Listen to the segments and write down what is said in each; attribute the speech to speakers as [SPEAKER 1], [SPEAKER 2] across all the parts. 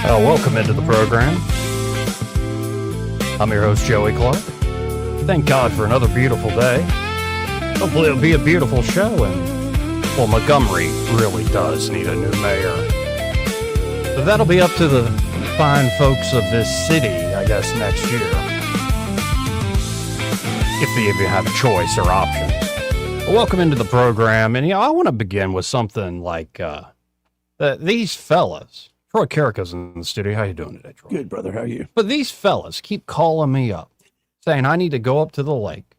[SPEAKER 1] Welcome into the program. I'm your host, Joey Clark. Thank God for another beautiful day. Hopefully it'll be a beautiful show, and, well, Montgomery really does need a new mayor. But that'll be up to the fine folks of this city, I guess, next year. If they even have a choice or options. Well, welcome into the program, and, I want to begin with something like these fellas. Troy Carrica's in the studio. How you doing today, Troy?
[SPEAKER 2] Good, brother. How are you?
[SPEAKER 1] But these fellas keep calling me up, saying I need to go up to the lake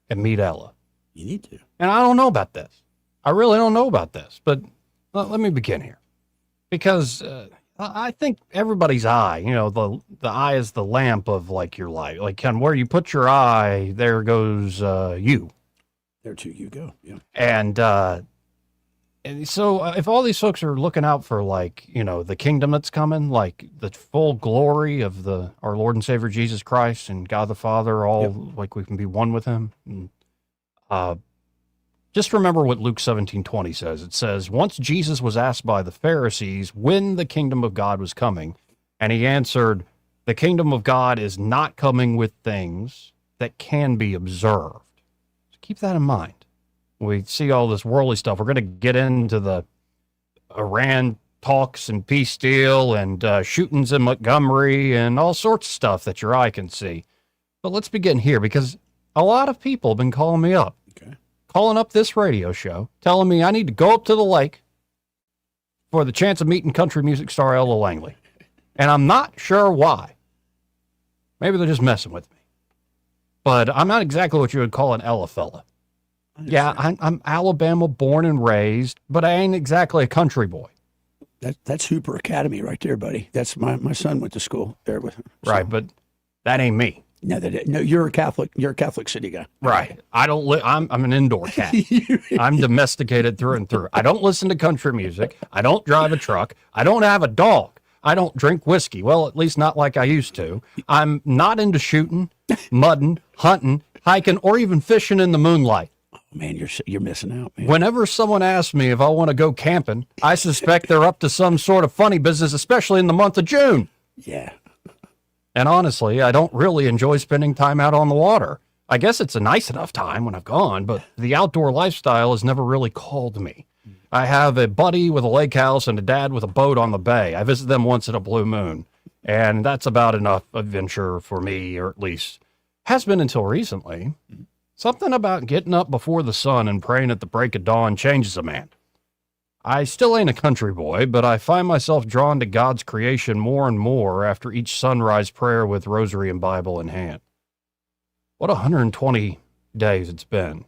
[SPEAKER 1] and meet Ella.
[SPEAKER 2] You need to.
[SPEAKER 1] And I don't know about this. I really don't know about this. But let me begin here. Because I think everybody's eye, the eye is the lamp of, like, your life. Like, where you put your eye, there goes you.
[SPEAKER 2] There too you go. Yeah.
[SPEAKER 1] And so if all these folks are looking out for, like, the kingdom that's coming, like the full glory of our Lord and Savior Jesus Christ and God the Father, all like we can be one with him. And, just remember what Luke 17:20 says. It says, once Jesus was asked by the Pharisees when the kingdom of God was coming, and he answered, the kingdom of God is not coming with things that can be observed. So keep that in mind. We see all this worldly stuff. We're going to get into the Iran talks and peace deal and shootings in Montgomery and all sorts of stuff that your eye can see. But let's begin here, because a lot of people have been calling me up, calling up this radio show, telling me I need to go up to the lake for the chance of meeting country music star Ella Langley. And I'm not sure why. Maybe they're just messing with me. But I'm not exactly what you would call an Ella fella. Yeah, I'm Alabama born and raised, but I ain't exactly a country boy.
[SPEAKER 2] That's Hooper Academy right there, buddy. That's my son went to school there with him. So.
[SPEAKER 1] Right, but that ain't me.
[SPEAKER 2] No, you're a Catholic. You're a Catholic city guy.
[SPEAKER 1] Right. I don't. I'm an indoor cat. I'm domesticated through and through. I don't listen to country music. I don't drive a truck. I don't have a dog. I don't drink whiskey. Well, at least not like I used to. I'm not into shooting, mudding, hunting, hiking, or even fishing in the moonlight.
[SPEAKER 2] Man, you're missing out, man.
[SPEAKER 1] Whenever someone asks me if I want to go camping, I suspect they're up to some sort of funny business, especially in the month of June.
[SPEAKER 2] Yeah.
[SPEAKER 1] And honestly, I don't really enjoy spending time out on the water. I guess it's a nice enough time when I've gone, but the outdoor lifestyle has never really called me. I have a buddy with a lake house and a dad with a boat on the bay. I visit them once in a blue moon, and that's about enough adventure for me, or at least has been until recently. Something about getting up before the sun and praying at the break of dawn changes a man. I still ain't a country boy, but I find myself drawn to God's creation more and more after each sunrise prayer with rosary and Bible in hand. What 120 days it's been.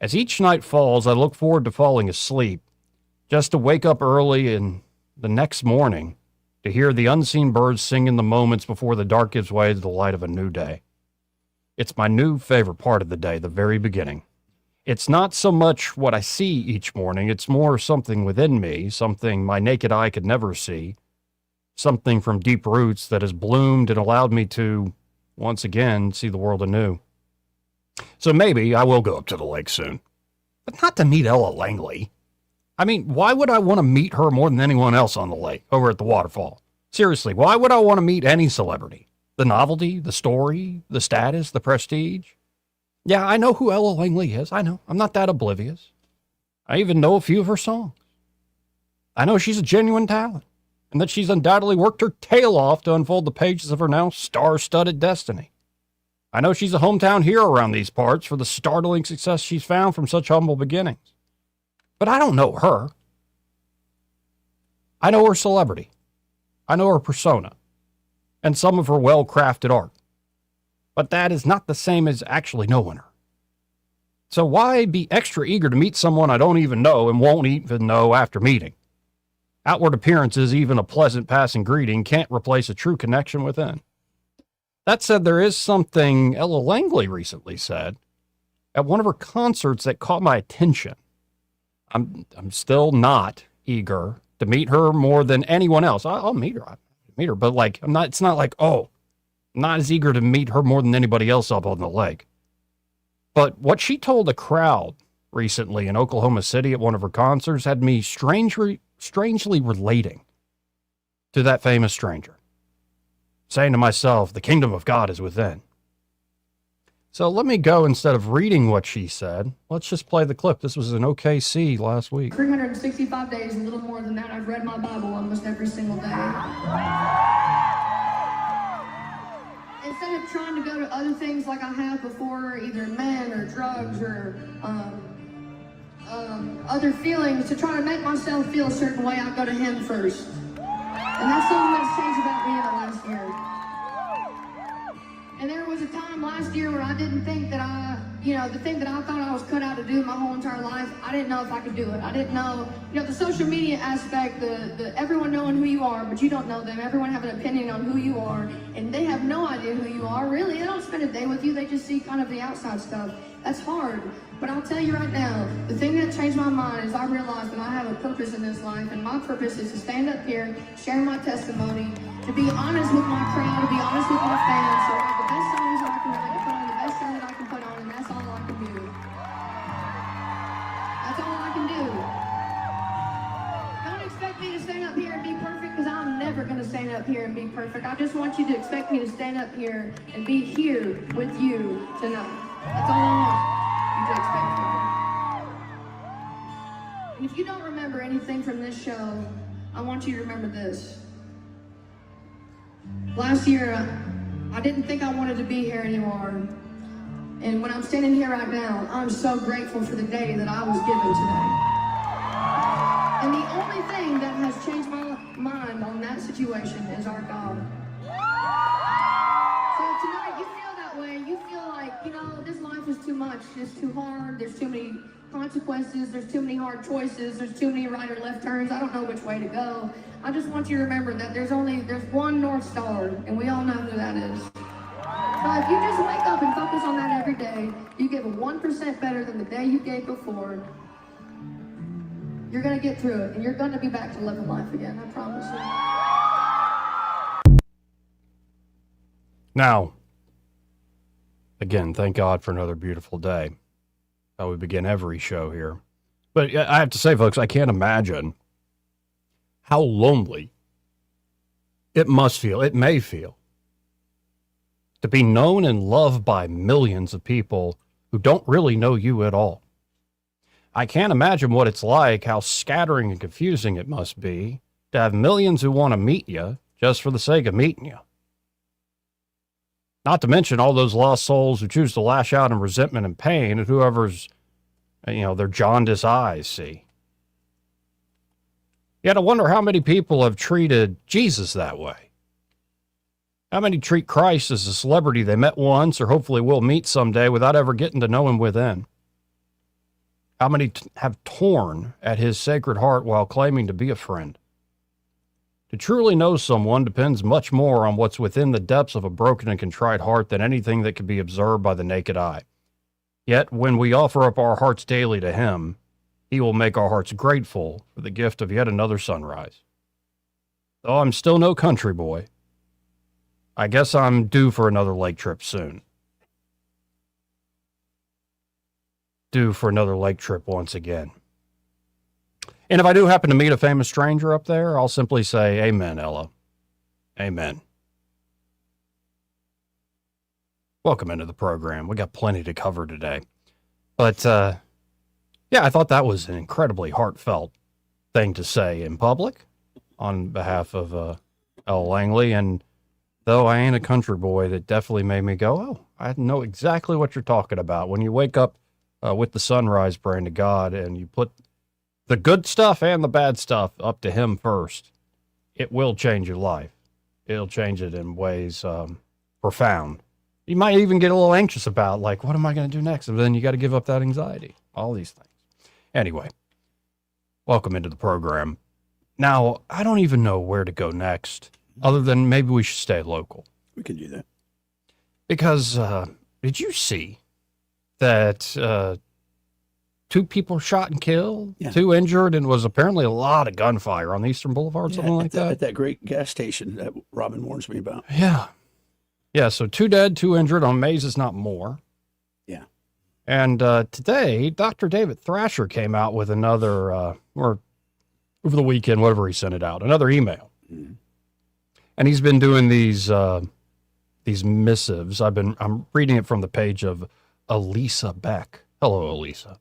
[SPEAKER 1] As each night falls, I look forward to falling asleep, just to wake up early and the next morning to hear the unseen birds sing in the moments before the dark gives way to the light of a new day. It's my new favorite part of the day, the very beginning. It's not so much what I see each morning, it's more something within me, something my naked eye could never see, something from deep roots that has bloomed and allowed me to, once again, see the world anew. So maybe I will go up to the lake soon, but not to meet Ella Langley. I mean, why would I want to meet her more than anyone else on the lake, over at the waterfall? Seriously, why would I want to meet any celebrity? The novelty, the story, the status, the prestige. Yeah, I know who Ella Langley is. I know. I'm not that oblivious. I even know a few of her songs. I know she's a genuine talent, and that she's undoubtedly worked her tail off to unfold the pages of her now star-studded destiny. I know she's a hometown hero around these parts for the startling success she's found from such humble beginnings. But I don't know her. I know her celebrity. I know her persona. And some of her well-crafted art. But that is not the same as actually knowing her. So why be extra eager to meet someone I don't even know and won't even know after meeting? Outward appearances, even a pleasant passing greeting, can't replace a true connection within. That said, there is something Ella Langley recently said at one of her concerts that caught my attention. I'm still not eager to meet her more than anyone else. I'll meet her. But like, it's not like, I'm not as eager to meet her more than anybody else up on the lake. But what she told a crowd recently in Oklahoma City at one of her concerts had me strangely relating to that famous stranger, saying to myself, the kingdom of God is within. So let me go, instead of reading what she said, let's just play the clip. This was in OKC last week.
[SPEAKER 3] 365 days, a little more than that, I've read my Bible almost every single day. Instead of trying to go to other things like I have before, either men or drugs or other feelings, to try to make myself feel a certain way, I go to Him first. And that's something that's changed about me in the last year. And there was a time last year where I didn't think that the thing that I thought I was cut out to do my whole entire life, I didn't know if I could do it. I didn't know, the social media aspect, the everyone knowing who you are, but you don't know them. Everyone have an opinion on who you are, and they have no idea who you are, really. They don't spend a day with you. They just see kind of the outside stuff. That's hard. But I'll tell you right now, the thing that changed my mind is I realized that I have a purpose in this life, and my purpose is to stand up here, share my testimony, to be honest with my crowd, to be honest with my fans, so I have the best songs that I can write, to put on the best show that I can put on, and that's all I can do. That's all I can do. Don't expect me to stand up here and be perfect, because I'm never going to stand up here and be perfect. I just want you to expect me to stand up here and be here with you tonight. That's all I want you to expect from me. And if you don't remember anything from this show, I want you to remember this. Last year, I didn't think I wanted to be here anymore. And when I'm standing here right now, I'm so grateful for the day that I was given today. And the only thing that has changed my mind on that situation is our God. So tonight, you feel that way. You feel like, this life is too much. It's too hard. There's too many consequences. There's too many hard choices. There's too many right or left turns. I don't know which way to go. I just want you to remember that there's one North Star, and we all know who that is. So if you just wake up and focus on that every day, you give 1% better than the day you gave before, you're going to get through it, and you're going to be back to living life again, I promise you.
[SPEAKER 1] Now, again, thank God for another beautiful day. How we begin every show here. But I have to say, folks, I can't imagine how lonely it may feel, to be known and loved by millions of people who don't really know you at all. I can't imagine what it's like, how scattering and confusing it must be to have millions who want to meet you just for the sake of meeting you. Not to mention all those lost souls who choose to lash out in resentment and pain at whoever's, their jaundiced eyes see. Yet I wonder how many people have treated Jesus that way. How many treat Christ as a celebrity they met once or hopefully will meet someday without ever getting to know him within? How many have torn at his sacred heart while claiming to be a friend? To truly know someone depends much more on what's within the depths of a broken and contrite heart than anything that can be observed by the naked eye. Yet when we offer up our hearts daily to him, he will make our hearts grateful for the gift of yet another sunrise. Though I'm still no country boy, I guess I'm due for another lake trip soon. Due for another lake trip once again. And if I do happen to meet a famous stranger up there, I'll simply say, amen, Ella. Amen. Welcome into the program. We got plenty to cover today. But, yeah, I thought that was an incredibly heartfelt thing to say in public on behalf of Ella Langley. And though I ain't a country boy, that definitely made me go, oh, I know exactly what you're talking about. When you wake up with the sunrise praying to God and you put the good stuff and the bad stuff up to him first, it will change your life. It'll change it in ways profound. You might even get a little anxious about, like, what am I going to do next? And then you got to give up that anxiety, all these things. Anyway, welcome into the program. Now, I don't even know where to go next, other than maybe we should stay local.
[SPEAKER 2] We can do that.
[SPEAKER 1] Because did you see that 2 people shot and killed, 2 injured, and was apparently a lot of gunfire on the Eastern Boulevard, something like that?
[SPEAKER 2] At that great gas station that Robin warns me about.
[SPEAKER 1] Yeah. Yeah, so 2 dead, 2 injured. I'm amazed it's not more.
[SPEAKER 2] Yeah.
[SPEAKER 1] And today, Dr. David Thrasher came out with another, or over the weekend, whatever he sent it out, another email. Mm-hmm. And he's been doing these missives. I'm reading it from the page of Elisa Beck. Hello, Elisa.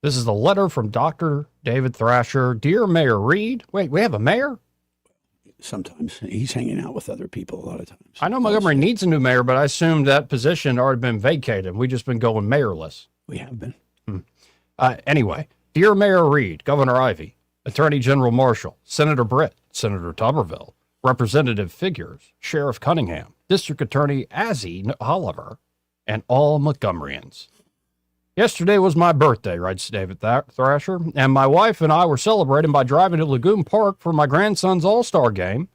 [SPEAKER 1] This is the letter from Dr. David Thrasher. Dear Mayor Reed. Wait, we have a mayor?
[SPEAKER 2] Sometimes he's hanging out with other people a lot of times.
[SPEAKER 1] I know Montgomery needs a new mayor, but I assumed that position had already been vacated. We've just been going mayorless.
[SPEAKER 2] We have been.
[SPEAKER 1] Anyway, Dear Mayor Reed, Governor Ivey, Attorney General Marshall, Senator Britt, Senator Tuberville, Representative Figures, Sheriff Cunningham, District Attorney Azzy Oliver, and all Montgomeryans. Yesterday was my birthday, writes David Thrasher, and my wife and I were celebrating by driving to Lagoon Park for my grandson's All-Star game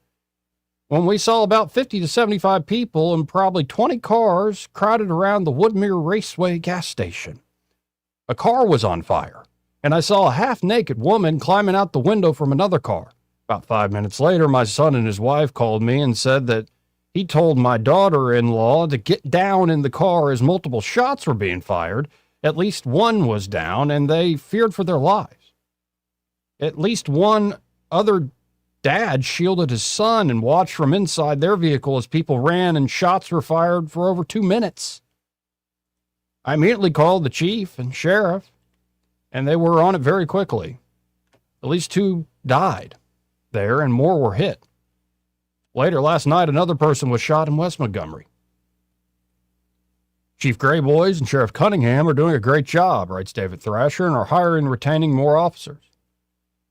[SPEAKER 1] when we saw about 50 to 75 people and probably 20 cars crowded around the Woodmere Raceway gas station. A car was on fire, and I saw a half-naked woman climbing out the window from another car. About 5 minutes later, my son and his wife called me and said that he told my daughter-in-law to get down in the car as multiple shots were being fired. At least one was down, and they feared for their lives. At least one other dad shielded his son and watched from inside their vehicle as people ran and shots were fired for over 2 minutes. I immediately called the chief and sheriff, and they were on it very quickly. At least 2 died there, and more were hit. Later last night, another person was shot in West Montgomery. Chief Grayboys and Sheriff Cunningham are doing a great job, writes David Thrasher, and are hiring and retaining more officers.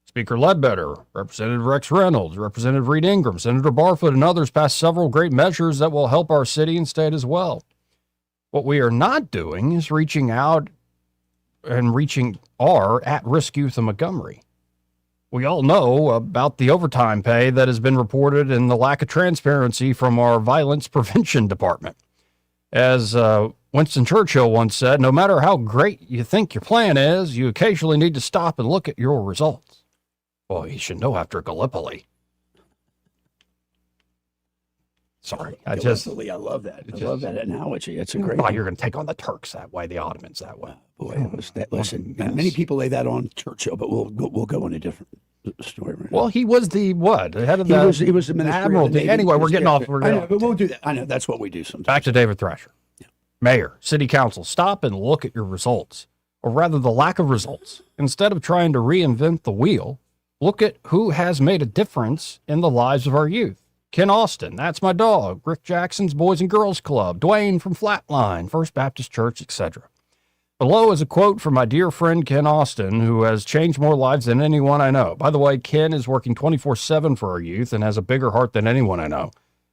[SPEAKER 1] Speaker Ledbetter, Representative Rex Reynolds, Representative Reed Ingram, Senator Barfoot, and others passed several great measures that will help our city and state as well. What we are not doing is reaching out and reaching our at-risk youth in Montgomery. We all know about the overtime pay that has been reported and the lack of transparency from our violence prevention department. As Winston Churchill once said, no matter how great you think your plan is, you occasionally need to stop and look at your results. Well, you should know after Gallipoli. Sorry,
[SPEAKER 2] I love that. I love that analogy. It's a great
[SPEAKER 1] Oh,
[SPEAKER 2] one.
[SPEAKER 1] you're going to take on the Turks that way, the Ottomans that way.
[SPEAKER 2] Boy, listen,
[SPEAKER 1] Yes.
[SPEAKER 2] many people lay that on Churchill, but we'll go in a different story. Right now.
[SPEAKER 1] Well, he was the what? The head of
[SPEAKER 2] he
[SPEAKER 1] the
[SPEAKER 2] was the minister.
[SPEAKER 1] Admiral.
[SPEAKER 2] Of the Navy.
[SPEAKER 1] Anyway, we're getting off.
[SPEAKER 2] I know, but we'll do that. I know that's what we do sometimes.
[SPEAKER 1] Back to David Thrasher. Mayor, City Council, stop and look at your results, or rather the lack of results. Instead of trying to reinvent the wheel, look at who has made a difference in the lives of our youth. Ken Austin, that's my dog. Rick Jackson's Boys and Girls Club. Dwayne from Flatline, First Baptist Church, etc. Below is a quote from my dear friend Ken Austin, who has changed more lives than anyone I know. By the way, Ken is working 24/7 for our youth and has a bigger heart than anyone I know.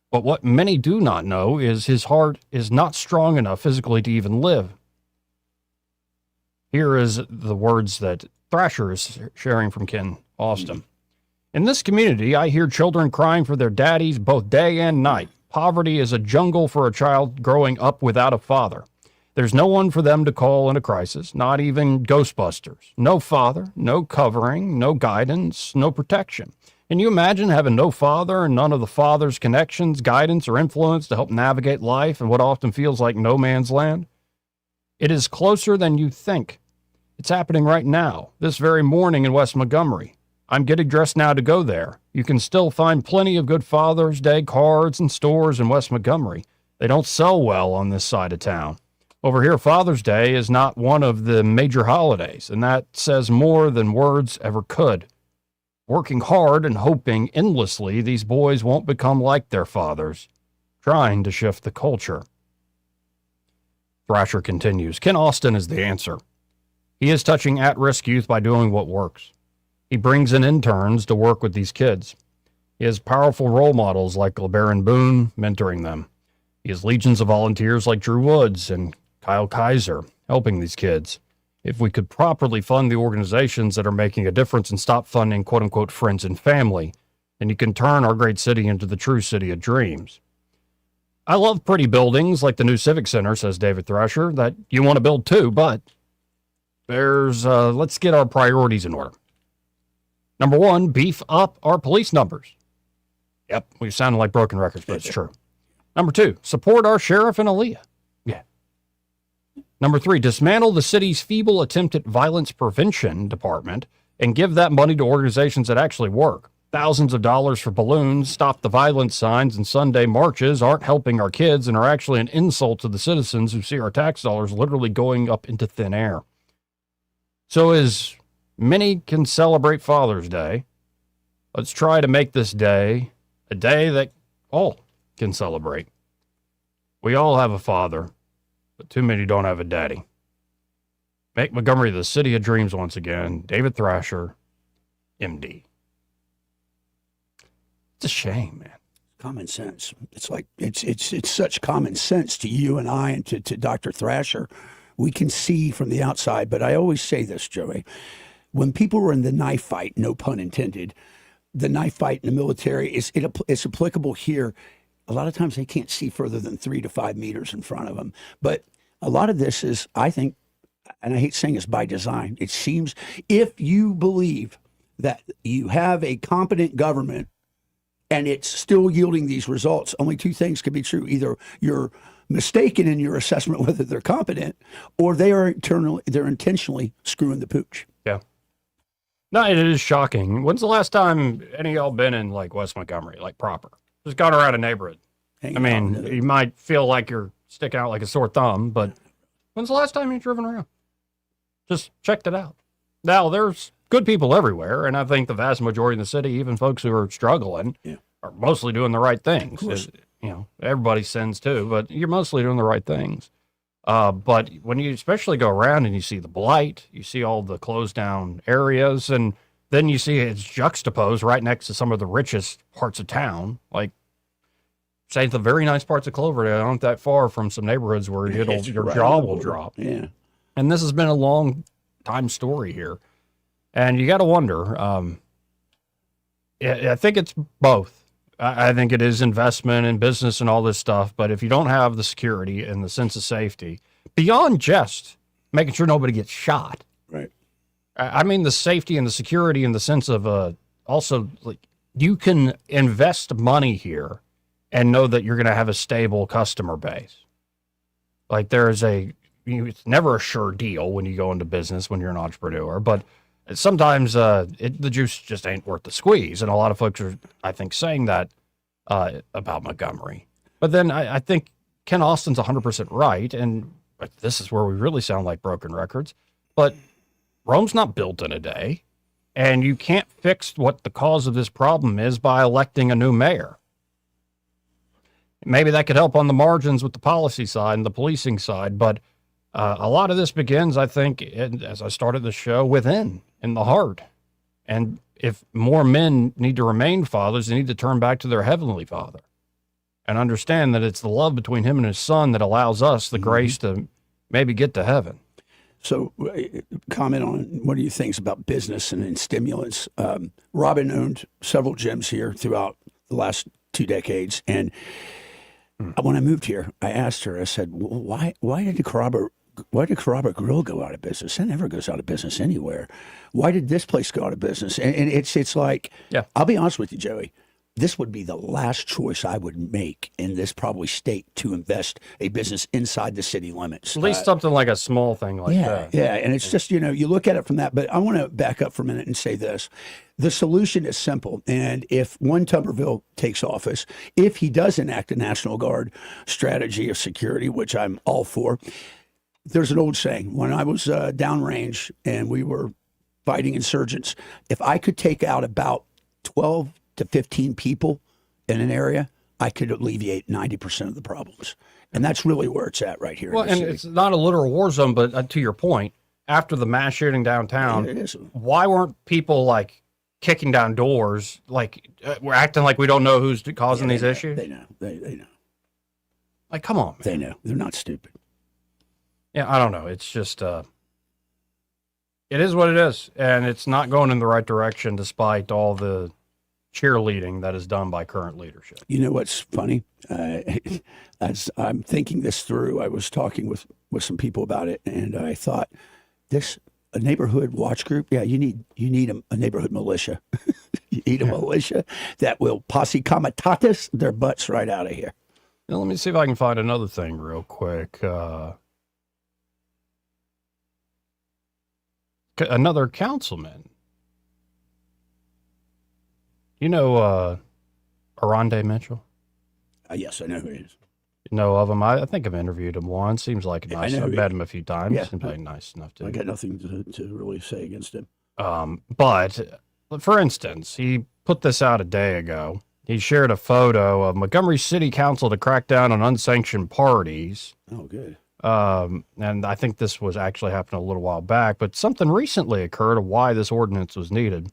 [SPEAKER 1] But what many do not know is his heart is not strong enough physically to even live. Here is the words that Thrasher is sharing from Ken Austin. In this community, I hear children crying for their daddies both day and night. Poverty is a jungle for a child growing up without a father. There's no one for them to call in a crisis, not even Ghostbusters. No father, no covering, no guidance, no protection. Can you imagine having no father and none of the father's connections, guidance, or influence to help navigate life in what often feels like no man's land? It is closer than you think. It's happening right now, this very morning in West Montgomery. I'm getting dressed now to go there. You can still find plenty of good Father's Day cards and stores in West Montgomery. They don't sell well on this side of town. Over here, Father's Day is not one of the major holidays, and that says more than words ever could. Working hard and hoping endlessly these boys won't become like their fathers, trying to shift the culture. Thrasher continues, Ken Austin is the answer. He is touching at-risk youth by doing what works. He brings in interns to work with these kids. He has powerful role models like LeBaron Boone mentoring them. He has legions of volunteers like Drew Woods and Kyle Kaiser helping these kids. If we could properly fund the organizations that are making a difference and stop funding quote-unquote friends and family, then you can turn our great city into the true city of dreams. I love pretty buildings like the new Civic Center, says David Thrasher, that you want to build too, but let's get our priorities in order. Number one, beef up our police numbers. Yep, we sounded like broken records, but it's true. Number two, support our sheriff in Aaliyah. Yeah. Number three, dismantle the city's feeble attempt at violence prevention department and give that money to organizations that actually work. thousands of dollars for balloons, stop the violence signs, and Sunday marches aren't helping our kids and are actually an insult to the citizens who see our tax dollars literally going up into thin air. So as many can celebrate Father's Day, let's try to make this day a day that all can celebrate. We all have a father, but too many don't have a daddy. Make Montgomery the city of dreams once again. David Thrasher, MD. It's a shame, man.
[SPEAKER 2] Common sense. It's like it's such common sense to you and I and to Dr. Thrasher. We can see from the outside, but I always say this, Joey. When people were in the knife fight, no pun intended, the knife fight in the military it's applicable here. A lot of times they can't see further than 3 to 5 meters in front of them. But a lot of this is, I think, and I hate saying this, by design. It seems if you believe that you have a competent government and it's still yielding these results, only two things can be true. Either you're mistaken in your assessment whether they're competent, or they're intentionally screwing the pooch.
[SPEAKER 1] Yeah. No, it is shocking. When's the last time any of y'all been in like West Montgomery, like proper? Just gone around a neighborhood. I mean, you might feel like you're sticking out like a sore thumb, but when's the last time you've driven around? Just checked it out. Now, there's good people everywhere, and I think the vast majority of the city, even folks who are struggling, are mostly doing the right things. You know, everybody sins too, but you're mostly doing the right things. But when you especially go around and you see the blight, you see all the closed down areas, and then you see it's juxtaposed right next to some of the richest parts of town, like say the very nice parts of Cloverdale aren't that far from some neighborhoods where your jaw will drop.
[SPEAKER 2] Yeah.
[SPEAKER 1] And this has been a long time story here. And you got to wonder, I think it's both. I think it is investment in business and all this stuff. But if you don't have the security and the sense of safety, beyond just making sure nobody gets shot.
[SPEAKER 2] Right.
[SPEAKER 1] I mean, the safety and the security in the sense of also, like, you can invest money here and know that you're going to have a stable customer base. Like it's never a sure deal when you go into business, when you're an entrepreneur, but sometimes the juice just ain't worth the squeeze. And a lot of folks are, I think, saying that about Montgomery. But then I think Ken Austin's 100% right. And this is where we really sound like broken records. But Rome's not built in a day. And you can't fix what the cause of this problem is by electing a new mayor. Maybe that could help on the margins with the policy side and the policing side. But a lot of this begins, I think, as I started the show, within, in the heart. And if more men need to remain fathers, they need to turn back to their heavenly Father and understand that it's the love between him and his son that allows us the grace to maybe get to heaven.
[SPEAKER 2] So comment on what do you think about business and stimulants? Robin owned several gyms here throughout the last 2 decades. And when I moved here, I asked her, I said, why did Carrabba Grill go out of business? It never goes out of business anywhere. Why did this place go out of business? And it's like, I'll be honest with you, Joey, this would be the last choice I would make in this probably state to invest a business inside the city limits.
[SPEAKER 1] At least something like a small thing like that.
[SPEAKER 2] Yeah, and it's just, you look at it from that. But I want to back up for a minute and say this. The solution is simple. And if one Tuberville takes office, if he does enact a National Guard strategy of security, which I'm all for, there's an old saying. When I was downrange and we were fighting insurgents, if I could take out about 12 to 15 people in an area, I could alleviate 90% of the problems. And that's really where it's at right here.
[SPEAKER 1] Well, and it's not a literal war zone, but to your point, after the mass shooting downtown, why weren't people like kicking down doors? Like we're acting like we don't know who's causing these issues?
[SPEAKER 2] They know. They know.
[SPEAKER 1] Like, come on, man.
[SPEAKER 2] They know. They're not stupid.
[SPEAKER 1] Yeah, I don't know. It's just, it is what it is. And it's not going in the right direction despite all the cheerleading that is done by current leadership.
[SPEAKER 2] You know what's funny? As I'm thinking this through, I was talking with some people about it, and I thought, a neighborhood watch group, yeah, you need a neighborhood militia. You need a militia that will posse comitatus their butts right out of here.
[SPEAKER 1] Now, let me see if I can find another thing real quick. Another councilman You know Arande Mitchell?
[SPEAKER 2] Yes, I know who he is.
[SPEAKER 1] You know of him? I think I've interviewed him once. Seems like a
[SPEAKER 2] Yeah, I
[SPEAKER 1] nice.
[SPEAKER 2] know
[SPEAKER 1] I've
[SPEAKER 2] who
[SPEAKER 1] met
[SPEAKER 2] he-
[SPEAKER 1] him a few times.
[SPEAKER 2] Yeah,
[SPEAKER 1] Seems like nice enough
[SPEAKER 2] I
[SPEAKER 1] to.
[SPEAKER 2] got nothing to really say against him.
[SPEAKER 1] But for instance, he put this out a day ago. He shared a photo of Montgomery City Council to crack down on unsanctioned parties.
[SPEAKER 2] Oh, good.
[SPEAKER 1] And I think this was actually happening a little while back, but something recently occurred of why this ordinance was needed.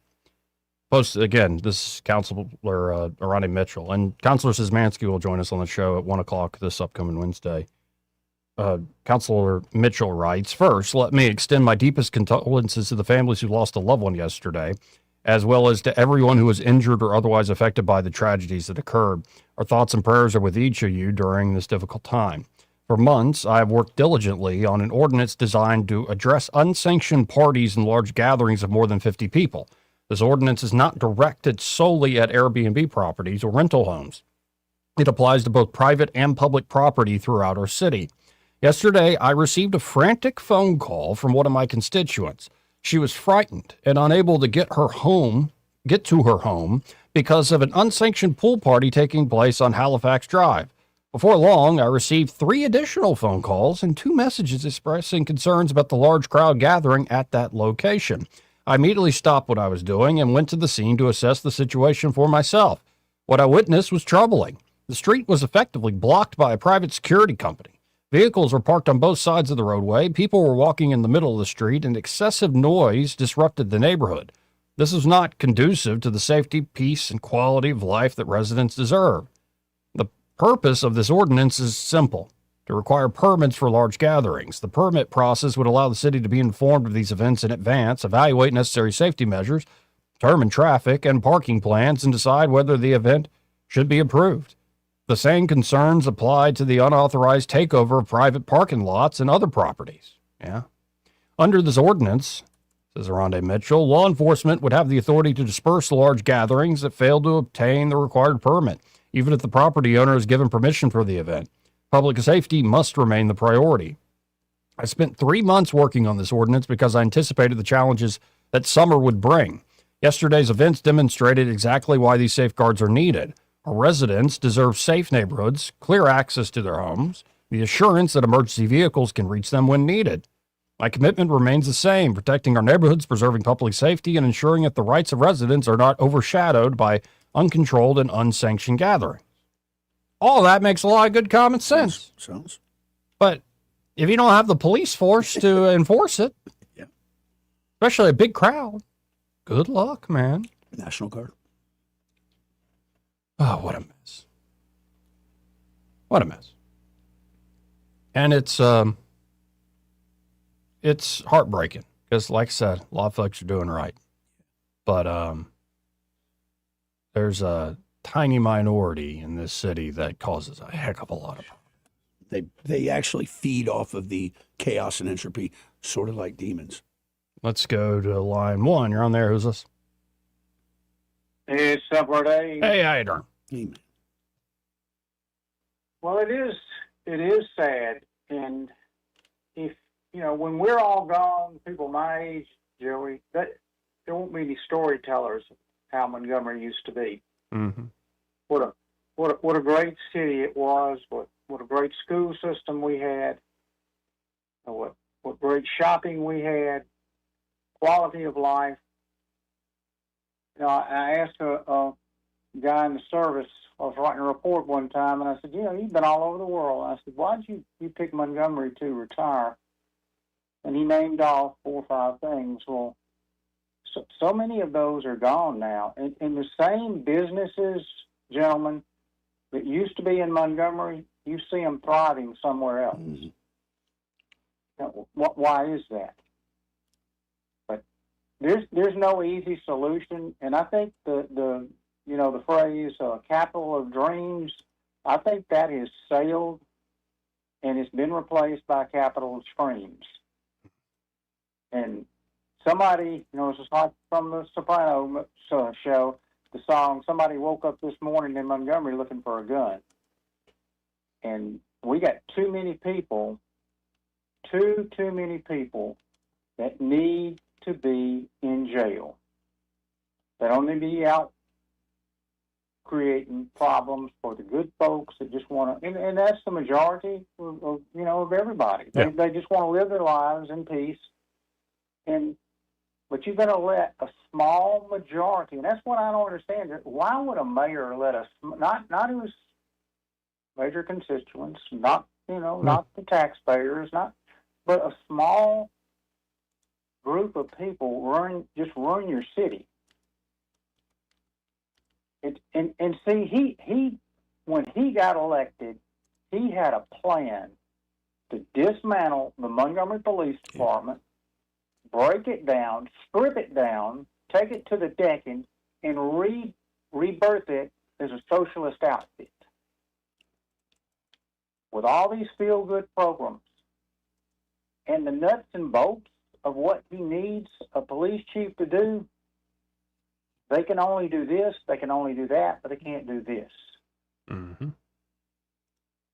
[SPEAKER 1] Post again, this is Councilor Ronnie Mitchell, and Councilor Szymanski will join us on the show at 1:00 this upcoming Wednesday. Councilor Mitchell writes, first, let me extend my deepest condolences to the families who lost a loved one yesterday, as well as to everyone who was injured or otherwise affected by the tragedies that occurred. Our thoughts and prayers are with each of you during this difficult time. For months, I have worked diligently on an ordinance designed to address unsanctioned parties and large gatherings of more than 50 people. This ordinance is not directed solely at Airbnb properties or rental homes. It applies to both private and public property throughout our city. Yesterday, I received a frantic phone call from one of my constituents. She was frightened and unable to get to her home because of an unsanctioned pool party taking place on Halifax Drive. Before long, I received 3 additional phone calls and 2 messages expressing concerns about the large crowd gathering at that location. I immediately stopped what I was doing and went to the scene to assess the situation for myself. What I witnessed was troubling. The street was effectively blocked by a private security company. Vehicles were parked on both sides of the roadway, people were walking in the middle of the street, and excessive noise disrupted the neighborhood. This was not conducive to the safety, peace, and quality of life that residents deserve. The purpose of this ordinance is simple: to require permits for large gatherings. The permit process would allow the city to be informed of these events in advance, evaluate necessary safety measures, determine traffic and parking plans, and decide whether the event should be approved. The same concerns apply to the unauthorized takeover of private parking lots and other properties. Yeah. Under this ordinance, says Arande Mitchell, law enforcement would have the authority to disperse large gatherings that fail to obtain the required permit, even if the property owner is given permission for the event. Public safety must remain the priority. I spent 3 months working on this ordinance because I anticipated the challenges that summer would bring. Yesterday's events demonstrated exactly why these safeguards are needed. Our residents deserve safe neighborhoods, clear access to their homes, the assurance that emergency vehicles can reach them when needed. My commitment remains the same: protecting our neighborhoods, preserving public safety, and ensuring that the rights of residents are not overshadowed by uncontrolled and unsanctioned gatherings. All that makes a lot of good common sense.
[SPEAKER 2] Sounds.
[SPEAKER 1] But if you don't have the police force to enforce it,
[SPEAKER 2] Yeah.
[SPEAKER 1] especially a big crowd, good luck, man.
[SPEAKER 2] National Guard.
[SPEAKER 1] Oh, what a mess. What a mess. And it's heartbreaking because, like I said, a lot of folks are doing right. But there's a tiny minority in this city that causes a heck of a lot of problems.
[SPEAKER 2] They actually feed off of the chaos and entropy, sort of like demons.
[SPEAKER 1] Let's go to line 1. You're on there. Who's this?
[SPEAKER 4] It's Supper Day.
[SPEAKER 1] Hey, how you doing?
[SPEAKER 2] Amen.
[SPEAKER 4] Well, it is sad. And if, when we're all gone, people my age, Joey, there won't be any storytellers of how Montgomery used to be.
[SPEAKER 1] Mm-hmm.
[SPEAKER 4] What a great city it was. What a great school system we had. What great shopping we had. Quality of life. I asked a guy in the service, I was writing a report one time, and I said, you've been all over the world. I said, why did you pick Montgomery to retire? And he named off 4 or 5 things. Well, so many of those are gone now. And the same businesses, gentlemen, that used to be in Montgomery, you see them thriving somewhere else.
[SPEAKER 2] Mm-hmm.
[SPEAKER 4] Now, why is that? But there's no easy solution, and I think the phrase "capital of dreams," I think that has sailed, and it's been replaced by capital of screams. And somebody, it's just like from the Soprano show, the song, somebody woke up this morning in Montgomery looking for a gun. And we got too many people that need to be in jail. They don't need to be out creating problems for the good folks that just want to, and that's the majority of everybody.
[SPEAKER 1] Yeah.
[SPEAKER 4] They just want to live their lives in peace. But you're going to let a small majority, and that's what I don't understand. Why would a mayor let not his major constituents, not the taxpayers, but a small group of people run your city? And see, he when he got elected, he had a plan to dismantle the Montgomery Police Department, break it down, strip it down, take it to the decking, and rebirth it as a socialist outfit. With all these feel-good programs and the nuts and bolts of what he needs a police chief to do, they can only do this, they can only do that, but they can't do this.
[SPEAKER 1] Mm-hmm.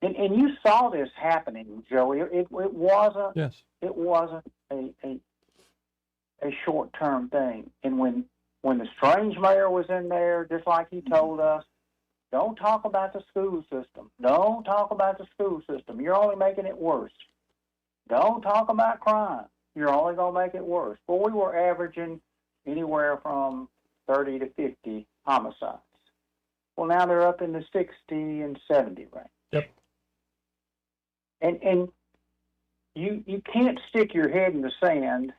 [SPEAKER 4] And you saw this happening, Joey. It wasn't.
[SPEAKER 1] Yes.
[SPEAKER 4] It wasn't a short-term thing. And when the strange mayor was in there, just like he told us, don't talk about the school system. Don't talk about the school system. You're only making it worse. Don't talk about crime. You're only going to make it worse. Well, we were averaging anywhere from 30 to 50 homicides. Well, now they're up in the 60 and 70 range.
[SPEAKER 1] Yep.
[SPEAKER 4] And you can't stick your head in the sand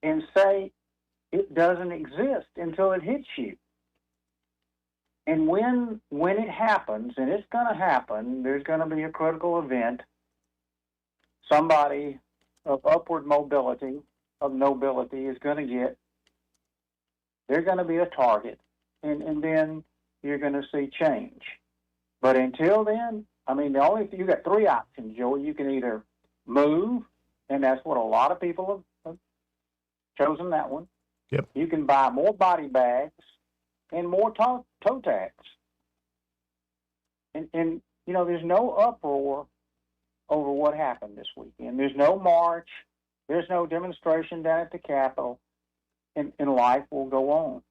[SPEAKER 4] and say it doesn't exist until it hits you. And when it happens, and it's going to happen, there's going to be a critical event. Somebody of upward mobility, of nobility, is going to get. They're going to be a target, and then you're going to see change. But until then, I mean, you got three options, Joey. You can either move, and that's what a lot of people have chosen, that one.
[SPEAKER 1] Yep.
[SPEAKER 4] You can buy more body bags and more toe tags. And there's no uproar over what happened this weekend. There's no march. There's no demonstration down at the Capitol. And life will go on.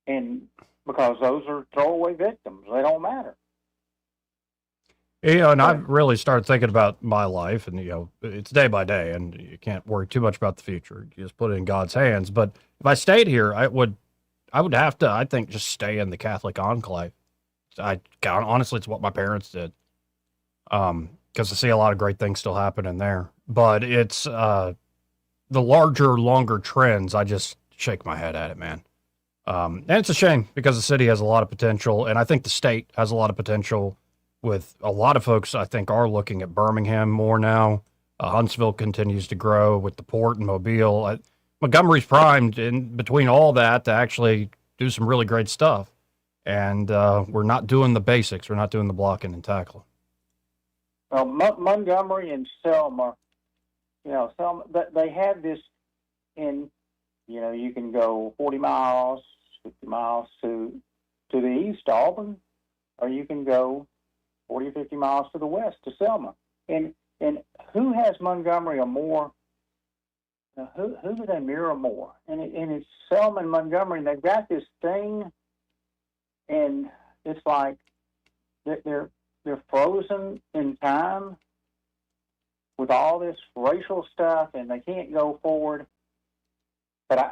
[SPEAKER 4] And because those are throwaway victims, they don't matter.
[SPEAKER 1] And I've really started thinking about my life, and it's day by day, and you can't worry too much about the future. You just put it in God's hands. But if I stayed here, I would have to, I think, just stay in the Catholic enclave. Honestly, it's what my parents did. Because I see a lot of great things still happening there. But it's the larger, longer trends. I just shake my head at it, man. And it's a shame because the city has a lot of potential, and I think the state has a lot of potential. With a lot of folks, I think, are looking at Birmingham more now. Huntsville continues to grow with the port and Mobile. Montgomery's primed in between all that to actually do some really great stuff. And we're not doing the basics. We're not doing the blocking and tackling.
[SPEAKER 4] Well, Montgomery and Selma, Selma, they have this in, you can go 40 miles, 50 miles to the east, Auburn, or you can go 40 or 50 miles to the west to Selma. And who has Montgomery a more, who do they mirror more? And it's Selma and Montgomery, and they've got this thing, and it's like they're frozen in time with all this racial stuff, and they can't go forward. But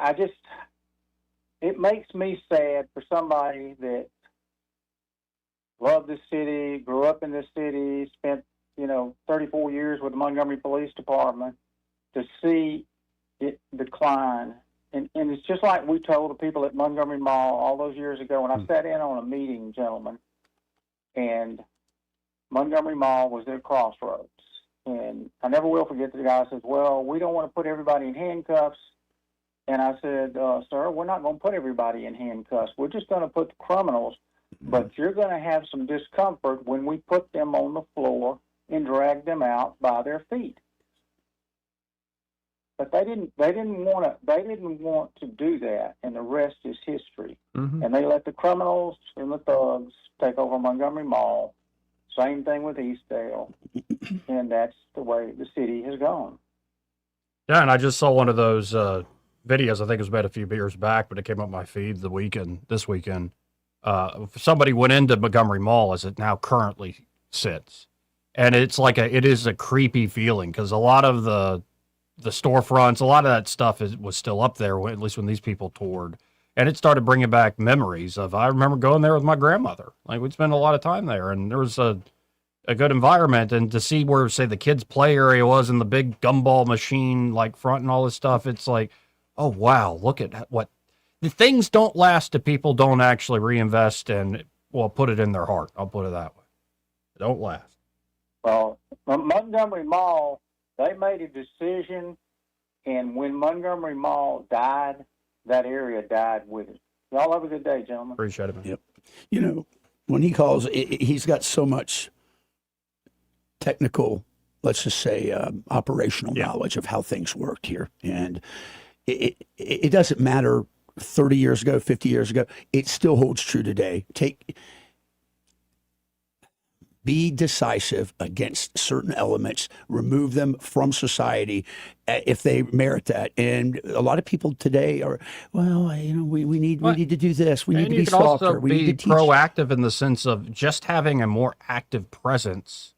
[SPEAKER 4] it makes me sad for somebody that loved the city, grew up in the city, spent, 34 years with the Montgomery Police Department, to see it decline. And it's just like we told the people at Montgomery Mall all those years ago when I sat in on a meeting, gentlemen, and Montgomery Mall was their crossroads. And I never will forget the guy says, well, we don't want to put everybody in handcuffs. And I said, sir, we're not going to put everybody in handcuffs. We're just going to put the criminals. But you're going to have some discomfort when we put them on the floor and drag them out by their feet. But they didn't want to do that, and the rest is history.
[SPEAKER 1] Mm-hmm.
[SPEAKER 4] And they let the criminals and the thugs take over Montgomery Mall. Same thing with Eastdale, and that's the way the city has gone.
[SPEAKER 1] Yeah, and I just saw one of those videos. I think it was about a few years back, but it came up my feed this weekend. somebody went into Montgomery Mall as it now currently sits. And it's like it is a creepy feeling because a lot of the storefronts, a lot of that stuff was still up there, at least when these people toured. And it started bringing back memories of, I remember going there with my grandmother. Like, we'd spend a lot of time there, and there was a good environment. And to see where, say, the kids' play area was and the big gumball machine, like, front and all this stuff, it's like, oh, wow, look at what the things don't last if people don't actually reinvest and, well, put it in their heart. I'll put it that way. They don't last.
[SPEAKER 4] Well, Montgomery Mall, they made a decision, and when Montgomery Mall died, that area died with it. Y'all have a good day, gentlemen.
[SPEAKER 1] Appreciate it, man.
[SPEAKER 2] Yep. You know, when he calls, he's got so much technical, let's just say, operational knowledge of how things worked here. And it doesn't matter 30 years ago, 50 years ago, it still holds true today. Be decisive against certain elements, remove them from society if they merit that. And a lot of people today are, well, you know, we need to do this. We need to be softer. We need to teach.
[SPEAKER 1] Proactive in the sense of just having a more active presence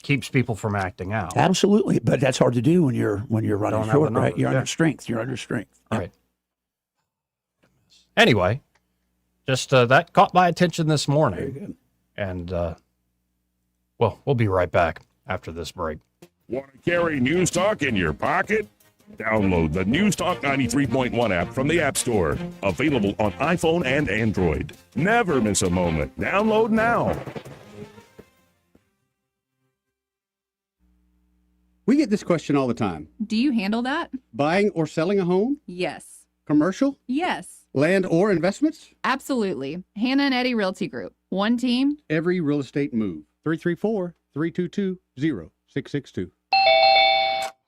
[SPEAKER 1] keeps people from acting out.
[SPEAKER 2] Absolutely, but that's hard to do when you're running short, right? You're under strength. You're under strength.
[SPEAKER 1] All right. Anyway, just that caught my attention this morning.
[SPEAKER 2] Very good.
[SPEAKER 1] And well, we'll be right back after this break.
[SPEAKER 5] Want to carry News Talk in your pocket? Download the News Talk 93.1 app from the App Store. Available on iPhone and Android. Never miss a moment. Download now.
[SPEAKER 6] We get this question all the time.
[SPEAKER 7] Do you handle that?
[SPEAKER 6] Buying or selling a home?
[SPEAKER 7] Yes.
[SPEAKER 6] Commercial?
[SPEAKER 7] Yes.
[SPEAKER 6] Land or investments?
[SPEAKER 7] Absolutely. Hannah and Eddie Realty Group. One team.
[SPEAKER 6] Every real estate move. 334-322-0662.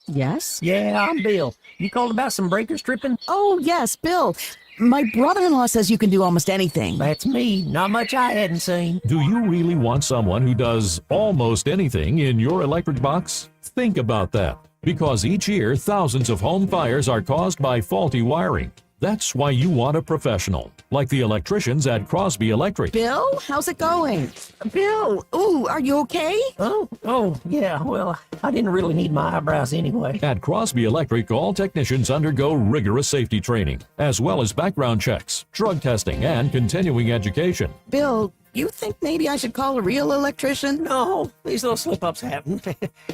[SPEAKER 8] Yes?
[SPEAKER 9] Yeah, I'm Bill. You called about some breaker stripping?
[SPEAKER 8] Oh, yes, Bill. My brother-in-law says you can do almost anything.
[SPEAKER 9] That's me. Not much I hadn't seen.
[SPEAKER 10] Do you really want someone who does almost anything in your electric box? Think about that. Because each year, thousands of home fires are caused by faulty wiring. That's why you want a professional, like the electricians at Crosby Electric.
[SPEAKER 8] Bill, how's it going? Bill, ooh, are you okay?
[SPEAKER 9] Oh, yeah, well, I didn't really need my eyebrows anyway.
[SPEAKER 10] At Crosby Electric, all technicians undergo rigorous safety training, as well as background checks, drug testing, and continuing education.
[SPEAKER 8] Bill, you think maybe I should call a real electrician?
[SPEAKER 9] No, these little slip-ups happen.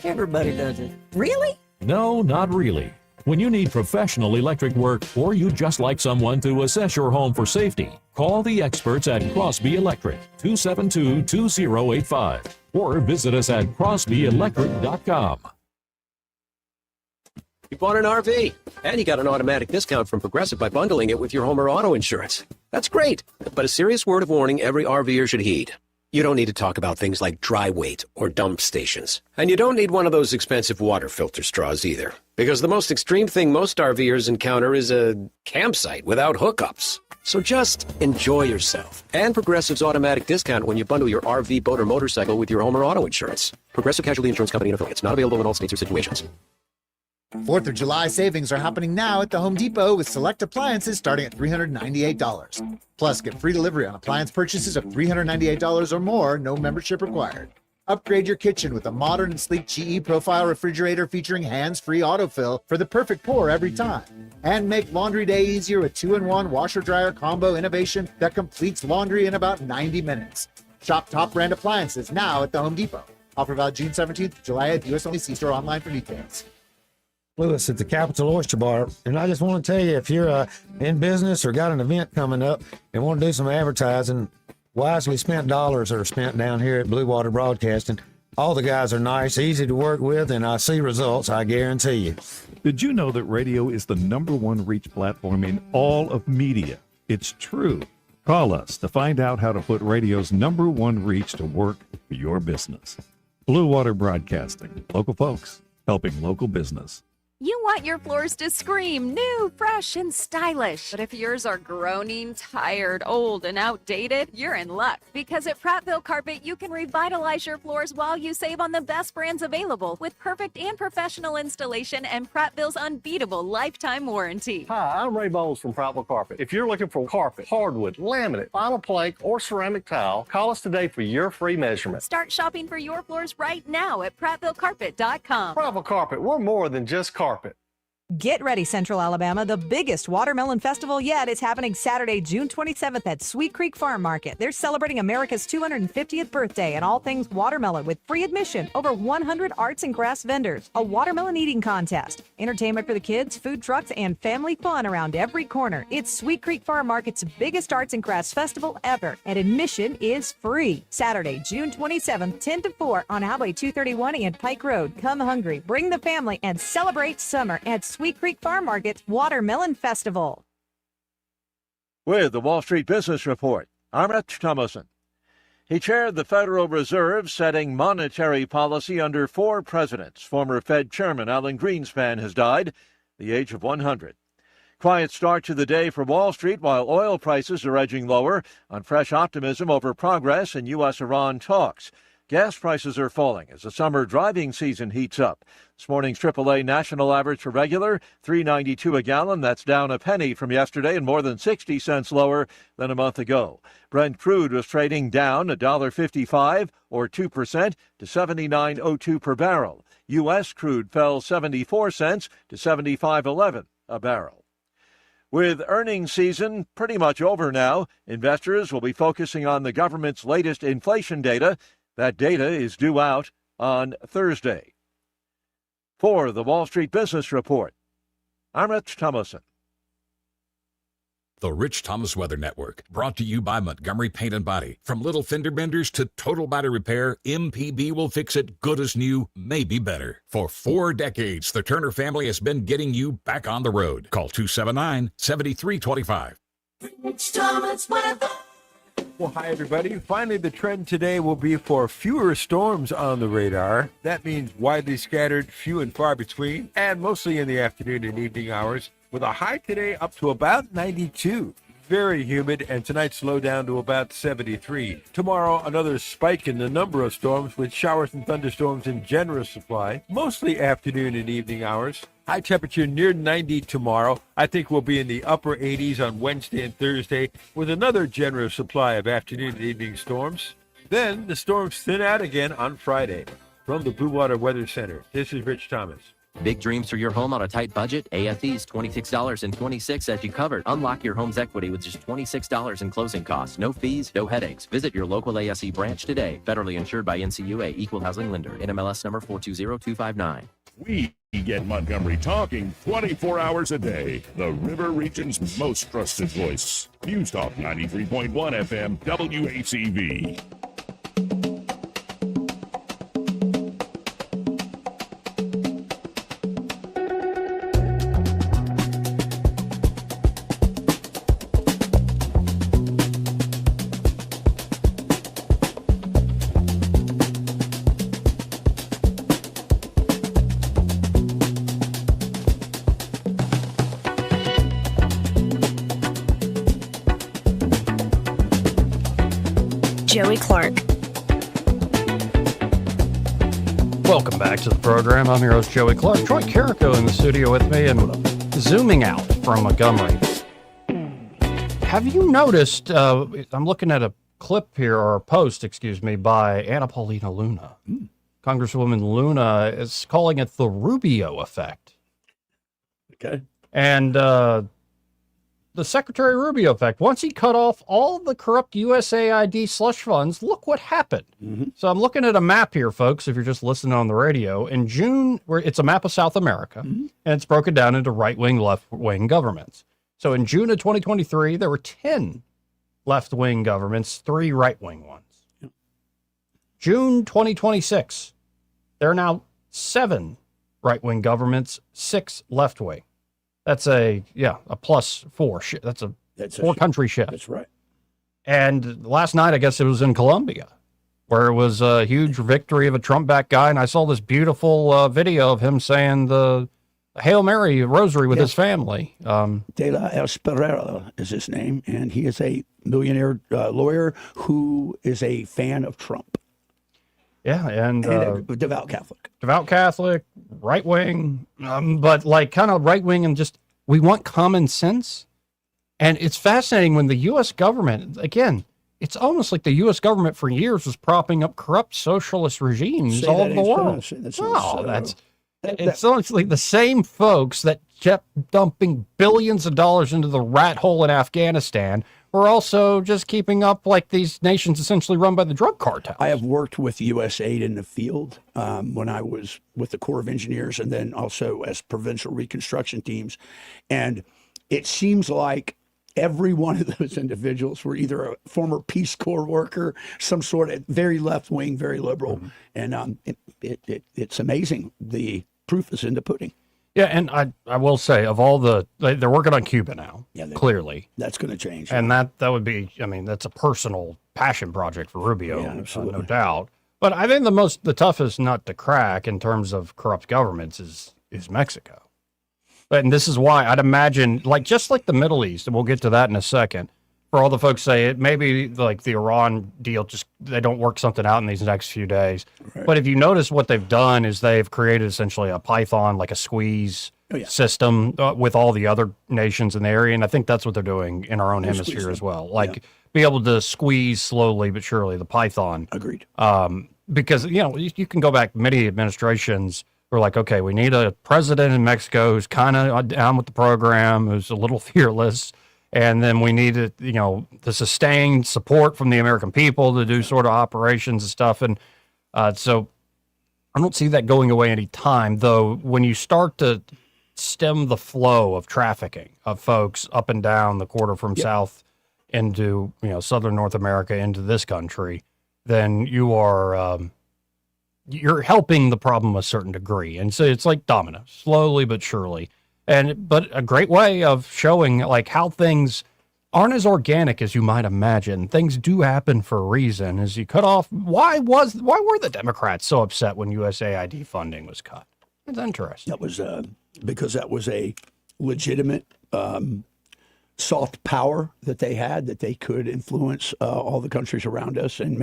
[SPEAKER 9] Everybody does it.
[SPEAKER 8] Really?
[SPEAKER 10] No, not really. When you need professional electric work, or you just like someone to assess your home for safety, call the experts at Crosby Electric, 272-2085, or visit us at crosbyelectric.com.
[SPEAKER 11] You bought an RV, and you got an automatic discount from Progressive by bundling it with your home or auto insurance. That's great, but a serious word of warning every RVer should heed. You don't need to talk about things like dry weight or dump stations. And you don't need one of those expensive water filter straws either. Because the most extreme thing most RVers encounter is a campsite without hookups. So just enjoy yourself. And Progressive's automatic discount when you bundle your RV, boat, or motorcycle with your home or auto insurance. Progressive Casualty Insurance Company and affiliates. Not available in all states or situations.
[SPEAKER 12] 4th of July savings are happening now at the Home Depot with select appliances starting at $398. Plus, get free delivery on appliance purchases of $398 or more, no membership required. Upgrade your kitchen with a modern and sleek GE Profile refrigerator featuring hands-free autofill for the perfect pour every time. And make laundry day easier with 2-in-1 washer-dryer combo innovation that completes laundry in about 90 minutes. Shop top brand appliances now at the Home Depot. Offer valid June 17th to July at US only. See store online for details.
[SPEAKER 13] Lewis at the Capital Oyster Bar, and I just want to tell you, if you're in business or got an event coming up and want to do some advertising, wisely spent dollars are spent down here at Blue Water Broadcasting. All the guys are nice, easy to work with, and I see results, I guarantee you.
[SPEAKER 14] Did you know that radio is the #1 reach platform in all of media? It's true. Call us to find out how to put radio's #1 reach to work for your business. Blue Water Broadcasting, local folks helping local business.
[SPEAKER 15] You want your floors to scream new, fresh, and stylish. But if yours are groaning, tired, old, and outdated, you're in luck. Because at Prattville Carpet, you can revitalize your floors while you save on the best brands available with perfect and professional installation and Prattville's unbeatable lifetime warranty.
[SPEAKER 16] Hi, I'm Ray Bowles from Prattville Carpet. If you're looking for carpet, hardwood, laminate, vinyl plank, or ceramic tile, call us today for your free measurement.
[SPEAKER 15] Start shopping for your floors right now at PrattvilleCarpet.com.
[SPEAKER 16] Prattville Carpet, we're more than just carpet.
[SPEAKER 17] Get ready, Central Alabama. The biggest watermelon festival yet is happening Saturday, June 27th at Sweet Creek Farm Market. They're celebrating America's 250th birthday and all things watermelon with free admission, over 100 arts and crafts vendors, a watermelon eating contest, entertainment for the kids, food trucks, and family fun around every corner. It's Sweet Creek Farm Market's biggest arts and crafts festival ever, and admission is free. Saturday, June 27th, 10 to 4 on Highway 231 and Pike Road. Come hungry, bring the family, and celebrate summer at Sweet Creek Farm Market's Watermelon Festival.
[SPEAKER 18] With the Wall Street Business Report, I'm Rich Thomason. He chaired the Federal Reserve, setting monetary policy under 4 presidents. Former Fed Chairman Alan Greenspan has died at the age of 100. Quiet start to the day for Wall Street while oil prices are edging lower on fresh optimism over progress in U.S.-Iran talks. Gas prices are falling as the summer driving season heats up. This morning's AAA national average for regular, $3.92 a gallon. That's down a penny from yesterday and more than 60 cents lower than a month ago. Brent crude was trading down $1.55 or 2% to $79.02 per barrel. U.S. crude fell 74 cents to $75.11 a barrel. With earnings season pretty much over now, investors will be focusing on the government's latest inflation data. That data is due out on Thursday. For the Wall Street Business Report, I'm Rich Thomason.
[SPEAKER 19] The Rich Thomas Weather Network, brought to you by Montgomery Paint and Body. From little fender benders to total body repair, MPB will fix it good as new, maybe better. For 4 decades, the Turner family has been getting you back on the road. Call 279-7325.
[SPEAKER 20] Rich Thomas Weather. Well, hi, everybody. Finally, the trend today will be for fewer storms on the radar. That means widely scattered, few and far between, and mostly in the afternoon and evening hours, with a high today up to about 92. Very humid, and tonight slow down to about 73. Tomorrow, another spike in the number of storms with showers and thunderstorms in generous supply, mostly afternoon and evening hours. High temperature near 90 tomorrow. I think we'll be in the upper 80s on Wednesday and Thursday with another generous supply of afternoon and evening storms. Then the storms thin out again on Friday. From the Blue Water Weather Center, this is Rich Thomas.
[SPEAKER 21] Big dreams for your home on a tight budget? AFE's $26.26 as you covered. Unlock your home's equity with just $26 in closing costs. No fees, no headaches. Visit your local ASE branch today. Federally insured by NCUA, Equal Housing Lender. NMLS number 420259.
[SPEAKER 5] We get Montgomery talking 24 hours a day. The River Region's most trusted voice. News Talk 93.1 FM, WACV.
[SPEAKER 22] Joey Clark.
[SPEAKER 1] Welcome back to the program. I'm your host, Joey Clark. Troy Carrico in the studio with me, and zooming out from Montgomery. Have you noticed, I'm looking at a clip here, or a post, by Anna Paulina Luna. Congresswoman Luna is calling it the Rubio effect.
[SPEAKER 2] Okay.
[SPEAKER 1] And the Secretary Rubio effect. Once he cut off all the corrupt USAID slush funds, look what happened.
[SPEAKER 2] Mm-hmm.
[SPEAKER 1] So I'm looking at a map here, folks, if you're just listening on the radio. In June, where it's a map of South America, and it's broken down into right-wing, left-wing governments. So in June of 2023, there were 10 left-wing governments, 3 right-wing ones.
[SPEAKER 2] Yep.
[SPEAKER 1] June 2026, there are now 7 right-wing governments, 6 left-wing. That's a +4. That's a 4-country shift.
[SPEAKER 2] That's right.
[SPEAKER 1] And last night, I guess it was in Colombia, where it was a huge victory of a Trump-backed guy. And I saw this beautiful video of him saying the Hail Mary rosary with his family.
[SPEAKER 2] De La Espriella is his name, and he is a millionaire lawyer who is a fan of Trump.
[SPEAKER 1] Yeah, and
[SPEAKER 2] a devout Catholic.
[SPEAKER 1] Devout Catholic, right wing, but like kind of right wing, and just we want common sense. And it's fascinating when the U.S. government, again, it's almost like the U.S. government for years was propping up corrupt socialist regimes all over the world. It's honestly the same folks that kept dumping billions of dollars into the rat hole in Afghanistan were also just keeping up like these nations essentially run by the drug cartel.
[SPEAKER 2] I have worked with USAID in the field when I was with the Corps of Engineers and then also as provincial reconstruction teams. And it seems like every one of those individuals were either a former Peace Corps worker, some sort of very left-wing, very liberal. And it's amazing. The proof is in the pudding.
[SPEAKER 1] Yeah, and I will say, of all they're working on Cuba now, clearly.
[SPEAKER 2] That's going to change.
[SPEAKER 1] And that would be, I mean, that's a personal passion project for Rubio, no doubt. But I think the toughest nut to crack in terms of corrupt governments is Mexico. And this is why I'd imagine, just like the Middle East, and we'll get to that in a second, for all the folks say it, maybe like the Iran deal, they don't work something out in these next few days. Right. But if you notice what they've done is they've created essentially a Python, like a squeeze system with all the other nations in the area. And I think that's what they're doing in our own hemisphere as well. Be able to squeeze slowly but surely the Python.
[SPEAKER 2] Agreed.
[SPEAKER 1] Because, you can go back many administrations. We're like, okay, we need a president in Mexico who's kind of down with the program, who's a little fearless. And then we need the sustained support from the American people to do sort of operations and stuff. And so I don't see that going away any time, though. When you start to stem the flow of trafficking of folks up and down the quarter from south into, southern North America into this country, then you are you're helping the problem a certain degree. And so it's like dominoes, slowly but surely. But a great way of showing how things aren't as organic as you might imagine. Things do happen for a reason. As you cut off, why were the Democrats so upset when USAID funding was cut? It's interesting.
[SPEAKER 2] That was because that was a legitimate soft power that they had, that they could influence all the countries around us and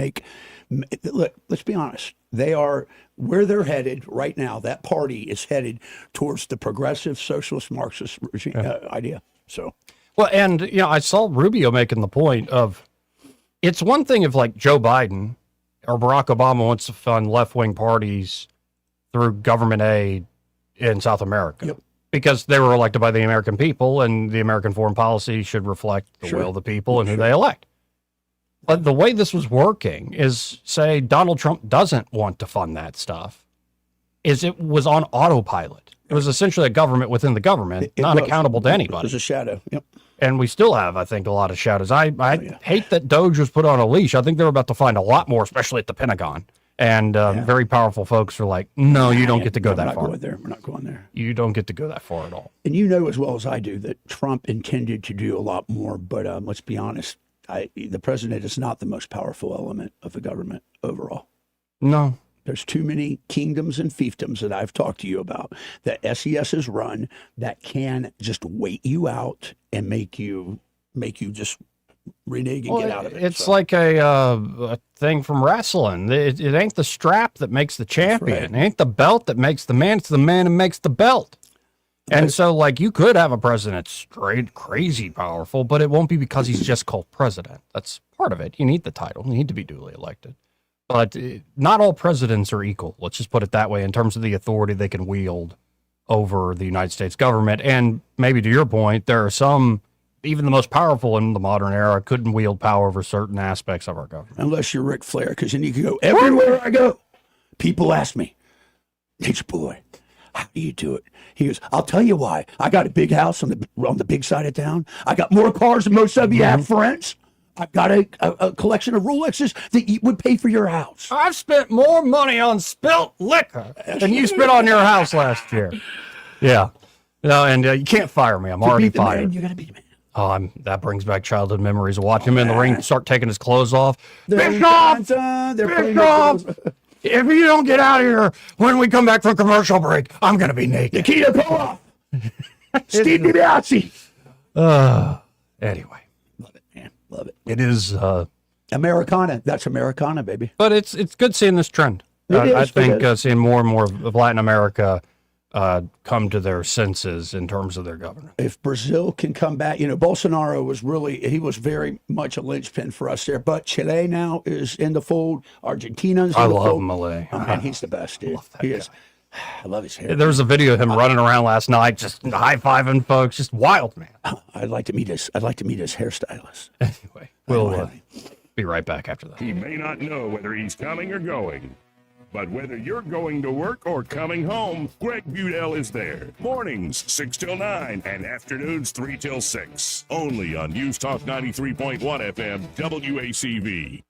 [SPEAKER 2] look, let's be honest. They are where they're headed right now. That party is headed towards the progressive socialist Marxist regime, idea. So,
[SPEAKER 1] well, and I saw Rubio making the point of it's one thing if Joe Biden or Barack Obama wants to fund left-wing parties through government aid in South America because they were elected by the American people, and the American foreign policy should reflect the will of the people and who they elect. But the way this was working is, say, Donald Trump doesn't want to fund that stuff, it was on autopilot. It was essentially a government within the government, not accountable to anybody.
[SPEAKER 2] It was a shadow. Yep.
[SPEAKER 1] And we still have, I think, a lot of shadows. I hate that Doge was put on a leash. I think they're about to find a lot more, especially at the Pentagon. And very powerful folks are like, no, you don't get to go that far.
[SPEAKER 2] We're not going there.
[SPEAKER 1] You don't get to go that far at all.
[SPEAKER 2] And you know as well as I do that Trump intended to do a lot more. But let's be honest. The president is not the most powerful element of the government overall.
[SPEAKER 1] No.
[SPEAKER 2] There's too many kingdoms and fiefdoms that I've talked to you about that SES has run that can just wait you out and make you just renege and get out of it.
[SPEAKER 1] It's like a thing from wrestling. It ain't the strap that makes the champion. Right. It ain't the belt that makes the man. It's the man who makes the belt. And so, you could have a president straight crazy powerful, but it won't be because he's just called president. That's part of it. You need the title. You need to be duly elected. But not all presidents are equal. Let's just put it that way in terms of the authority they can wield over the United States government. And maybe to your point, there are some, even the most powerful in the modern era, couldn't wield power over certain aspects of our government.
[SPEAKER 2] Unless you're Ric Flair, because then you can go everywhere I go. People ask me, Nature Boy, how do you do it? He goes, I'll tell you why. I got a big house on the big side of town. I got more cars than most of you have friends. I've got a collection of Rolexes that you would pay for your house.
[SPEAKER 1] I've spent more money on spilt liquor than you spent on your house last year. Yeah. No, and you can't fire me. I'm already fired.
[SPEAKER 2] Man, you got to be the man.
[SPEAKER 1] Oh, that brings back childhood memories of watching him in the ring start taking his clothes off.
[SPEAKER 2] Bischoff!
[SPEAKER 1] If you don't get out of here when we come back from commercial break, I'm going to be naked.
[SPEAKER 2] Nikita Koloff. Steve DiBiase.
[SPEAKER 1] Anyway.
[SPEAKER 2] Love it, man. Love it.
[SPEAKER 1] It is
[SPEAKER 2] Americana. That's Americana, baby.
[SPEAKER 1] But it's good seeing this trend. I think seeing more and more of Latin America come to their senses in terms of their government.
[SPEAKER 2] If Brazil can come back, Bolsonaro he was very much a linchpin for us there. But Chile now is in the fold. Argentina's in the fold.
[SPEAKER 1] I love Milei.
[SPEAKER 2] Oh, man, he's the best, dude. He is. I love his hair.
[SPEAKER 1] There was a video of him running around last night, just high-fiving folks, just wild, man.
[SPEAKER 2] I'd like to meet his hairstylist.
[SPEAKER 1] Anyway, we'll be right back after that.
[SPEAKER 5] He may not know whether he's coming or going, but whether you're going to work or coming home, Greg Budell is there. Mornings 6 till 9 and afternoons 3 till 6. Only on News Talk 93.1 FM WACV.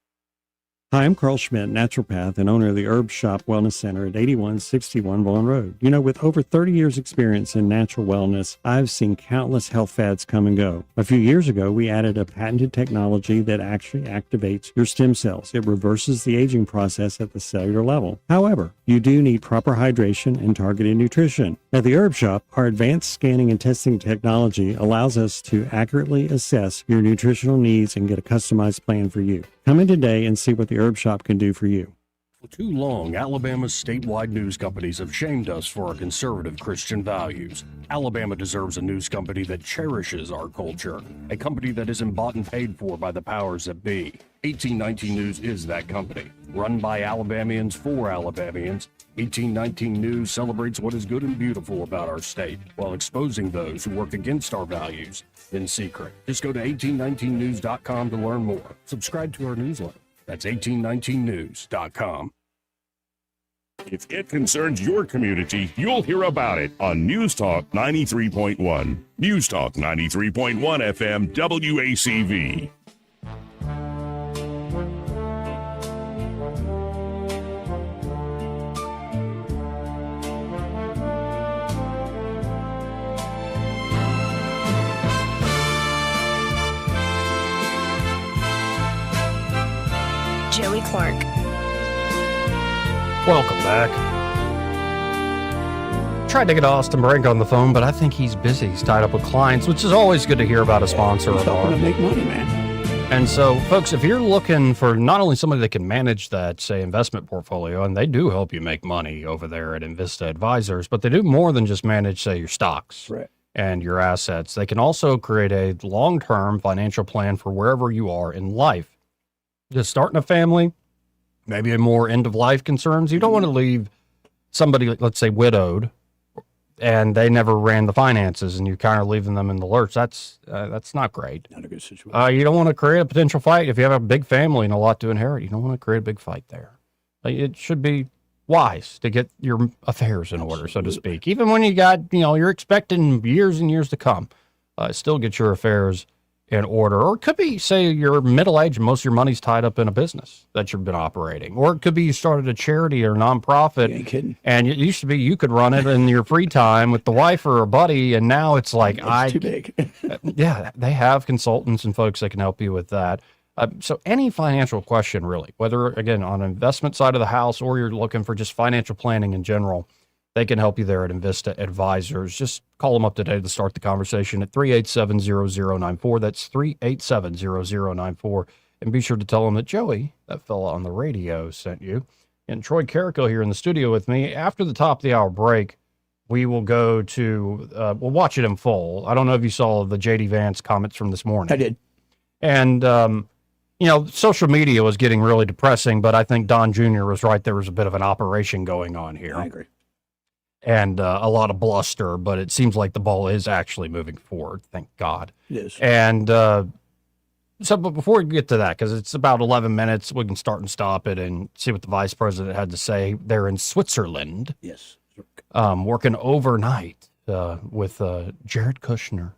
[SPEAKER 3] Hi, I'm Carl Schmidt, naturopath and owner of the Herb Shop Wellness Center at 8161 Vaughan Road. With over 30 years experience in natural wellness, I've seen countless health fads come and go. A few years ago, we added a patented technology that actually activates your stem cells. It reverses the aging process at the cellular level. However, you do need proper hydration and targeted nutrition. At the Herb Shop, our advanced scanning and testing technology allows us to accurately assess your nutritional needs and get a customized plan for you. Come in today and see what the Herb Shop can do for you.
[SPEAKER 1] For too long, Alabama's statewide news companies have shamed us for our conservative Christian values. Alabama deserves a news company that cherishes our culture, a company that isn't bought and paid for by the powers that be. 1819 News is that company. Run by Alabamians for Alabamians, 1819 News celebrates what is good and beautiful about our state, while exposing those who work against our values in secret. Just go to 1819news.com to learn more. Subscribe to our newsletter. That's 1819news.com.
[SPEAKER 5] If it concerns your community, you'll hear about it on News Talk 93.1. News Talk 93.1 FM WACV.
[SPEAKER 22] Joey Clark.
[SPEAKER 1] Welcome back. Tried to get Austin Brink on the phone, but I think he's busy. He's tied up with clients, which is always good to hear about a sponsor of ours.
[SPEAKER 2] To make money, man.
[SPEAKER 1] And so, folks, if you're looking for not only somebody that can manage that, say, investment portfolio, and they do help you make money over there at Invista Advisors, but they do more than just manage, say, your stocks and your assets. They can also create a long-term financial plan for wherever you are in life. Just starting a family, maybe a more end-of-life concerns. You don't want to leave somebody, let's say, widowed, and they never ran the finances, and you're kind of leaving them in the lurch. That's not great.
[SPEAKER 2] Not a good situation.
[SPEAKER 1] You don't want to create a potential fight. If you have a big family and a lot to inherit, you don't want to create a big fight there. It should be wise to get your affairs in order, so to speak. Even when you got, you're expecting years and years to come, still get your affairs in order. Or it could be, say, you're middle-aged and most of your money's tied up in a business that you've been operating. Or it could be you started a charity or a nonprofit.
[SPEAKER 2] You ain't kidding.
[SPEAKER 1] And it used to be you could run it in your free time with the wife or a buddy, and now it's like,
[SPEAKER 2] it's too big.
[SPEAKER 1] Yeah, they have consultants and folks that can help you with that. So any financial question, really, whether, again, on an investment side of the house or you're looking for just financial planning in general, they can help you there at Invista Advisors. Just call them up today to start the conversation at 387-0094. That's 387-0094. And be sure to tell them that Joey, that fella on the radio, sent you. And Troy Carrico here in the studio with me. After the top of the hour break, we will go to, we'll watch it in full. I don't know if you saw the J.D. Vance comments from this morning.
[SPEAKER 2] I did.
[SPEAKER 1] And, social media was getting really depressing, but I think Don Jr. was right. There was a bit of an operation going on here.
[SPEAKER 2] I agree.
[SPEAKER 1] And a lot of bluster, but it seems like the ball is actually moving forward. Thank God.
[SPEAKER 2] It is.
[SPEAKER 1] And but before we get to that, because it's about 11 minutes, we can start and stop it and see what the vice president had to say. They're in Switzerland.
[SPEAKER 2] Yes.
[SPEAKER 1] Working overnight with Jared Kushner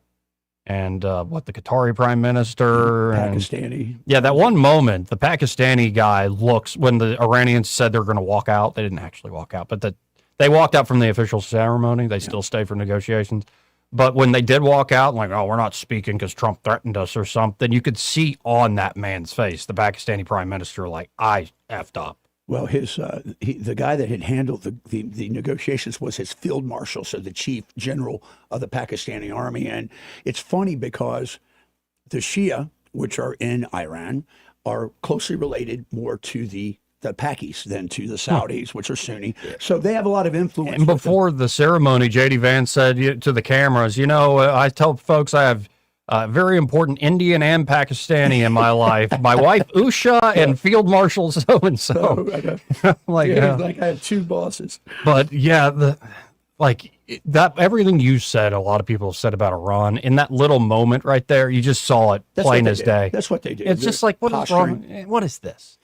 [SPEAKER 1] and the Qatari prime minister.
[SPEAKER 2] Pakistani.
[SPEAKER 1] That one moment, the Pakistani guy looks, when the Iranians said they're going to walk out, they didn't actually walk out, but they walked out from the official ceremony. They still stay for negotiations. But when they did walk out, like, we're not speaking because Trump threatened us or something, you could see on that man's face, the Pakistani prime minister, like, I effed up.
[SPEAKER 2] Well, the guy that had handled the negotiations was his field marshal, so the chief general of the Pakistani army. And it's funny because the Shia, which are in Iran, are closely related more to the Pakis than to the Saudis, which are Sunni. So they have a lot of influence.
[SPEAKER 1] And before the ceremony, J.D. Vance said to the cameras, I tell folks I have very important Indian and Pakistani in my life. My wife, Usha, and Field Marshal so-and-so.
[SPEAKER 2] Like I have two bosses.
[SPEAKER 1] But yeah, everything you said, a lot of people have said about Iran, in that little moment right there, you just saw it plain as day.
[SPEAKER 2] That's what they do.
[SPEAKER 1] It's just like, what is wrong? What is this?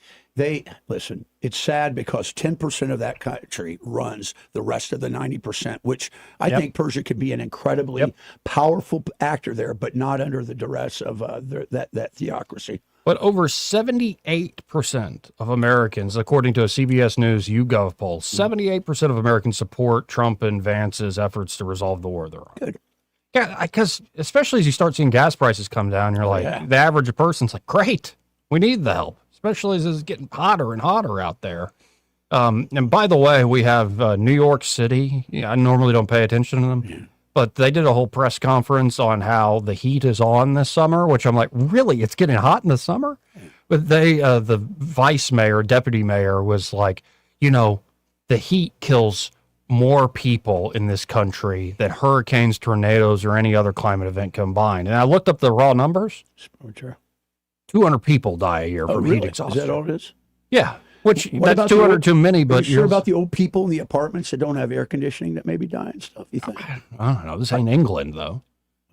[SPEAKER 2] Listen, it's sad because 10% of that country runs the rest of the 90%, which I think Persia could be an incredibly powerful actor there, but not under the duress of that theocracy.
[SPEAKER 1] But over 78% of Americans, according to a CBS News YouGov poll, 78% of Americans support Trump and Vance's efforts to resolve the war they're on.
[SPEAKER 2] Good.
[SPEAKER 1] Yeah, because especially as you start seeing gas prices come down, you're like, the average person's like, great, we need the help. Especially as it's getting hotter and hotter out there. And by the way, we have New York City. I normally don't pay attention to them, but they did a whole press conference on how the heat is on this summer, which I'm like, really? It's getting hot in the summer? But the vice mayor, deputy mayor was like, the heat kills more people in this country than hurricanes, tornadoes, or any other climate event combined. And I looked up the raw numbers. 200 people die a year from heat exhaustion.
[SPEAKER 2] Is that all it is?
[SPEAKER 1] Yeah, that's 200 too many. But
[SPEAKER 2] are you sure about the old people in the apartments that don't have air conditioning that maybe die and stuff? You think?
[SPEAKER 1] I don't know. This ain't England though.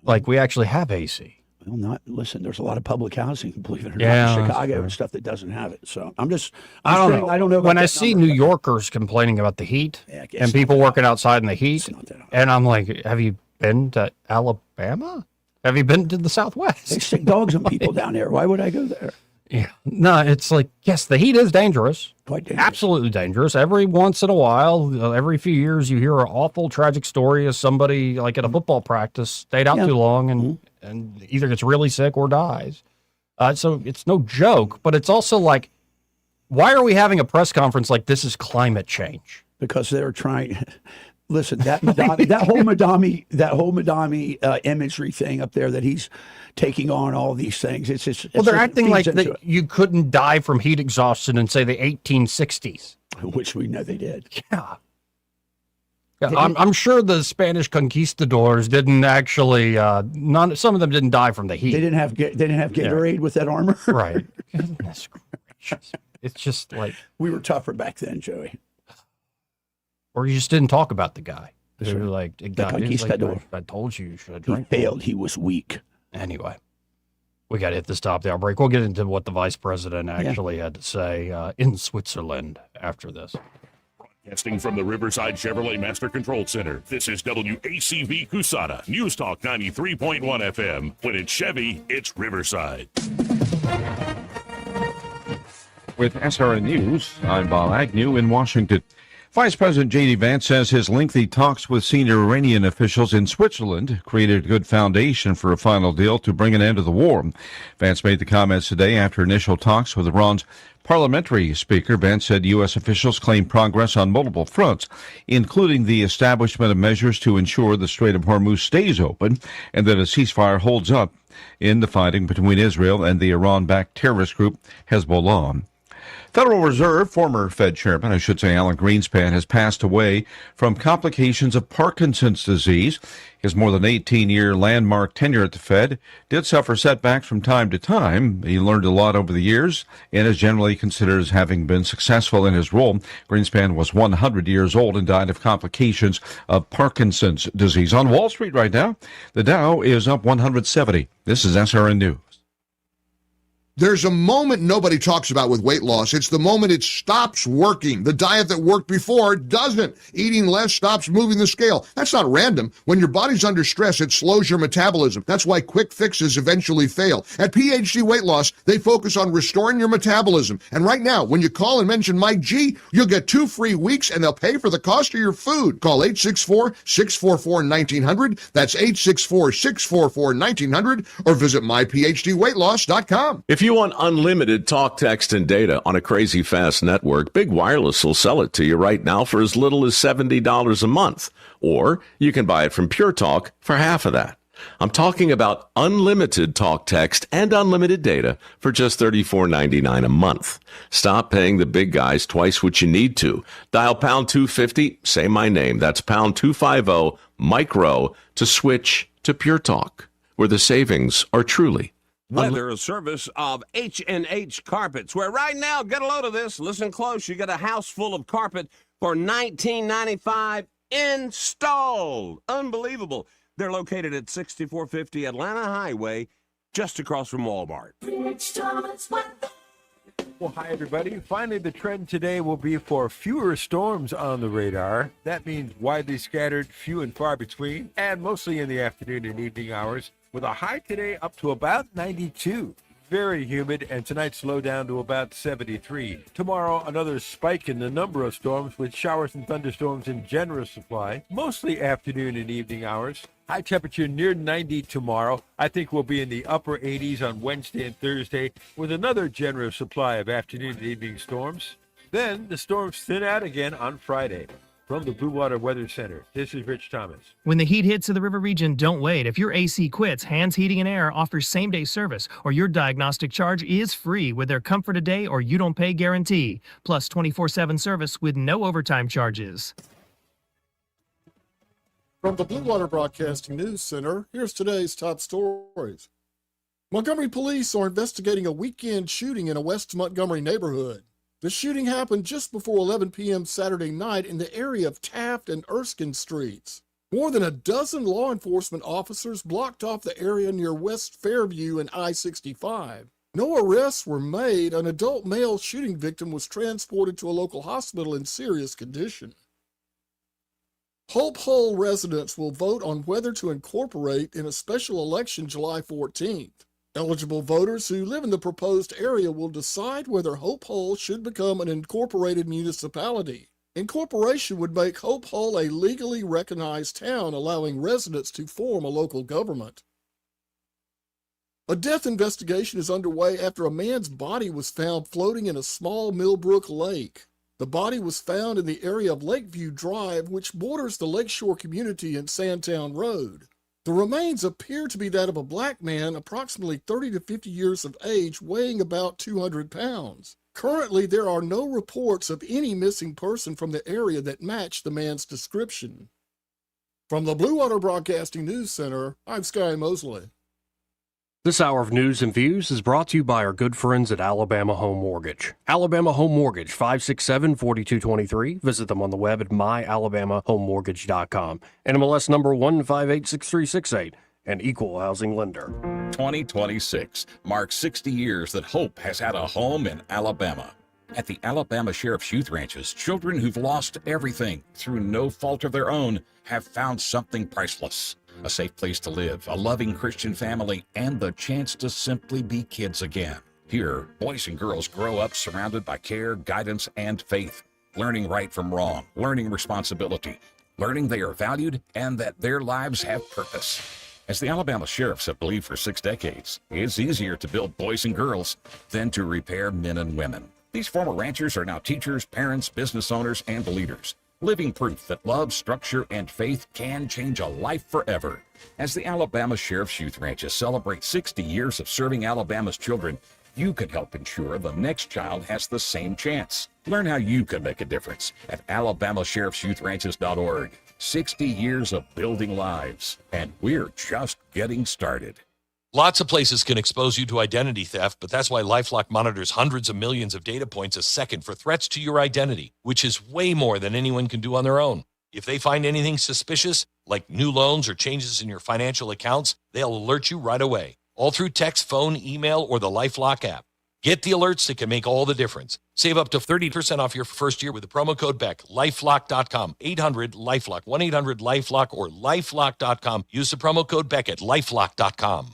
[SPEAKER 1] Like we actually have AC.
[SPEAKER 2] Well, listen. There's a lot of public housing, believe it or not, in Chicago and stuff that doesn't have it. So I don't know.
[SPEAKER 1] When I see New Yorkers complaining about the heat and people working outside in the heat, and I'm like, have you been to Alabama? Have you been to the Southwest?
[SPEAKER 2] They stick dogs on people down there. Why would I go there?
[SPEAKER 1] Yeah. No, it's like, yes, the heat is dangerous.
[SPEAKER 2] Quite dangerous.
[SPEAKER 1] Absolutely dangerous. Every once in a while, every few years, you hear an awful, tragic story of somebody, like at a football practice, stayed out too long and either gets really sick or dies. So it's no joke, but it's also like, why are we having a press conference like this is climate change?
[SPEAKER 2] Because they're trying... Listen, that whole Madami imagery thing up there that he's taking on all these things.
[SPEAKER 1] They're acting like you couldn't die from heat exhaustion in say the 1860s,
[SPEAKER 2] which we know they did.
[SPEAKER 1] Yeah, I'm sure the Spanish conquistadors didn't actually. Some of them didn't die from the heat.
[SPEAKER 2] They didn't have Gatorade with that armor,
[SPEAKER 1] right? Goodness gracious! It's just like
[SPEAKER 2] we were tougher back then, Joey.
[SPEAKER 1] Or you just didn't talk about the guy.
[SPEAKER 2] That's
[SPEAKER 1] They were
[SPEAKER 2] right.
[SPEAKER 1] like,
[SPEAKER 2] conquistador.
[SPEAKER 1] I told you should have
[SPEAKER 2] He
[SPEAKER 1] drank.
[SPEAKER 2] failed. He was weak.
[SPEAKER 1] Anyway, we got to hit the stop the outbreak. We'll get into what the vice president actually had to say in Switzerland after this.
[SPEAKER 5] Broadcasting from the Riverside Chevrolet Master Control Center, this is WACV Cusada, News Talk 93.1 FM. When it's Chevy, it's Riverside.
[SPEAKER 4] With SRN News, I'm Bob Agnew in Washington. Vice President J.D. Vance says his lengthy talks with senior Iranian officials in Switzerland created a good foundation for a final deal to bring an end to the war. Vance made the comments today after initial talks with Iran's parliamentary speaker. Vance said U.S. officials claimed progress on multiple fronts, including the establishment of measures to ensure the Strait of Hormuz stays open and that a ceasefire holds up in the fighting between Israel and the Iran-backed terrorist group Hezbollah. Federal Reserve, former Fed chairman, Alan Greenspan, has passed away from complications of Parkinson's disease. His more than 18-year landmark tenure at the Fed did suffer setbacks from time to time. He learned a lot over the years and is generally considered as having been successful in his role. Greenspan was 100 years old and died of complications of Parkinson's disease. On Wall Street right now, the Dow is up 170. This is SRN News.
[SPEAKER 7] There's a moment nobody talks about with weight loss. It's the moment it stops working. The diet that worked before doesn't. Eating less stops moving the scale. That's not random. When your body's under stress, it slows your metabolism. That's why quick fixes eventually fail. At PhD Weight Loss, they focus on restoring your metabolism. And right now, when you call and mention Mike G, you'll get 2 free weeks and they'll pay for the cost of your food. Call 864-644-1900. That's 864-644-1900 or visit myphdweightloss.com.
[SPEAKER 4] If
[SPEAKER 6] you want unlimited talk, text, and data on a crazy fast network, Big Wireless will sell it to you right now for as little as $70 a month. Or you can buy it from Pure Talk for half of that. I'm talking about unlimited talk, text, and unlimited data for just $34.99 a month. Stop paying the big guys twice what you need to. Dial pound 250, say my name. That's pound 250 micro to switch to Pure Talk, where the savings are truly
[SPEAKER 9] Weather service of H&H Carpets, where right now, get a load of this, listen close, you get a house full of carpet for $19.95 installed. Unbelievable. They're located at 6450 Atlanta Highway, just across from Walmart.
[SPEAKER 20] Well, hi, everybody. Finally, the trend today will be for fewer storms on the radar. That means widely scattered, few and far between, and mostly in the afternoon and evening hours, with a high today up to about 92. Very humid, and tonight slow down to about 73. Tomorrow, another spike in the number of storms with showers and thunderstorms in generous supply, mostly afternoon and evening hours. High temperature near 90 tomorrow. I think we'll be in the upper 80s on Wednesday and Thursday with another generous supply of afternoon and evening storms. Then the storms thin out again on Friday. From the Blue Water Weather Center, this is Rich Thomas.
[SPEAKER 23] When the heat hits to the river region, don't wait. If your AC quits, Hands Heating and Air offers same-day service, or your diagnostic charge is free with their Comfort a Day or You Don't Pay guarantee, plus 24/7 service with no overtime charges.
[SPEAKER 24] From the Blue Water Broadcasting News Center, here's today's top stories. Montgomery police are investigating a weekend shooting in a West Montgomery neighborhood. The shooting happened just before 11 p.m. Saturday night in the area of Taft and Erskine Streets. More than a dozen law enforcement officers blocked off the area near West Fairview and I-65. No arrests were made. An adult male shooting victim was transported to a local hospital in serious condition. Hope Hull residents will vote on whether to incorporate in a special election July 14th. Eligible voters who live in the proposed area will decide whether Hope Hull should become an incorporated municipality. Incorporation would make Hope Hull a legally recognized town, allowing residents to form a local government. A death investigation is underway after a man's body was found floating in a small Millbrook lake. The body was found in the area of Lakeview Drive, which borders the Lakeshore community and Sandtown Road. The remains appear to be that of a black man, approximately 30 to 50 years of age, weighing about 200 pounds. Currently, there are no reports of any missing person from the area that match the man's description. From the Blue Water Broadcasting News Center, I'm Sky Mosley.
[SPEAKER 25] This hour of news and views is brought to you by our good friends at Alabama Home Mortgage. Alabama Home Mortgage, 567-4223. Visit them on the web at myalabamahomemortgage.com. NMLS number 1586368, an equal housing lender.
[SPEAKER 19] 2026 marks 60 years that hope has had a home in Alabama. At the Alabama Sheriff's Youth Ranches, children who've lost everything through no fault of their own have found something priceless. A safe place to live, a loving Christian family, and the chance to simply be kids again. Here, boys and girls grow up surrounded by care, guidance, and faith, learning right from wrong, learning responsibility, learning they are valued and that their lives have purpose. As the Alabama Sheriffs have believed for 6 decades, it's easier to build boys and girls than to repair men and women. These former ranchers are now teachers, parents, business owners, and leaders. Living proof that love, structure, and faith can change a life forever. As the Alabama Sheriff's Youth Ranches celebrate 60 years of serving Alabama's children, you can help ensure the next child has the same chance. Learn how you can make a difference at alabamasheriffsyouthranches.org. 60 years of building lives, and we're just getting started.
[SPEAKER 26] Lots of places can expose you to identity theft, but that's why LifeLock monitors hundreds of millions of data points a second for threats to your identity, which is way more than anyone can do on their own. If they find anything suspicious, like new loans or changes in your financial accounts, they'll alert you right away, all through text, phone, email, or the LifeLock app. Get the alerts that can make all the difference. Save up to 30% off your first year with the promo code BECK. LifeLock.com, 800-LifeLock, 1-800-LifeLock, or LifeLock.com. Use the promo code BECK at LifeLock.com.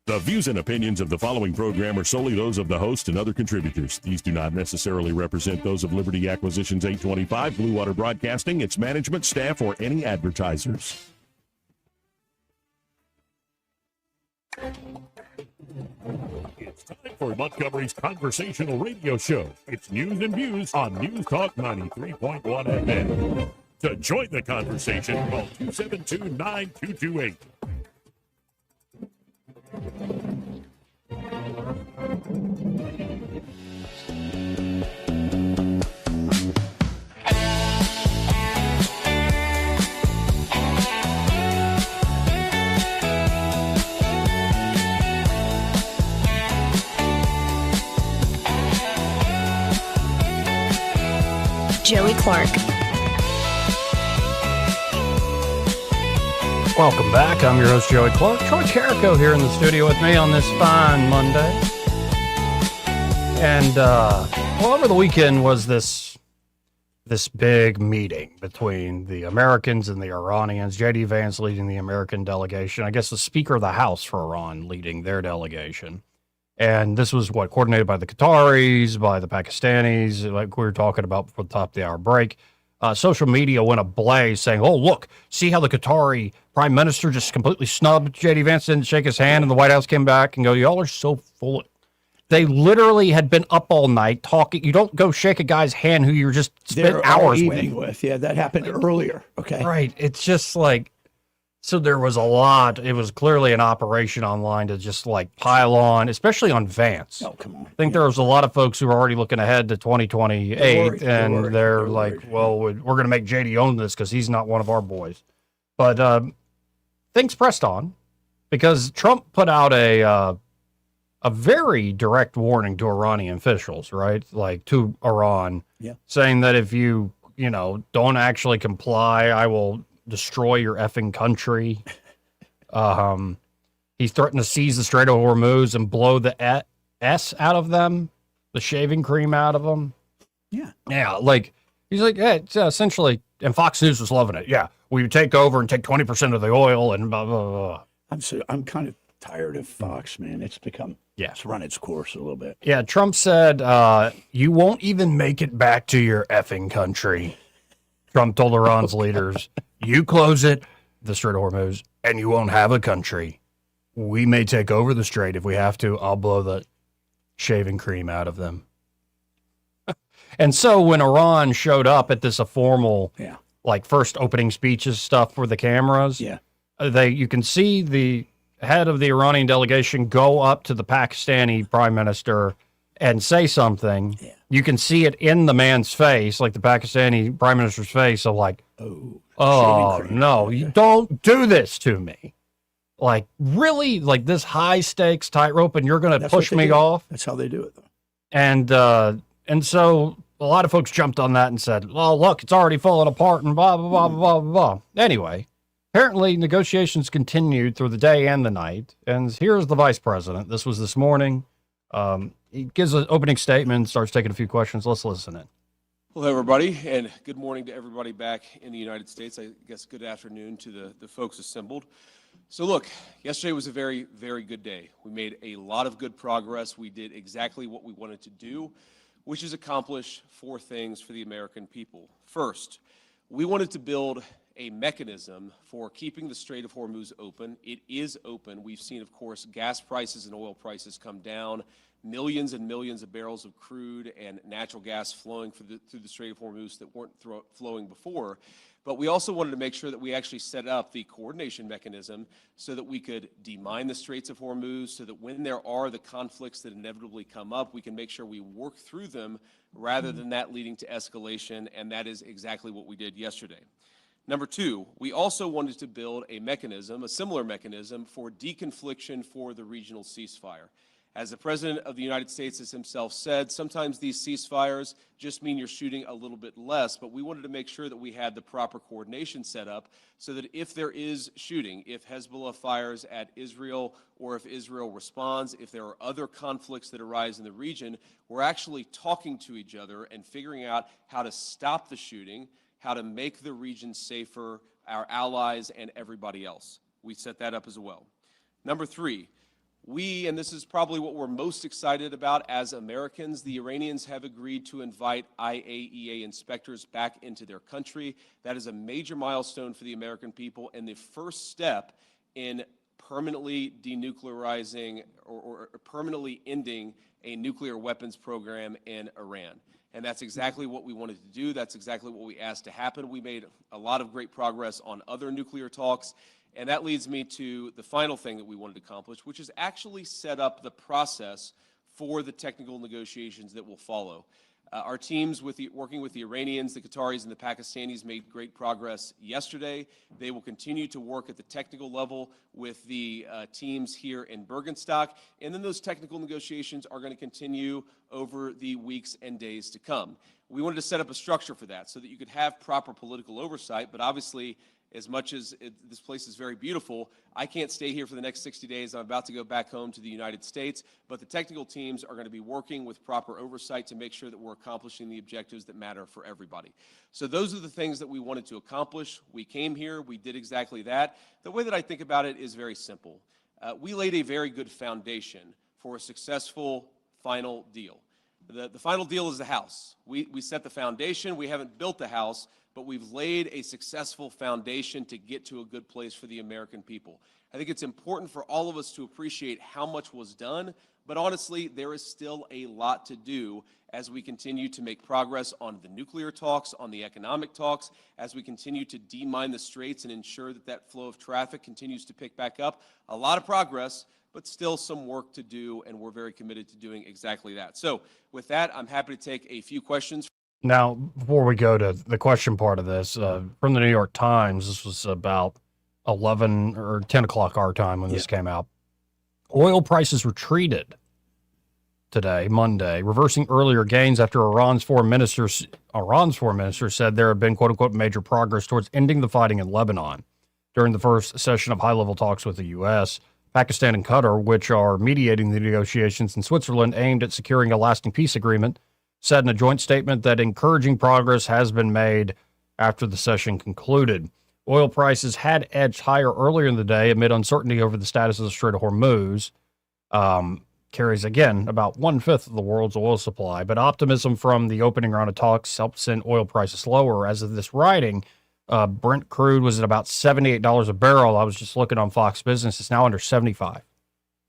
[SPEAKER 5] The views and opinions of the following program are solely those of the host and other contributors. These do not necessarily represent those of Liberty Acquisitions 825, Blue Water Broadcasting, its management, staff, or any advertisers. It's time for Montgomery's conversational radio show. It's News and Views on News Talk 93.1 FM. To join the conversation, call 272-9228.
[SPEAKER 22] Joey Clark.
[SPEAKER 1] Welcome back. I'm your host, Joey Clark. Troy Carrico here in the studio with me on this fine Monday. And, well, over the weekend was this big meeting between the Americans and the Iranians. J.D. Vance leading the American delegation. I guess the Speaker of the House for Iran leading their delegation. And this was coordinated by the Qataris, by the Pakistanis, like we were talking about before the top of the hour break. Social media went ablaze saying, oh, look, see how the Qatari prime minister just completely snubbed J.D. Vance, didn't shake his hand, and the White House came back and go, y'all are so full. They literally had been up all night talking. You don't go shake a guy's hand who you're just spent hours with.
[SPEAKER 2] Yeah, that happened earlier. Okay.
[SPEAKER 1] Right. It's just like, so there was a lot. It was clearly an operation online to just like pile on, especially on Vance.
[SPEAKER 2] Oh, come on.
[SPEAKER 1] I think there was a lot of folks who are already looking ahead to 2028, and they're like, well, we're going to make JD own this because he's not one of our boys. But things pressed on because Trump put out a very direct warning to Iranian officials, right? Like to Iran, saying that if you don't actually comply, I will destroy your effing country. He's threatened to seize the Strait of Hormuz and blow the S out of them, the shaving cream out of them. Yeah, like he's like, yeah, it's essentially, and Fox News was loving it. Yeah, we would take over and take 20% of the oil and blah blah blah.
[SPEAKER 2] I'm kind of tired of Fox, man. It's become it's run its course a little bit.
[SPEAKER 1] Yeah, Trump said, you won't even make it back to your effing country. Trump told Iran's leaders, you close it, the Strait of Hormuz, and you won't have a country. We may take over the strait if we have to. I'll blow the shaving cream out of them. And so when Iran showed up at this formal, like first opening speeches stuff for the cameras, you can see the head of the Iranian delegation go up to the Pakistani prime minister and say something. You can see it in the man's face, like the Pakistani prime minister's face, of like, oh no, you don't do this to me. Like, really? Like this high stakes tightrope, and you're going to push me off?
[SPEAKER 2] That's how they do it, though.
[SPEAKER 1] And so a lot of folks jumped on that and said, well, look, it's already falling apart and blah, blah, blah, blah, blah, blah. Anyway, apparently negotiations continued through the day and the night. And here's the vice president. This was this morning. He gives an opening statement, starts taking a few questions. Let's listen in.
[SPEAKER 8] Hello, everybody, and good morning to everybody back in the United States. I guess good afternoon to the folks assembled. So look, yesterday was a very, very good day. We made a lot of good progress. We did exactly what we wanted to do, which is accomplish 4 things for the American people. First, we wanted to build a mechanism for keeping the Strait of Hormuz open. It is open. We've seen, of course, gas prices and oil prices come down, millions and millions of barrels of crude and natural gas flowing through the Strait of Hormuz that weren't flowing before. But we also wanted to make sure that we actually set up the coordination mechanism so that we could demine the Straits of Hormuz, so that when there are the conflicts that inevitably come up, we can make sure we work through them rather than that leading to escalation, and that is exactly what we did yesterday. Number 2, we also wanted to build a mechanism, a similar mechanism, for deconfliction for the regional ceasefire. As the President of the United States has himself said, sometimes these ceasefires just mean you're shooting a little bit less, but we wanted to make sure that we had the proper coordination set up so that if there is shooting, if Hezbollah fires at Israel or if Israel responds, if there are other conflicts that arise in the region, we're actually talking to each other and figuring out how to stop the shooting, how to make the region safer, our allies and everybody else. We set that up as well. Number 3, we, and this is probably what we're most excited about as Americans, the Iranians have agreed to invite IAEA inspectors back into their country. That is a major milestone for the American people and the first step in permanently denuclearizing or permanently ending a nuclear weapons program in Iran. And that's exactly what we wanted to do. That's exactly what we asked to happen. We made a lot of great progress on other nuclear talks. And that leads me to the final thing that we wanted to accomplish, which is actually set up the process for the technical negotiations that will follow. Our teams working with the Iranians, the Qataris, and the Pakistanis made great progress yesterday. They will continue to work at the technical level with the teams here in Bergenstock, and then those technical negotiations are going to continue over the weeks and days to come. We wanted to set up a structure for that so that you could have proper political oversight, but obviously, as much as this place is very beautiful, I can't stay here for the next 60 days. I'm about to go back home to the United States, but the technical teams are going to be working with proper oversight to make sure that we're accomplishing the objectives that matter for everybody. So those are the things that we wanted to accomplish. We came here, we did exactly that. The way that I think about it is very simple. We laid a very good foundation for a successful final deal. The final deal is the house. We set the foundation. We haven't built the house, but we've laid a successful foundation to get to a good place for the American people. I think it's important for all of us to appreciate how much was done, but honestly, there is still a lot to do as we continue to make progress on the nuclear talks, on the economic talks, as we continue to demine the straits and ensure that that flow of traffic continues to pick back up. A lot of progress, but still some work to do, and we're very committed to doing exactly that. So with that, I'm happy to take a few questions.
[SPEAKER 1] Now, before we go to the question part of this, from the New York Times, this was about 11 or 10 o'clock our time when this came out. Oil prices retreated today, Monday, reversing earlier gains after Iran's foreign minister said there had been, quote unquote, major progress towards ending the fighting in Lebanon during the first session of high-level talks with the U.S. Pakistan and Qatar, which are mediating the negotiations in Switzerland aimed at securing a lasting peace agreement, said in a joint statement that encouraging progress has been made after the session concluded. Oil prices had edged higher earlier in the day amid uncertainty over the status of the Strait of Hormuz. Carries, again, about 1/5 of the world's oil supply, but optimism from the opening round of talks helped send oil prices lower. As of this writing, Brent crude was at about $78 a barrel. I was just looking on Fox Business. It's now under 75,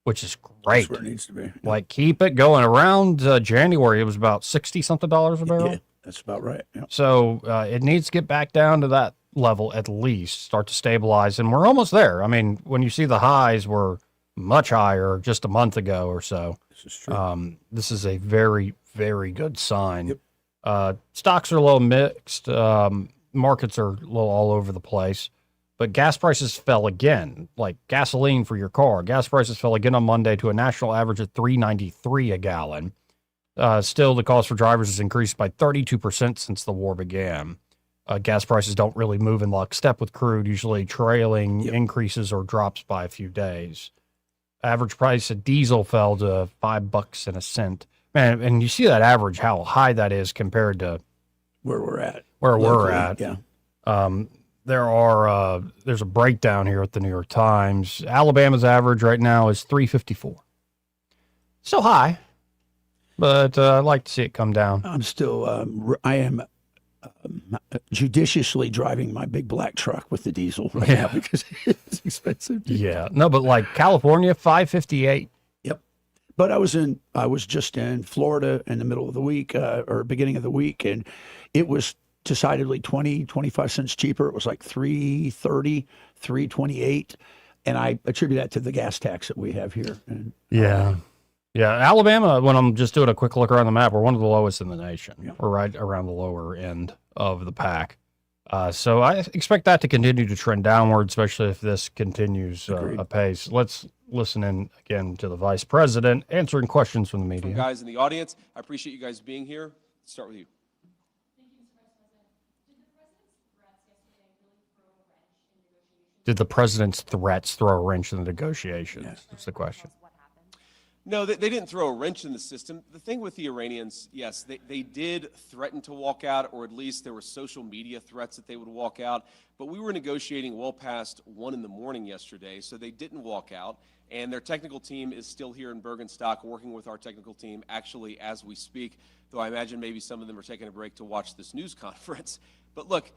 [SPEAKER 1] which is great.
[SPEAKER 2] That's where it needs to be.
[SPEAKER 1] Like, keep it going. Around January, it was about $60-something a barrel.
[SPEAKER 2] Yeah, that's about right. Yeah.
[SPEAKER 1] So it needs to get back down to that level at least, start to stabilize, and we're almost there. I mean, when you see the highs were much higher just a month ago or so.
[SPEAKER 2] This is true.
[SPEAKER 1] This is a very, very good sign. Stocks are a little mixed. Markets are a little all over the place. But gas prices fell again, like gasoline for your car. Gas prices fell again on Monday to a national average of $3.93 a gallon. Still, the cost for drivers has increased by 32% since the war began. Gas prices don't really move in lockstep with crude, usually trailing increases or drops by a few days. Average price of diesel fell to $5.01. Man, and you see that average, how high that is compared to
[SPEAKER 2] where we're at.
[SPEAKER 1] Yeah. There's a breakdown here at the New York Times. Alabama's average right now is $3.54. Still high, but I'd like to see it come down.
[SPEAKER 2] I'm still, I am judiciously driving my big black truck with the diesel right now because it's expensive.
[SPEAKER 1] Yeah. No, but like California, $5.58.
[SPEAKER 2] Yep. But I was just in Florida in the middle of the week or beginning of the week, and it was decidedly 25 cents cheaper. It was like $3.30, $3.28. And I attribute that to the gas tax that we have here. And,
[SPEAKER 1] yeah. Alabama, when I'm just doing a quick look around the map, we're one of the lowest in the nation.
[SPEAKER 2] Yeah.
[SPEAKER 1] We're right around the lower end of the pack. So I expect that to continue to trend downward, especially if this continues apace. Let's listen in again to the vice president answering questions from the media.
[SPEAKER 8] Guys in the audience, I appreciate you guys being here. Let's start with you.
[SPEAKER 1] Did the president's threats throw a wrench in the negotiations? That's the question.
[SPEAKER 8] No, they didn't throw a wrench in the system. The thing with the Iranians, yes, they did threaten to walk out, or at least there were social media threats that they would walk out. But we were negotiating well past 1 a.m. yesterday, so they didn't walk out. And their technical team is still here in Bergenstock working with our technical team actually as we speak, though I imagine maybe some of them are taking a break to watch this news conference. But look,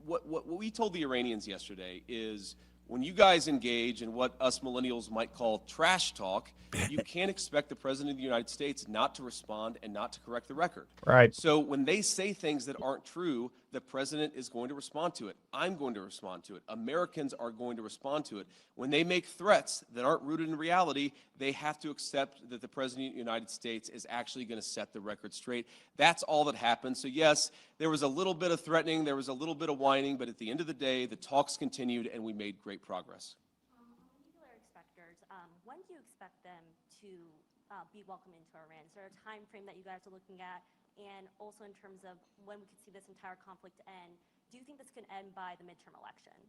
[SPEAKER 8] what we told the Iranians yesterday is when you guys engage in what us millennials might call trash talk, you can't expect the President of the United States not to respond and not to correct the record.
[SPEAKER 1] Right.
[SPEAKER 8] So when they say things that aren't true, the President is going to respond to it. I'm going to respond to it. Americans are going to respond to it. When they make threats that aren't rooted in reality, they have to accept that the President of the United States is actually going to set the record straight. That's all that happened. So yes, there was a little bit of threatening, there was a little bit of whining, but at the end of the day, the talks continued and we made great progress.
[SPEAKER 10] Nuclear inspectors, when do you expect them to be welcomed into Iran? Is there a time frame that you guys are looking at? And also in terms of when we could see this entire conflict end, do you think this could end by the midterm elections?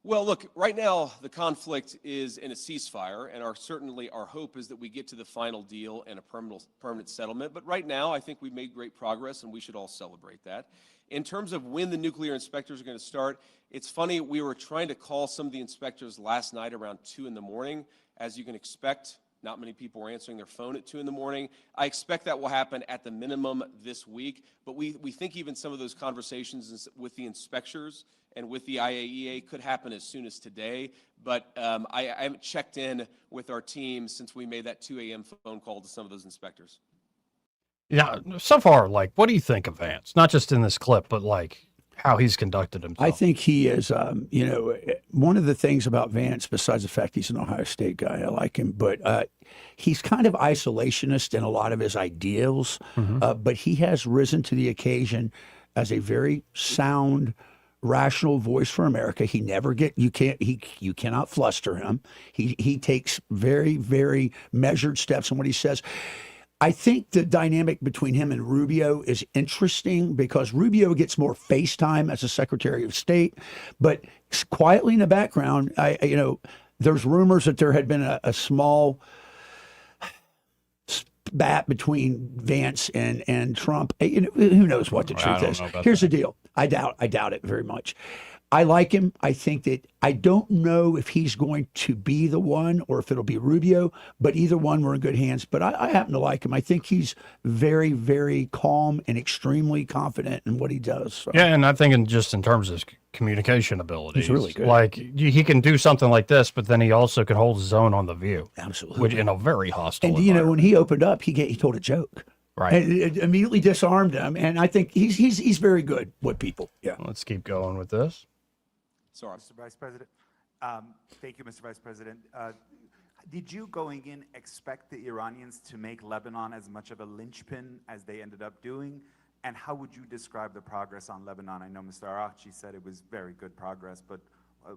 [SPEAKER 8] Well, look, right now the conflict is in a ceasefire, and certainly our hope is that we get to the final deal and a permanent settlement. But right now, I think we've made great progress, and we should all celebrate that. In terms of when the nuclear inspectors are going to start, it's funny, we were trying to call some of the inspectors last night around 2 in the morning. As you can expect, not many people were answering their phone at 2 in the morning. I expect that will happen at the minimum this week, but we think even some of those conversations with the inspectors and with the IAEA could happen as soon as today. But I haven't checked in with our team since we made that 2 a.m. phone call to some of those inspectors.
[SPEAKER 1] Yeah, so far, like, what do you think of Vance? Not just in this clip, but like how he's conducted himself.
[SPEAKER 2] I think he is, one of the things about Vance, besides the fact he's an Ohio State guy, I like him, but he's kind of isolationist in a lot of his ideals, but he has risen to the occasion as a very sound, rational voice for America. He never you cannot fluster him. He takes very, very measured steps in what he says. I think the dynamic between him and Rubio is interesting because Rubio gets more face time as a Secretary of State, but quietly in the background, there's rumors that there had been a small spat between Vance and Trump. Who knows what the truth is? Here's the deal. I doubt it very much. I like him. I think that I don't know if he's going to be the one or if it'll be Rubio, but either one we're in good hands. But I happen to like him. I think he's very, very calm and extremely confident in what he does. So.
[SPEAKER 1] Yeah, and I think in terms of his communication abilities,
[SPEAKER 2] he's really good.
[SPEAKER 1] Like he can do something like this, but then he also can hold his own on The View.
[SPEAKER 2] Absolutely.
[SPEAKER 1] Which in a very hostile
[SPEAKER 2] And
[SPEAKER 1] environment.
[SPEAKER 2] when he opened up, he told a joke.
[SPEAKER 1] Right.
[SPEAKER 2] And it immediately disarmed him. And I think he's very good with people. Yeah.
[SPEAKER 1] Let's keep going with this.
[SPEAKER 8] Sorry.
[SPEAKER 11] Mr. Vice President. Thank you, Mr. Vice President. Did you, going in, expect the Iranians to make Lebanon as much of a linchpin as they ended up doing? And how would you describe the progress on Lebanon? I know Mr. Araghchi said it was very good progress, but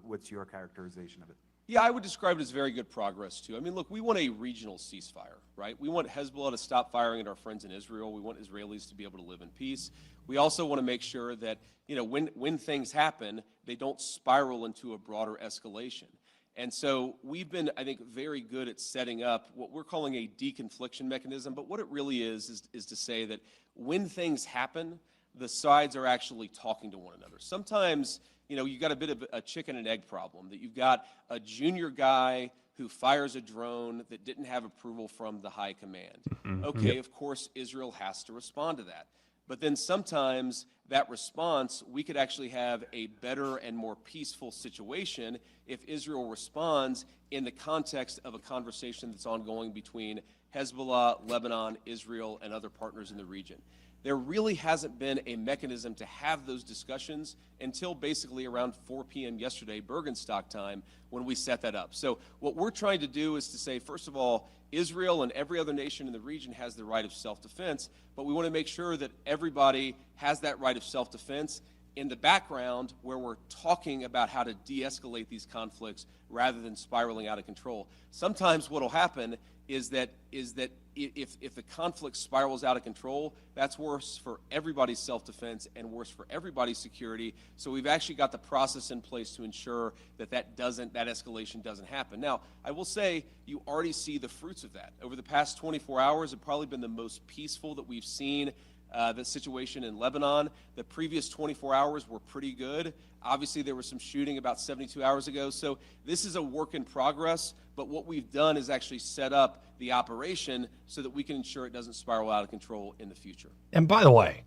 [SPEAKER 11] what's your characterization of it?
[SPEAKER 8] Yeah, I would describe it as very good progress, too. I mean, look, we want a regional ceasefire, right? We want Hezbollah to stop firing at our friends in Israel. We want Israelis to be able to live in peace. We also want to make sure that, when things happen, they don't spiral into a broader escalation. And so we've been, I think, very good at setting up what we're calling a deconfliction mechanism. But what it really is to say that when things happen, the sides are actually talking to one another. Sometimes, you got a bit of a chicken and egg problem, that you've got a junior guy who fires a drone that didn't have approval from the high command. Okay, of course, Israel has to respond to that. But then sometimes that response, we could actually have a better and more peaceful situation if Israel responds in the context of a conversation that's ongoing between Hezbollah, Lebanon, Israel, and other partners in the region. There really hasn't been a mechanism to have those discussions until basically around 4 p.m. yesterday, Bergenstock time, when we set that up. So what we're trying to do is to say, first of all, Israel and every other nation in the region has the right of self-defense, but we want to make sure that everybody has that right of self-defense in the background where we're talking about how to de-escalate these conflicts rather than spiraling out of control. Sometimes what will happen is that if the conflict spirals out of control, that's worse for everybody's self-defense and worse for everybody's security. So we've actually got the process in place to ensure that escalation doesn't happen. Now, I will say you already see the fruits of that. Over the past 24 hours, it's probably been the most peaceful that we've seen the situation in Lebanon. The previous 24 hours were pretty good. Obviously, there was some shooting about 72 hours ago. So this is a work in progress, but what we've done is actually set up the operation so that we can ensure it doesn't spiral out of control in the future.
[SPEAKER 1] And by the way,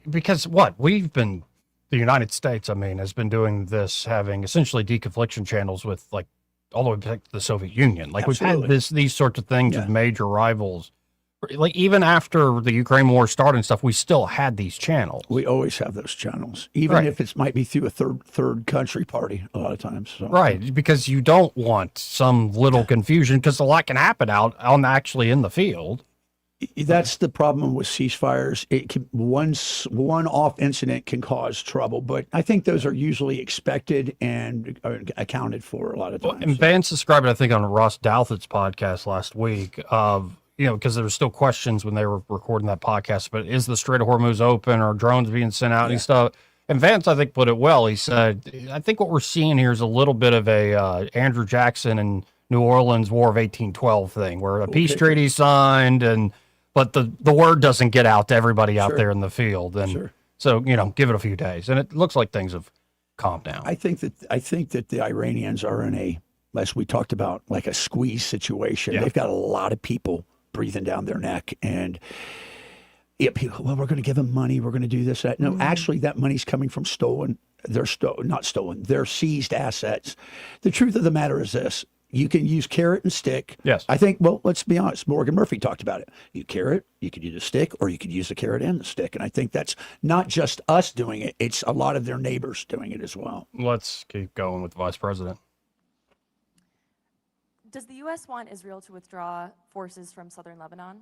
[SPEAKER 1] because we've been the United States, I mean, has been doing this, having essentially deconfliction channels with like all the way back to the Soviet Union. Like we've had these sorts of things with major rivals. Like even after the Ukraine war started and stuff, we still had these channels.
[SPEAKER 2] We always have those channels, even if it might be through a third country party a lot of times. So.
[SPEAKER 1] Right, because you don't want some little confusion, because a lot can happen out on actually in the field.
[SPEAKER 2] That's the problem with ceasefires. It can, one-off incident can cause trouble, but I think those are usually expected and are accounted for a lot of times.
[SPEAKER 1] And Vance described it, I think, on Ross Douthat's podcast last week. Because there were still questions when they were recording that podcast, but is the Strait of Hormuz open, or drones being sent out and stuff? And Vance, I think, put it well. He said, I think what we're seeing here is a little bit of a Andrew Jackson and New Orleans War of 1812 thing, where a peace treaty signed, but the word doesn't get out to everybody out there in the field. And so, give it a few days. And it looks like things have calmed down.
[SPEAKER 2] I think that the Iranians are in a, as we talked about, like a squeeze situation. They've got a lot of people breathing down their neck, and people, well, we're going to give them money, we're going to do this, that. No, actually, that money's coming from they're seized assets. The truth of the matter is this: you can use carrot and stick.
[SPEAKER 1] Yes.
[SPEAKER 2] I think, well, let's be honest, Morgan Murphy talked about it. You carrot, you could use a stick, or you could use the carrot and the stick. And I think that's not just us doing it, it's a lot of their neighbors doing it as well.
[SPEAKER 1] Let's keep going with the Vice President.
[SPEAKER 12] Does the U.S. want Israel to withdraw forces from southern Lebanon?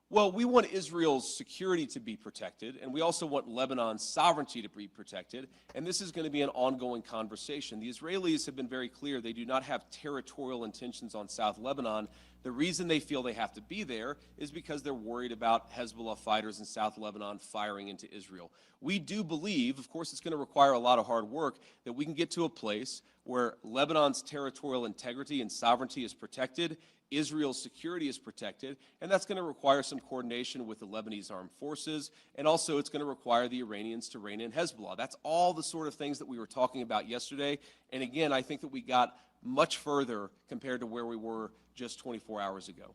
[SPEAKER 8] Well, we want Israel's security to be protected, and we also want Lebanon's sovereignty to be protected, and this is going to be an ongoing conversation. The Israelis have been very clear they do not have territorial intentions on South Lebanon. The reason they feel they have to be there is because they're worried about Hezbollah fighters in South Lebanon firing into Israel. We do believe, of course it's going to require a lot of hard work, that we can get to a place where Lebanon's territorial integrity and sovereignty is protected, Israel's security is protected, and that's going to require some coordination with the Lebanese armed forces, and also it's going to require the Iranians to rein in Hezbollah. That's all the sort of things that we were talking about yesterday, and again, I think that we got much further compared to where we were just 24 hours ago.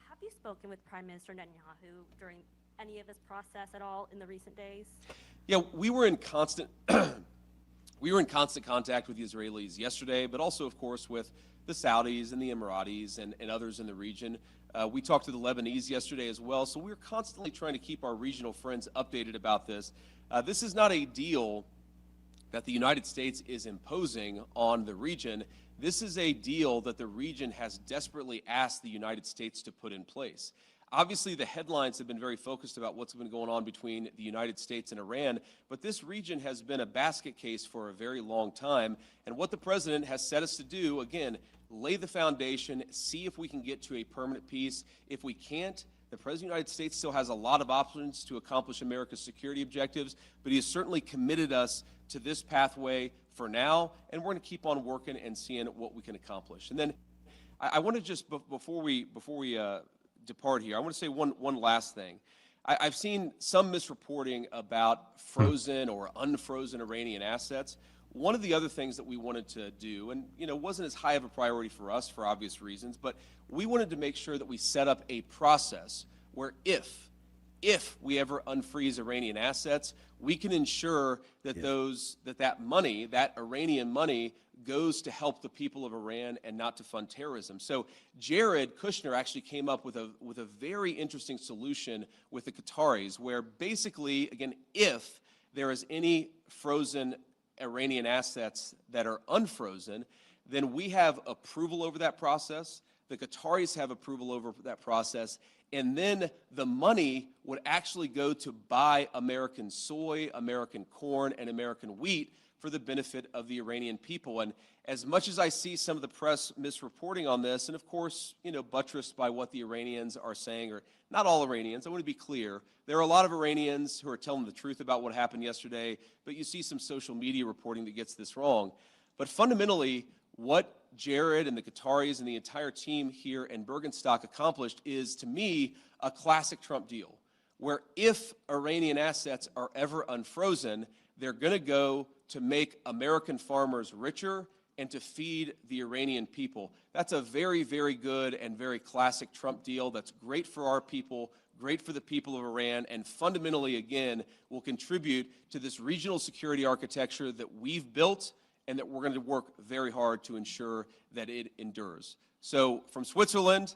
[SPEAKER 10] Have you spoken with Prime Minister Netanyahu during any of this process at all in the recent days?
[SPEAKER 8] Yeah, we were in constant contact with the Israelis yesterday, but also, of course, with the Saudis and the Emiratis and others in the region. We talked to the Lebanese yesterday as well, so we're constantly trying to keep our regional friends updated about this. This is not a deal that the United States is imposing on the region. This is a deal that the region has desperately asked the United States to put in place. Obviously, the headlines have been very focused about what's been going on between the United States and Iran, but this region has been a basket case for a very long time. And what the president has set us to do, again, lay the foundation, see if we can get to a permanent peace. If we can't, the President of the United States still has a lot of options to accomplish America's security objectives, but he has certainly committed us to this pathway for now, and we're going to keep on working and seeing what we can accomplish. And then I want to just, before we depart here, I want to say one last thing. I've seen some misreporting about frozen or unfrozen Iranian assets. One of the other things that we wanted to do, and wasn't as high of a priority for us for obvious reasons, but we wanted to make sure that we set up a process where if we ever unfreeze Iranian assets, we can ensure that that money, that Iranian money, goes to help the people of Iran and not to fund terrorism. So Jared Kushner actually came up with a very interesting solution with the Qataris, where basically, again, if there is any frozen Iranian assets that are unfrozen, then we have approval over that process. The Qataris have approval over that process. And then the money would actually go to buy American soy, American corn, and American wheat for the benefit of the Iranian people. And as much as I see some of the press misreporting on this, and of course, buttressed by what the Iranians are saying, or not all Iranians, I want to be clear, there are a lot of Iranians who are telling the truth about what happened yesterday, but you see some social media reporting that gets this wrong. But fundamentally, what Jared and the Qataris and the entire team here in Bergenstock accomplished is, to me, a classic Trump deal, where if Iranian assets are ever unfrozen, they're going to go to make American farmers richer and to feed the Iranian people. That's a very, very good and very classic Trump deal that's great for our people, great for the people of Iran, and fundamentally, again, will contribute to this regional security architecture that we've built and that we're going to work very hard to ensure that it endures. So from Switzerland,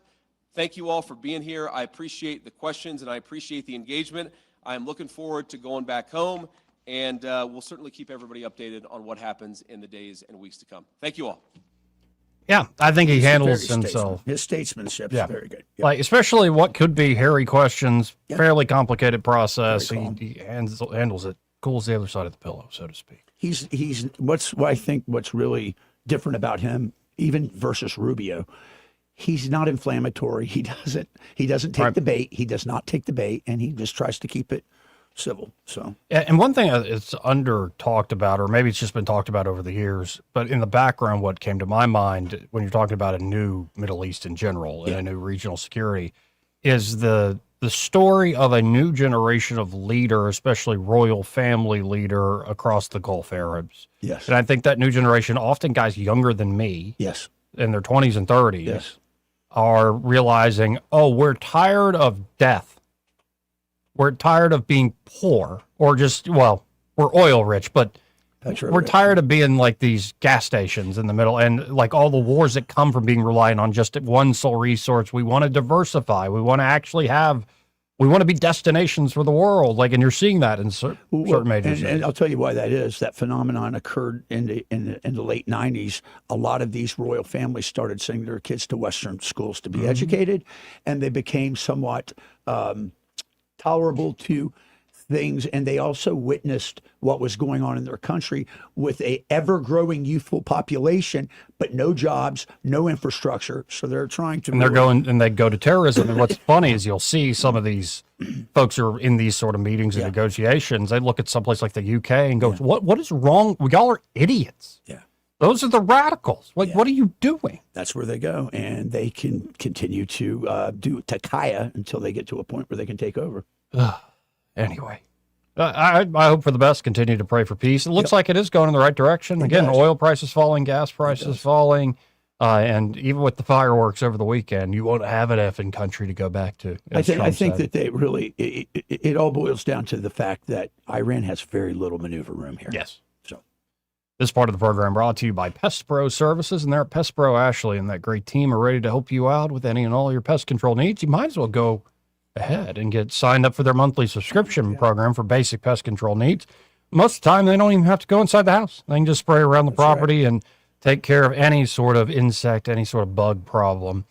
[SPEAKER 8] thank you all for being here. I appreciate the questions and I appreciate the engagement. I am looking forward to going back home, and we'll certainly keep everybody updated on what happens in the days and weeks to come. Thank you all.
[SPEAKER 1] Yeah, I think he
[SPEAKER 2] He's
[SPEAKER 1] handles
[SPEAKER 2] very
[SPEAKER 1] himself.
[SPEAKER 2] His statesmanship is very good. Yeah.
[SPEAKER 1] Like, especially what could be hairy questions,
[SPEAKER 2] Yeah.
[SPEAKER 1] fairly complicated process.
[SPEAKER 2] Very calm.
[SPEAKER 1] He handles it, cools the other side of the pillow, so to speak.
[SPEAKER 2] He's I think what's really different about him, even versus Rubio, he's not inflammatory. He doesn't take the bait. He does not take the bait, and he just tries to keep it civil. So,
[SPEAKER 1] and one thing it's under talked about, or maybe it's just been talked about over the years, but in the background, what came to my mind when you're talking about a new Middle East in general and a new regional security is the story of a new generation of leader, especially royal family leader across the Gulf Arabs.
[SPEAKER 2] Yes.
[SPEAKER 1] And I think that new generation, often guys younger than me,
[SPEAKER 2] yes,
[SPEAKER 1] in their 20s and 30s,
[SPEAKER 2] yes,
[SPEAKER 1] are realizing, oh, we're tired of death. We're tired of being poor, or just, well, we're oil rich, but we're tired of being like these gas stations in the middle and like all the wars that come from being reliant on just one sole resource. We want to diversify. We want to actually we want to be destinations for the world. Like, and you're seeing that in certain major cities.
[SPEAKER 2] And I'll tell you why that is. That phenomenon occurred in the late 90s. A lot of these royal families started sending their kids to Western schools to be educated, and they became somewhat tolerable to things, and they also witnessed what was going on in their country with a ever-growing youthful population, but no jobs, no infrastructure. So they're trying to.
[SPEAKER 1] And they're going, and they go to terrorism. And what's funny is you'll see some of these folks who are in these sort of meetings and negotiations. They look at someplace like the UK and go, "What is wrong? Y'all are idiots."
[SPEAKER 2] Yeah.
[SPEAKER 1] Those are the radicals. Like, what are you doing?
[SPEAKER 2] That's where they go, and they can continue to do takaya until they get to a point where they can take over.
[SPEAKER 1] Anyway, I hope for the best. Continue to pray for peace. It looks like it is going in the right direction. Again, oil prices falling, gas prices falling, and even with the fireworks over the weekend, you won't have an effing country to go back to.
[SPEAKER 2] I think that they really it all boils down to the fact that Iran has very little maneuver room here.
[SPEAKER 1] Yes. So this part of the program brought to you by Pest Pro Services, and they're at Pest Pro Ashley, and that great team are ready to help you out with any and all your pest control needs. You might as well go ahead and get signed up for their monthly subscription program for basic pest control needs. Most of the time, they don't even have to go inside the house. They can just spray around the property and take care of any sort of insect, any sort of bug problem.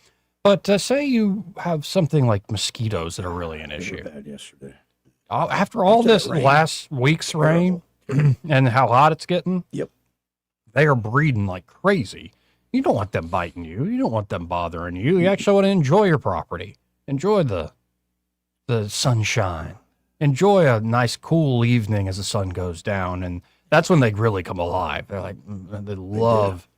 [SPEAKER 1] But say you have something like mosquitoes that are really an issue.
[SPEAKER 2] Bad yesterday.
[SPEAKER 1] After all this last week's rain and how hot it's getting, they are breeding like crazy. You don't want them biting you. You don't want them bothering you. You actually want to enjoy your property. Enjoy the sunshine. Enjoy a nice cool evening as the sun goes down, and that's when they really come alive. They're like, they love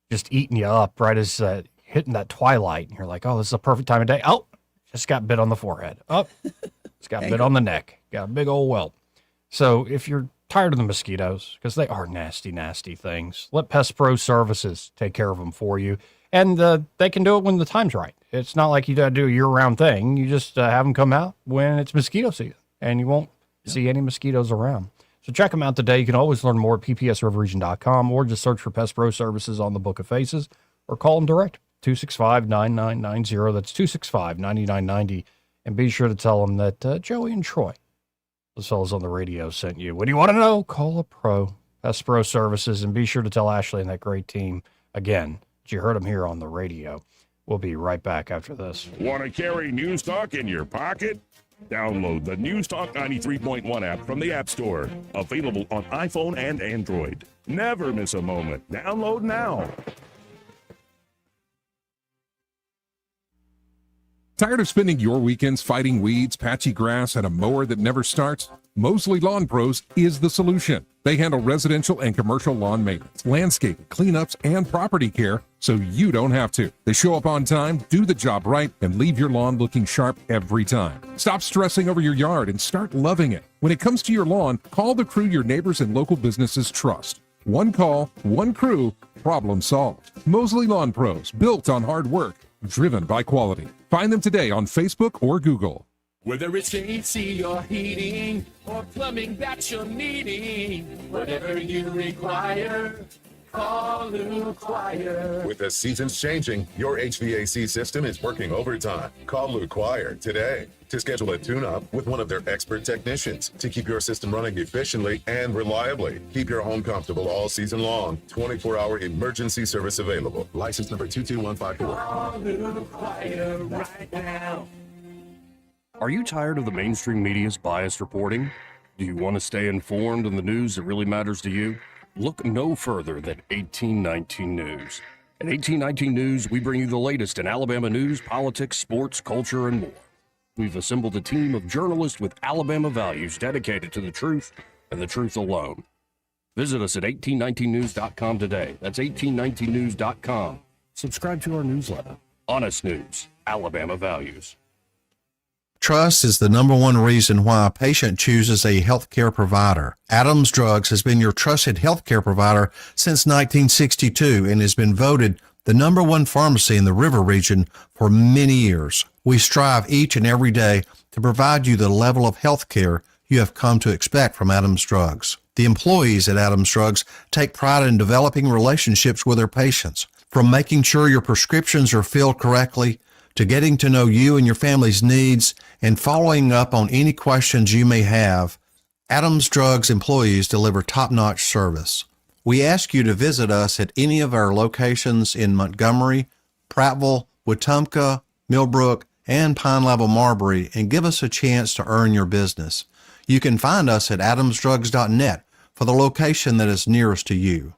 [SPEAKER 1] just eating you up right as hitting that twilight, and you're like, oh, this is a perfect time of day. Oh, just got bit on the forehead. Oh, it's got bit on the neck. Got a big old welt. So if you're tired of the mosquitoes, because they are nasty, nasty things, let Pest Pro Services take care of them for you. And they can do it when the time's right. It's not like you got to do a year-round thing. You just have them come out when it's mosquito season, and you won't see any mosquitoes around. So check them out today. You can always learn more at ppsriverregion.com, or just search for Pest Pro Services on the Book of Faces, or call them direct, 265-9990. That's 265-9990. And be sure to tell them that Joey and Troy, those fellas on the radio, sent you. What do you want to know? Call a pro, Pest Pro Services, and be sure to tell Ashley and that great team again. You heard them here on the radio. We'll be right back after this.
[SPEAKER 5] Want to carry News Talk in your pocket? Download the News Talk 93.1 app from the App Store. Available on iPhone and Android. Never miss a moment. Download now.
[SPEAKER 13] Tired of spending your weekends fighting weeds, patchy grass, and a mower that never starts? Mosley Lawn Pros is the solution. They handle residential and commercial lawn maintenance, landscaping, cleanups, and property care, so you don't have to. They show up on time, do the job right, and leave your lawn looking sharp every time. Stop stressing over your yard and start loving it. When it comes to your lawn, call the crew your neighbors and local businesses trust. One call, one crew, problem solved. Mosley Lawn Pros, built on hard work, driven by quality. Find them today on Facebook or Google.
[SPEAKER 14] Whether it's AC or heating or plumbing that you're needing, whatever you require, call Lou Choir.
[SPEAKER 15] With the seasons changing, your HVAC system is working overtime. Call Lou Choir today to schedule a tune-up with one of their expert technicians to keep your system running efficiently and reliably. Keep your home comfortable all season long. 24-hour emergency service available. License number 22154.
[SPEAKER 14] Call Lou Choir right now.
[SPEAKER 25] Are you tired of the mainstream media's biased reporting? Do you want to stay informed on the news that really matters to you? Look no further than 1819 News. At 1819 News, we bring you the latest in Alabama news, politics, sports, culture, and more. We've assembled a team of journalists with Alabama values dedicated to the truth and the truth alone. Visit us at 1819news.com today. That's 1819news.com. Subscribe to our newsletter. Honest News, Alabama Values.
[SPEAKER 16] Trust is the number one reason why a patient chooses a healthcare provider. Adams Drugs has been your trusted healthcare provider since 1962 and has been voted the number one pharmacy in the River region for many years. We strive each and every day to provide you the level of healthcare you have come to expect from Adams Drugs. The employees at Adams Drugs take pride in developing relationships with their patients, from making sure your prescriptions are filled correctly to getting to know you and your family's needs and following up on any questions you may have. Adams Drugs employees deliver top-notch service. We ask you to visit us at any of our locations in Montgomery, Prattville, Wetumpka, Millbrook, and Pine Level Marbury and give us a chance to earn your business. You can find us at adamsdrugs.net for the location that is nearest to you.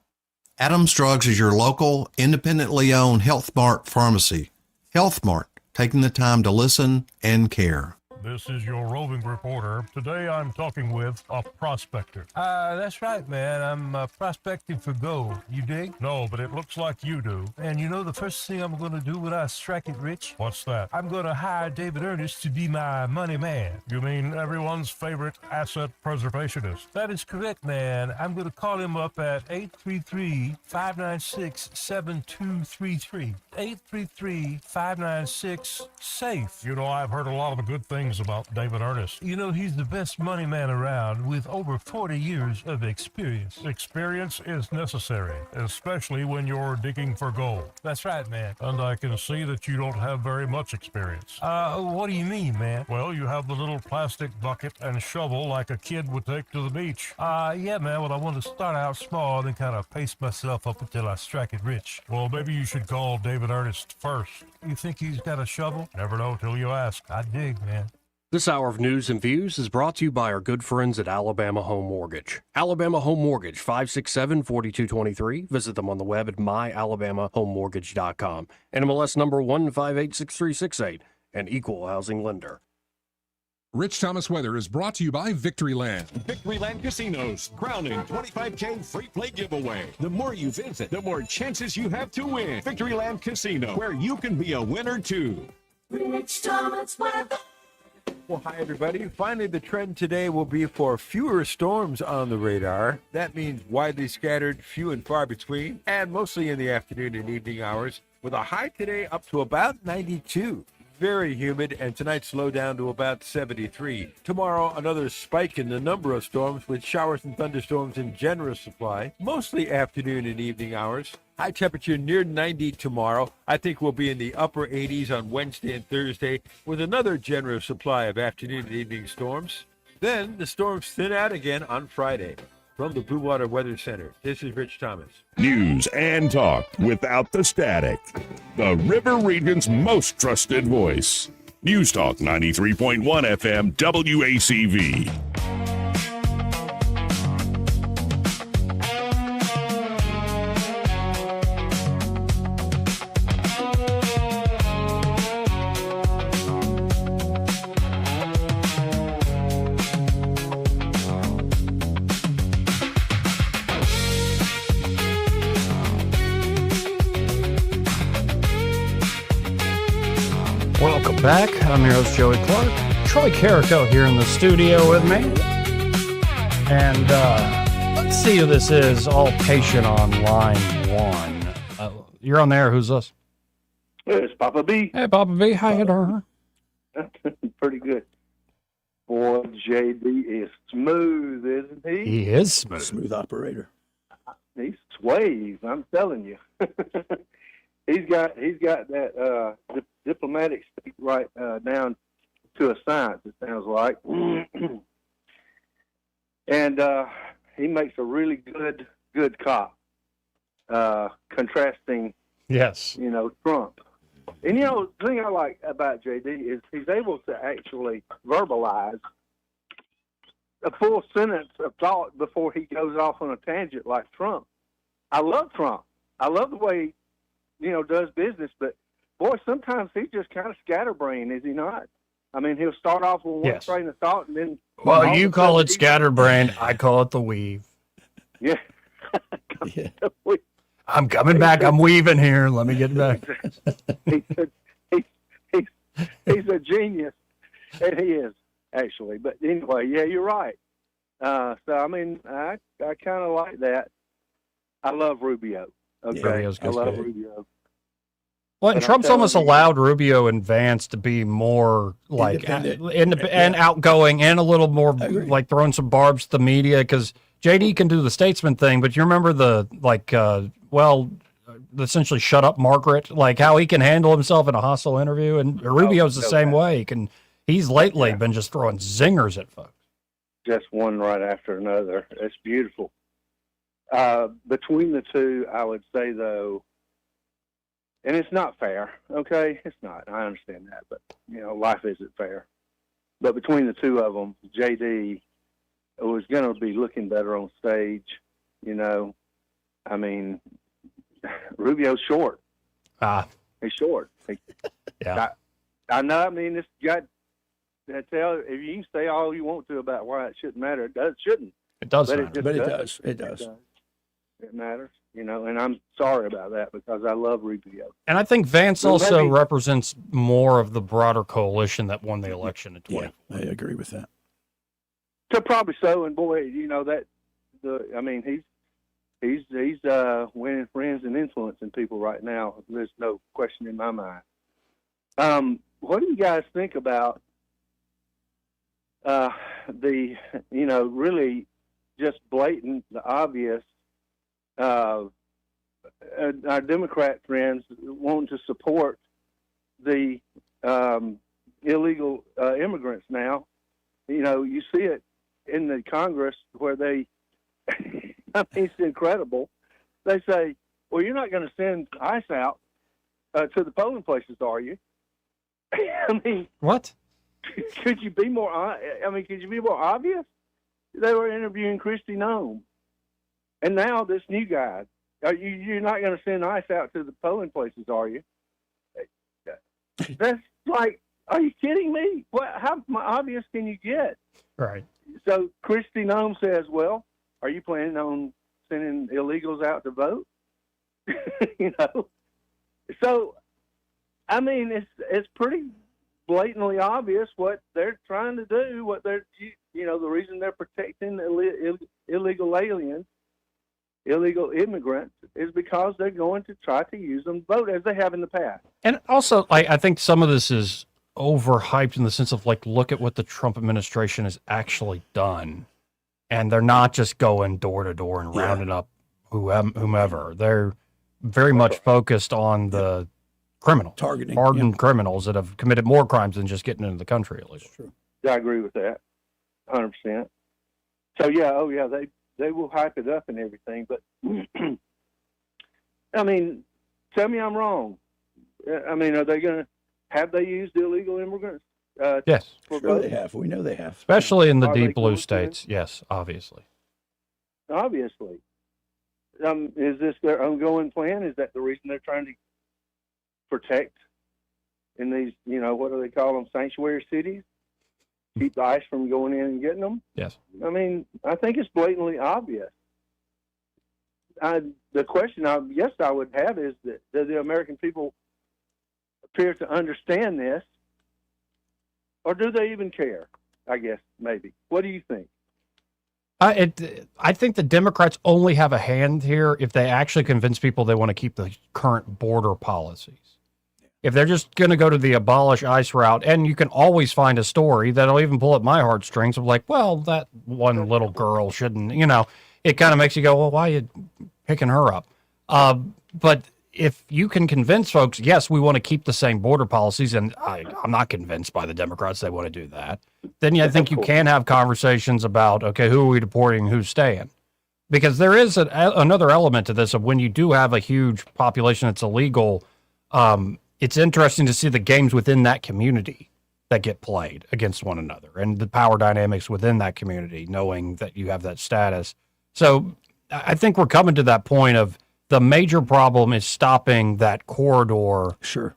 [SPEAKER 16] Adams Drugs is your local, independently owned Health Mart pharmacy. Health Mart, taking the time to listen and care.
[SPEAKER 17] This is your roving reporter. Today I'm talking with a prospector. That's right, man. I'm prospecting for gold. You dig? No, but it looks like you do. And you know the first thing I'm going to do when I strike it rich? What's that? I'm going to hire David Ernest to be my money man. You mean everyone's favorite asset preservationist? That is correct, man. I'm going to call him up at 833-596-7233. 833-596-SAFE. You know, I've heard a lot of the good things about David Ernest. You know, he's the best money man around with over 40 years of experience. Experience is necessary, especially when you're digging for gold. That's right, man. And I can see that you don't have very much experience. What do you mean, man? Well, you have the little plastic bucket and shovel like a kid would take to the beach. Yeah, man, well, I want to start out small and then kind of pace myself up until I strike it rich. Well, maybe you should call David Ernest first. You think he's got a shovel? Never know till you ask. I dig, man.
[SPEAKER 25] This hour of News and Views is brought to you by our good friends at Alabama Home Mortgage. Alabama Home Mortgage, 567-4223. Visit them on the web at myalabamahomemortgage.com. NMLS number 1586368, an equal housing lender.
[SPEAKER 13] Rich Thomas Weather is brought to you by Victoryland.
[SPEAKER 18] Victoryland Casinos, crowning 25K free play giveaway. The more you visit, the more chances you have to win. Victoryland Casino, where you can be a winner too.
[SPEAKER 24] Rich Thomas Weather.
[SPEAKER 20] Well, hi, everybody. Finally, the trend today will be for fewer storms on the radar. That means widely scattered, few and far between, and mostly in the afternoon and evening hours, with a high today up to about 92. Very humid, and tonight slow down to about 73. Tomorrow, another spike in the number of storms with showers and thunderstorms in generous supply, mostly afternoon and evening hours. High temperature near 90 tomorrow. I think we'll be in the upper 80s on Wednesday and Thursday with another generous supply of afternoon and evening storms. Then the storms thin out again on Friday. From the Blue Water Weather Center, this is Rich Thomas.
[SPEAKER 5] News and talk without the static. The River Region's most trusted voice. News Talk 93.1 FM WACV.
[SPEAKER 1] Welcome back. I'm your host, Joey Clark. Troy Carrico here in the studio with me. And let's see who this is. All patient on line one. You're on there. Who's this?
[SPEAKER 21] It's Papa B.
[SPEAKER 1] Hey, Papa B. How you doing?
[SPEAKER 21] Pretty good.
[SPEAKER 3] Boy, JD is smooth, isn't he?
[SPEAKER 1] He is smooth.
[SPEAKER 2] Smooth operator.
[SPEAKER 3] He sways. I'm telling you. he's got that diplomatic speak right down to a science. It sounds like, and he makes a really good cop, contrasting.
[SPEAKER 1] Yes.
[SPEAKER 3] Trump. And the thing I like about JD is he's able to actually verbalize a full sentence of thought before he goes off on a tangent like Trump. I love Trump. I love the way he, does business, but boy, sometimes he's just kind of scatterbrained, is he not? I mean, he'll start off with one
[SPEAKER 1] Yes.
[SPEAKER 3] train of thought and then.
[SPEAKER 1] Well, you call it scatterbrained. I call it the weave.
[SPEAKER 3] Yeah.
[SPEAKER 2] Yeah.
[SPEAKER 1] I'm coming back. I'm weaving here. Let me get back.
[SPEAKER 3] He's a genius, and he is actually. But anyway, yeah, you're right. So I mean, I kind of like that. I love Rubio. Okay,
[SPEAKER 1] Rubio's
[SPEAKER 3] I
[SPEAKER 1] good.
[SPEAKER 3] love Rubio.
[SPEAKER 1] Well, and
[SPEAKER 3] But I'm
[SPEAKER 1] Trump's
[SPEAKER 3] telling
[SPEAKER 1] almost
[SPEAKER 3] you-
[SPEAKER 1] allowed Rubio and Vance to be more like
[SPEAKER 2] Independent.
[SPEAKER 1] and outgoing and a little more like throwing some barbs to the media because JD can do the statesman thing, but you remember the essentially shut up Margaret, like how he can handle himself in a hostile interview, and Rubio's the
[SPEAKER 3] no
[SPEAKER 1] same
[SPEAKER 3] doubt.
[SPEAKER 1] way. He's lately been just throwing zingers at folks.
[SPEAKER 3] Just one right after another. It's beautiful. Between the two, I would say though, and it's not fair. Okay, it's not. I understand that, but life isn't fair. But between the two of them, JD was going to be looking better on stage. I mean, Rubio's short. He's short.
[SPEAKER 1] Yeah.
[SPEAKER 3] I know. I mean, this got. If you can say all you want to about why it shouldn't matter, it shouldn't.
[SPEAKER 1] It does
[SPEAKER 3] But
[SPEAKER 1] matter.
[SPEAKER 2] But it does. It does.
[SPEAKER 3] It matters, and I'm sorry about that because I love Rubio.
[SPEAKER 1] And I think Vance
[SPEAKER 3] Well,
[SPEAKER 1] also
[SPEAKER 3] maybe-
[SPEAKER 1] represents more of the broader coalition that won the election in 20.
[SPEAKER 2] Yeah, I agree with that.
[SPEAKER 3] So probably so, and boy, he's winning friends and influencing people right now. There's no question in my mind. What do you guys think about the really just blatant, the obvious? Our Democrat friends want to support the illegal immigrants now. You see it in the Congress where they, it's incredible. They say, well, you're not going to send ICE out to the polling places, are you? I mean,
[SPEAKER 1] what?
[SPEAKER 3] Could you be more obvious? They were interviewing Kristi Noem. And now this new guy, you're not going to send ICE out to the polling places, are you? That's like, are you kidding me? How obvious can you get?
[SPEAKER 1] Right.
[SPEAKER 3] So Kristi Noem says, well, are you planning on sending illegals out to vote? So, I mean, it's pretty blatantly obvious what they're trying to do, what they're, the reason they're protecting illegal aliens, illegal immigrants, is because they're going to try to use them to vote as they have in the past.
[SPEAKER 1] And also, I think some of this is overhyped in the sense of look at what the Trump administration has actually done. And they're not just going door to door and rounding up whomever. They're very much focused on the criminals,
[SPEAKER 2] targeting
[SPEAKER 1] hardened criminals that have committed more crimes than just getting into the country illegally.
[SPEAKER 3] I agree with that, 100%. So they will hype it up and everything, but I mean, tell me I'm wrong. I mean, have they used illegal immigrants?
[SPEAKER 1] Yes.
[SPEAKER 2] Sure they have. We know they have.
[SPEAKER 1] Especially in the
[SPEAKER 3] Are they
[SPEAKER 1] deep blue
[SPEAKER 3] going to?
[SPEAKER 1] states. Yes, obviously.
[SPEAKER 3] Obviously. Is this their ongoing plan? Is that the reason they're trying to protect in these, what do they call them, sanctuary cities? Keep the ICE from going in and getting them?
[SPEAKER 1] Yes.
[SPEAKER 3] I mean, I think it's blatantly obvious. The question I would have is that do the American people appear to understand this, or do they even care? I guess maybe. What do you think?
[SPEAKER 1] I think the Democrats only have a hand here if they actually convince people they want to keep the current border policies. if they're just going to go to the abolish ICE route, and you can always find a story that'll even pull at my heartstrings of like, well, that one little girl shouldn't, it kind of makes you go, well, why are you picking her up? But if you can convince folks, yes, we want to keep the same border policies, and I'm not convinced by the Democrats they want to do that, then I think you can have conversations about, okay, who are we deporting, who's staying? Because there is another element to this of when you do have a huge population that's illegal, it's interesting to see the games within that community that get played against one another and the power dynamics within that community, knowing that you have that status. So I think we're coming to that point of the major problem is stopping that corridor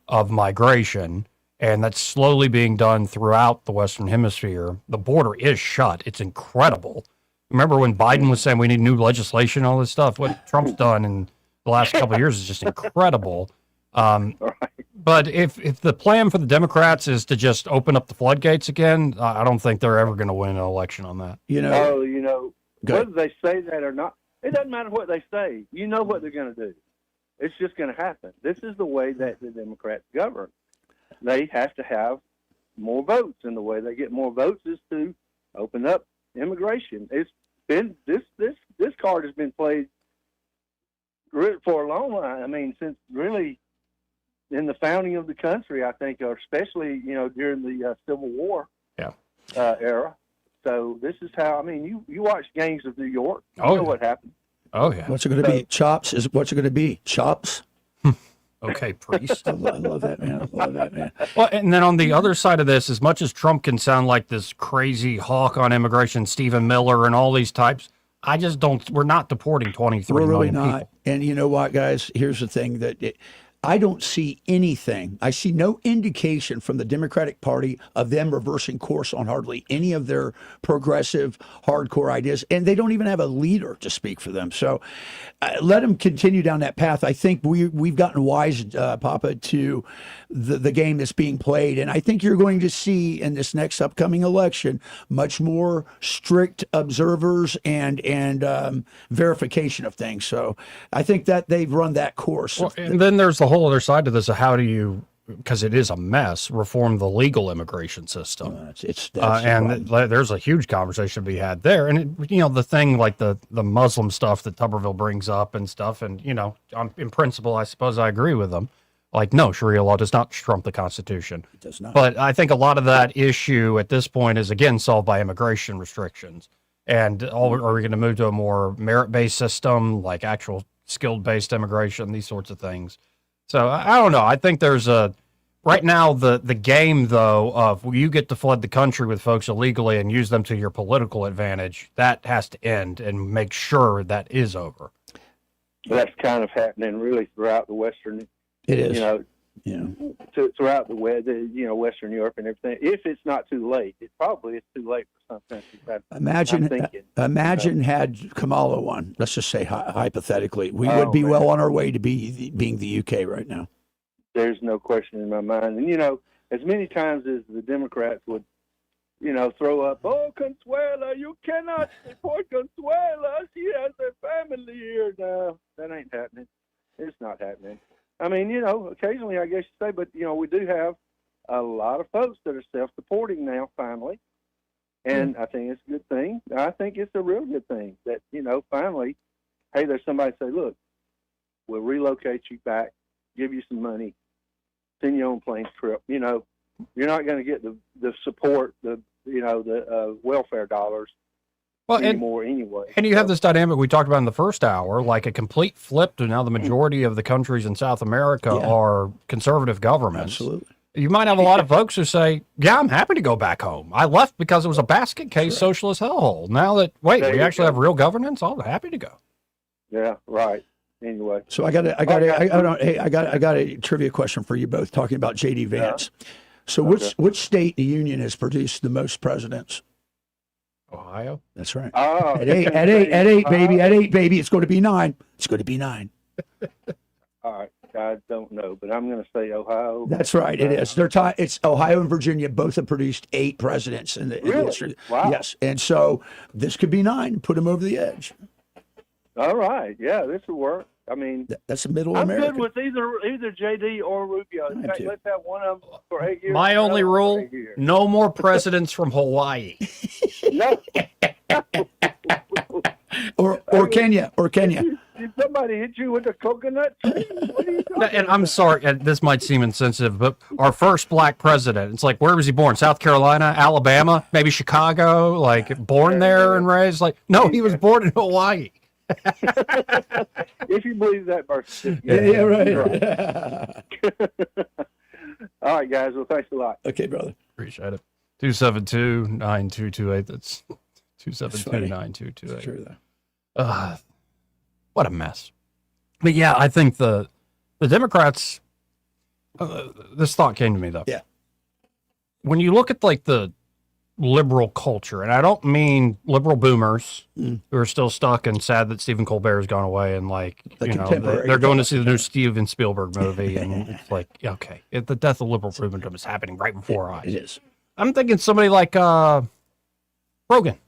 [SPEAKER 1] of migration, and that's slowly being done throughout the Western Hemisphere. The border is shut. It's incredible. Remember when Biden was saying we need new legislation, all this stuff? What Trump's done in the last couple of years is just incredible. But if the plan for the Democrats is to just open up the floodgates again, I don't think they're ever going to win an election on that.
[SPEAKER 3] Whether they say that or not, it doesn't matter what they say. You know what they're going to do. It's just going to happen. This is the way that the Democrats govern. They have to have more votes, and the way they get more votes is to open up immigration. It's been this card has been played for a long time. I mean, since really in the founding of the country, I think, or especially during the Civil War era. So this is how, I mean, you watch Gangs of New York. You know what happened.
[SPEAKER 1] Oh, yeah.
[SPEAKER 2] What's it going to be? Chops? What's it going to be? Chops?
[SPEAKER 1] Okay, priest.
[SPEAKER 2] I love that, man. I love that, man.
[SPEAKER 1] Well, and then on the other side of this, as much as Trump can sound like this crazy hawk on immigration, Stephen Miller and all these types, I just don't, we're not deporting 23 million people.
[SPEAKER 2] And you know what, guys? Here's the thing I don't see anything. I see no indication from the Democratic Party of them reversing course on hardly any of their progressive, hardcore ideas. And they don't even have a leader to speak for them. So let them continue down that path. I think we've gotten wise, Papa, to the game that's being played. And I think you're going to see in this next upcoming election much more strict observers and verification of things. So I think that they've run that course.
[SPEAKER 1] Well, and then there's the whole other side to this of how do you, because it is a mess, reform the legal immigration system. There's a huge conversation to be had there. And, the thing like the Muslim stuff that Tuberville brings up and stuff, and, in principle, I suppose I agree with them. Like, no, Sharia law does not trump the Constitution.
[SPEAKER 2] It does not.
[SPEAKER 1] But I think a lot of that issue at this point is, again, solved by immigration restrictions. And are we going to move to a more merit-based system, like actual skilled-based immigration, these sorts of things? So I don't know. I think there's right now the game, though, of you get to flood the country with folks illegally and use them to your political advantage, that has to end and make sure that is over.
[SPEAKER 3] That's kind of happening really throughout the Western.
[SPEAKER 2] It is.
[SPEAKER 3] Throughout the Western Europe and everything. If it's not too late, it probably is too late for some countries.
[SPEAKER 2] Imagine had Kamala won. Let's just say hypothetically, we would be well on our way to being the UK right now.
[SPEAKER 3] There's no question in my mind. And as many times as the Democrats would, throw up, "Oh, Consuela, you cannot deport Consuela. She has a family here." No, that ain't happening. It's not happening. I mean, occasionally I guess you say, but, we do have a lot of folks that are self-deporting now, finally. And I think it's a good thing. I think it's a real good thing that, finally, hey, there's somebody say, look, we'll relocate you back, give you some money, send you on a plane trip. You're not going to get the support, the welfare dollars. Anymore anyway.
[SPEAKER 1] And you have this dynamic we talked about in the first hour, like a complete flip to now the majority of the countries in South America are conservative governments.
[SPEAKER 2] Absolutely.
[SPEAKER 1] You might have a lot of folks who say, yeah, I'm happy to go back home. I left because it was a basket case socialist hellhole. Now that, we actually have real governance, I'm happy to go.
[SPEAKER 3] Yeah, right. Anyway.
[SPEAKER 2] So I got a trivia question for you both, talking about J.D. Vance. So which state in the union has produced the most presidents?
[SPEAKER 1] Ohio.
[SPEAKER 2] That's right.
[SPEAKER 3] Oh,
[SPEAKER 2] at eight, baby. It's going to be 9. It's going to be 9.
[SPEAKER 3] All right. I don't know, but I'm going to say Ohio.
[SPEAKER 2] That's right. It is. It's Ohio and Virginia both have produced 8 presidents in the history.
[SPEAKER 3] Wow.
[SPEAKER 2] Yes. And so this could be 9. Put them over the edge.
[SPEAKER 3] All right. Yeah, this will work. I mean,
[SPEAKER 2] That's a middle
[SPEAKER 3] I'm
[SPEAKER 2] American.
[SPEAKER 3] good with either JD or Rubio.
[SPEAKER 2] am
[SPEAKER 3] Okay,
[SPEAKER 2] too.
[SPEAKER 3] let's have one of them for 8 years.
[SPEAKER 1] My
[SPEAKER 3] and
[SPEAKER 1] only
[SPEAKER 3] another one for
[SPEAKER 1] rule:
[SPEAKER 3] 8 years.
[SPEAKER 1] no more presidents from Hawaii.
[SPEAKER 3] No.
[SPEAKER 2] or Kenya.
[SPEAKER 3] Did somebody hit you with a coconut tree? What are you talking
[SPEAKER 1] And I'm sorry, this might seem insensitive, but our first black president, it's like, where was he born? South Carolina, Alabama, maybe Chicago, like born there and raised? Like, no, he was born in Hawaii.
[SPEAKER 3] If you believe that verse.
[SPEAKER 2] Yeah, right.
[SPEAKER 3] All right, guys. Well, thanks a lot.
[SPEAKER 2] Okay, brother.
[SPEAKER 1] Appreciate it. 272-9228. That's 272-9228.
[SPEAKER 2] True, though.
[SPEAKER 1] What a mess. But yeah, I think the Democrats, this thought came to me though.
[SPEAKER 2] Yeah.
[SPEAKER 1] When you look at like the liberal culture, and I don't mean liberal boomers who are still stuck and sad that Stephen Colbert has gone away, and like,
[SPEAKER 2] The
[SPEAKER 1] you know,
[SPEAKER 2] contemporary
[SPEAKER 1] they're going to see the new Steven Spielberg movie, and it's like, okay, the death of liberal boomerdom is happening right before our eyes.
[SPEAKER 2] It is.
[SPEAKER 1] I'm thinking somebody like Rogan.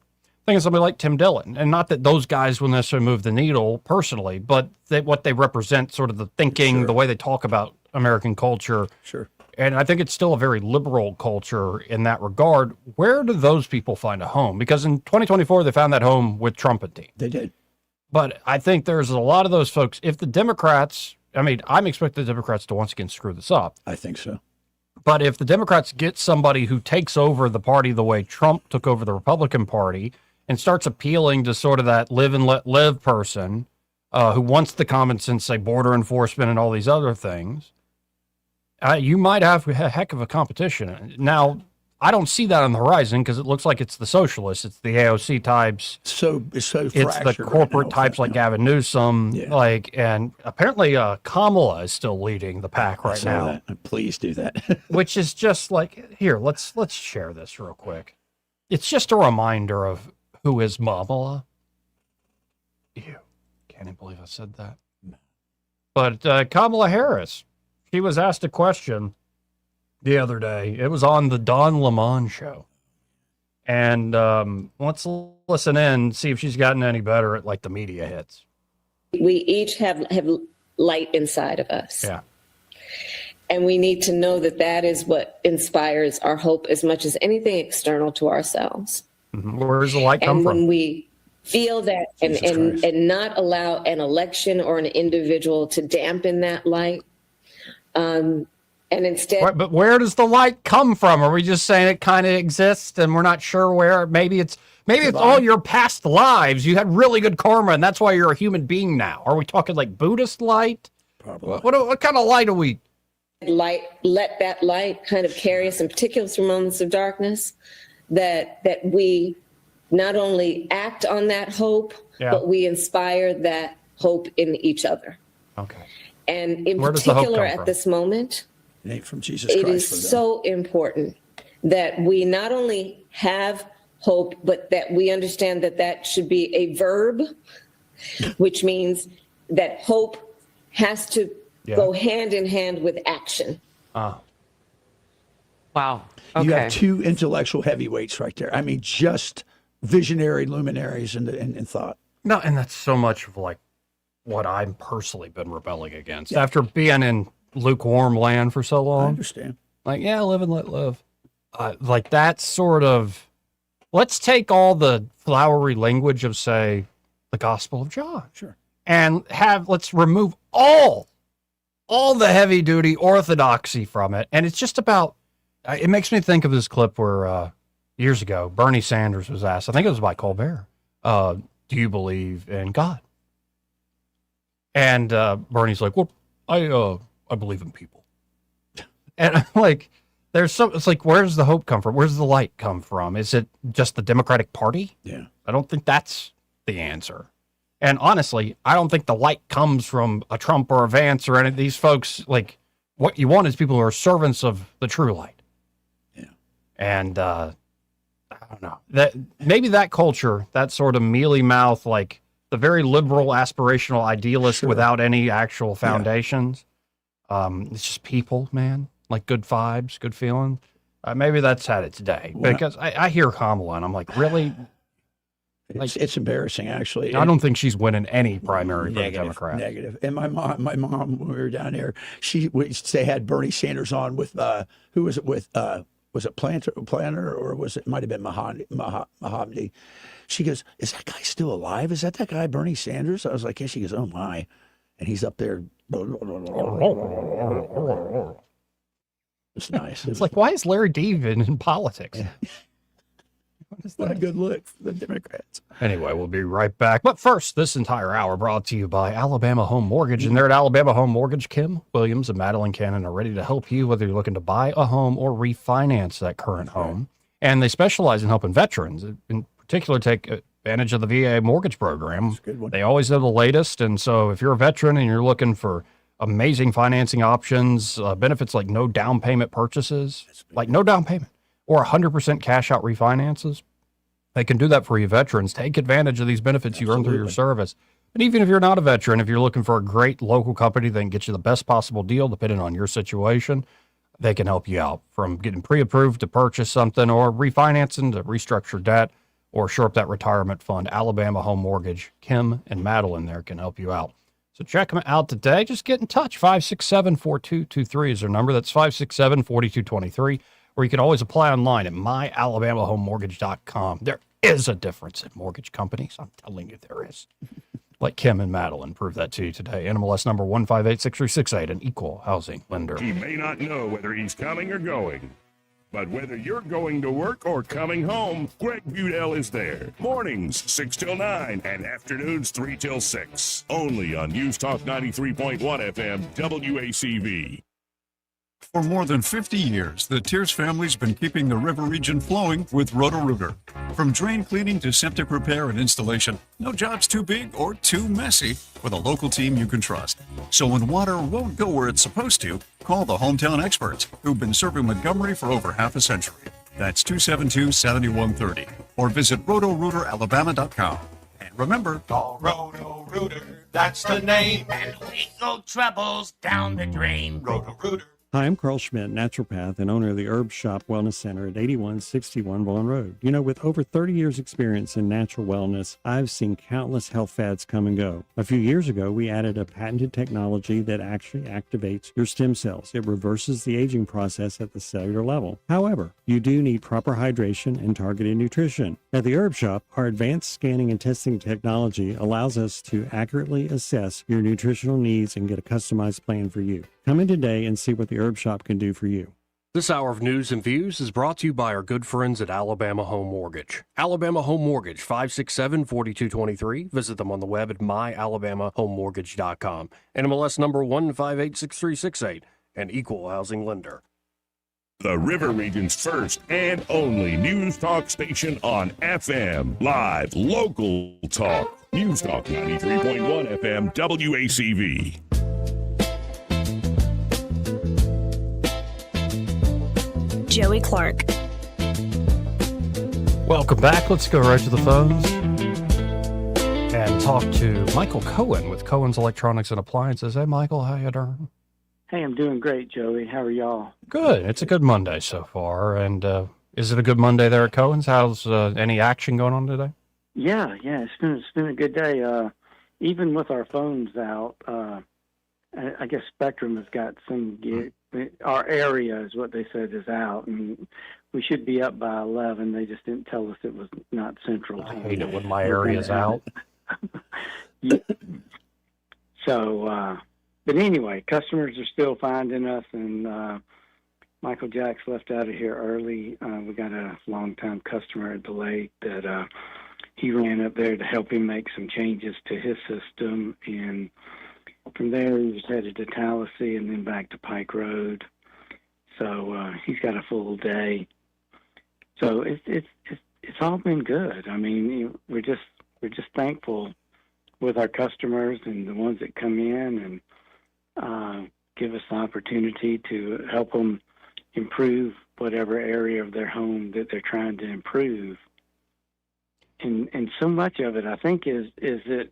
[SPEAKER 1] Thinking somebody like Tim Dillon, and not that those guys will necessarily move the needle personally, but what they represent, sort of the thinking, the way they talk about American culture.
[SPEAKER 2] Sure.
[SPEAKER 1] And I think it's still a very liberal culture in that regard. Where do those people find a home? Because in 2024, they found that home with Trump and team.
[SPEAKER 2] They did.
[SPEAKER 1] But I think there's a lot of those folks. If the Democrats, I mean, I'm expecting the Democrats to once again screw this up.
[SPEAKER 2] I think so.
[SPEAKER 1] But if the Democrats get somebody who takes over the party the way Trump took over the Republican Party, and starts appealing to sort of that live and let live person who wants the common sense, say, border enforcement and all these other things, you might have a heck of a competition. Now, I don't see that on the horizon because it looks like it's the socialists, it's the AOC types.
[SPEAKER 2] It's
[SPEAKER 1] it's the corporate types like Gavin Newsom, and apparently Kamala is still leading the pack right now.
[SPEAKER 2] Please do that.
[SPEAKER 1] Which is just like, here, let's share this real quick. It's just a reminder of who is Kamala. Ew, can't even believe I said that. But Kamala Harris, she was asked a question the other day. It was on the Don Lemon show. And let's listen in, see if she's gotten any better at like the media hits.
[SPEAKER 4] We each have light inside of us.
[SPEAKER 1] Yeah.
[SPEAKER 4] And we need to know that that is what inspires our hope as much as anything external to ourselves.
[SPEAKER 1] Mm-hmm. Where does the light come
[SPEAKER 4] and
[SPEAKER 1] from?
[SPEAKER 4] when we feel that and not allow an election or an individual to dampen that light, and instead...
[SPEAKER 1] But where does the light come from? Are we just saying it kind of exists and we're not sure where? Maybe it's all your past lives. You had really good karma and that's why you're a human being now. Are we talking like Buddhist light?
[SPEAKER 2] Probably.
[SPEAKER 1] What kind of light are we?
[SPEAKER 4] Let that light kind of carry us, in particular through moments of darkness, that we not only act on that hope, but we inspire that hope in each other.
[SPEAKER 1] Okay.
[SPEAKER 4] And in
[SPEAKER 2] Where does the hope
[SPEAKER 4] particular
[SPEAKER 2] come
[SPEAKER 4] at
[SPEAKER 2] from?
[SPEAKER 4] this moment,
[SPEAKER 2] It ain't from Jesus
[SPEAKER 4] it
[SPEAKER 2] Christ.
[SPEAKER 4] is
[SPEAKER 2] for them.
[SPEAKER 4] so important that we not only have hope, but that we understand that that should be a verb, which means that hope has to go hand in hand with action.
[SPEAKER 6] Wow.
[SPEAKER 2] You have two intellectual heavyweights right there. I mean, just visionary luminaries in thought.
[SPEAKER 1] No, and that's so much of like what I've personally been rebelling against after being in lukewarm land for so long.
[SPEAKER 2] I understand.
[SPEAKER 1] Like, yeah, live and let live. Like that sort of, let's take all the flowery language of, say, the Gospel of John.
[SPEAKER 2] Sure.
[SPEAKER 1] And let's remove all the heavy duty orthodoxy from it. And it's just about, it makes me think of this clip where years ago, Bernie Sanders was asked, I think it was by Colbert, do you believe in God? And Bernie's like, well, I believe in people. And I'm like, it's like, where does the hope come from? Where's the light come from? Is it just the Democratic Party?
[SPEAKER 2] Yeah.
[SPEAKER 1] I don't think that's the answer. And honestly, I don't think the light comes from a Trump or a Vance or any of these folks. Like, what you want is people who are servants of the true light.
[SPEAKER 2] Yeah.
[SPEAKER 1] And I don't know, that maybe that culture, that sort of mealy mouth, like the very liberal, aspirational idealist without any actual foundations. It's just people, man, like good vibes, good feeling. Maybe that's had its day because I hear Kamala and I'm like, really?
[SPEAKER 2] It's embarrassing, actually.
[SPEAKER 1] I don't think she's winning any primary for the Democrats.
[SPEAKER 2] Negative. And my mom, when we were down there, they had Bernie Sanders on with who was it with? Was it Planter, or was it might have been Mohammed? She goes, "Is that guy still alive? Is that guy Bernie Sanders?" I was like, "Yeah." She goes, "Oh my," and he's up there. It's nice.
[SPEAKER 1] It's like, why is Larry David in politics?
[SPEAKER 2] What a good look for the Democrats.
[SPEAKER 1] Anyway, we'll be right back. But first, this entire hour brought to you by Alabama Home Mortgage. And there at Alabama Home Mortgage, Kim Williams and Madeline Cannon are ready to help you, whether you're looking to buy a home or refinance that current home. And they specialize in helping veterans, in particular, take advantage of the VA mortgage program.
[SPEAKER 2] That's a good one.
[SPEAKER 1] They always have the latest. And so if you're a veteran and you're looking for amazing financing options, benefits like no down payment purchases, like no down payment, or 100% cash out refinances, they can do that for you veterans. Take advantage of these benefits you earn through your service. And even if you're not a veteran, if you're looking for a great local company that can get you the best possible deal, depending on your situation, they can help you out from getting pre-approved to purchase something or refinancing to restructure debt or shore up that retirement fund. Alabama Home Mortgage, Kim and Madeline there can help you out. So check them out today. Just get in touch. 567-4223 is their number. That's 567-4223. Or you can always apply online at myalabamahomemortgage.com. There is a difference in mortgage companies. I'm telling you there is. Like Kim and Madeline prove that to you today. NMLS number 1586368, an equal housing lender.
[SPEAKER 5] He may not know whether he's coming or going, but whether you're going to work or coming home, Greg Budell is there. Mornings 6 till 9 and afternoons 3 till 6. Only on News Talk 93.1 FM WACV.
[SPEAKER 6] For more than 50 years, the Tears family's been keeping the river region flowing with Roto-Rooter. From drain cleaning to septic repair and installation, no job's too big or too messy with a local team you can trust. So when water won't go where it's supposed to, call the hometown experts who've been serving Montgomery for over half a century. That's 272-7130. Or visit rotorooteralabama.com. And remember,
[SPEAKER 14] Call Roto-Rooter, that's the name, and we go troubles down the drain. Roto-Rooter.
[SPEAKER 7] Hi, I'm Carl Schmidt, naturopath and owner of the Herb Shop Wellness Center at 8161 Vaughan Road. You know, with over 30 years experience in natural wellness, I've seen countless health fads come and go. A few years ago, we added a patented technology that actually activates your stem cells. It reverses the aging process at the cellular level. However, you do need proper hydration and targeted nutrition. At the Herb Shop, our advanced scanning and testing technology allows us to accurately assess your nutritional needs and get a customized plan for you. Come in today and see what the Herb Shop can do for you.
[SPEAKER 25] This hour of news and views is brought to you by our good friends at Alabama Home Mortgage. Alabama Home Mortgage, 567-4223. Visit them on the web at myalabamahomemortgage.com. NMLS number 1586368, an equal housing lender.
[SPEAKER 5] The River Region's first and only news talk station on FM. Live, local talk. News Talk 93.1 FM WACV.
[SPEAKER 22] Joey Clark.
[SPEAKER 1] Welcome back. Let's go right to the phones and talk to Michael Cohen with Cohen's Electronics and Appliances. Hey, Michael, how you doing?
[SPEAKER 9] Hey, I'm doing great, Joey. How are y'all?
[SPEAKER 1] Good. It's a good Monday so far. And is it a good Monday there at Cohen's? How's any action going on today?
[SPEAKER 9] Yeah. It's been a good day. Even with our phones out, I guess Spectrum has got some. Our area is what they said is out, and we should be up by 11. They just didn't tell us it was not central.
[SPEAKER 1] I hate it when my area's out.
[SPEAKER 9] Yeah. So, but anyway, customers are still finding us, and Michael Jacks left out of here early. We got a longtime customer at the lake that he ran up there to help him make some changes to his system, and from there he was headed to Tallahassee and then back to Pike Road. So he's got a full day. So it's all been good. I mean, we're just thankful with our customers and the ones that come in and give us the opportunity to help them improve whatever area of their home that they're trying to improve. And so much of it, I think, is that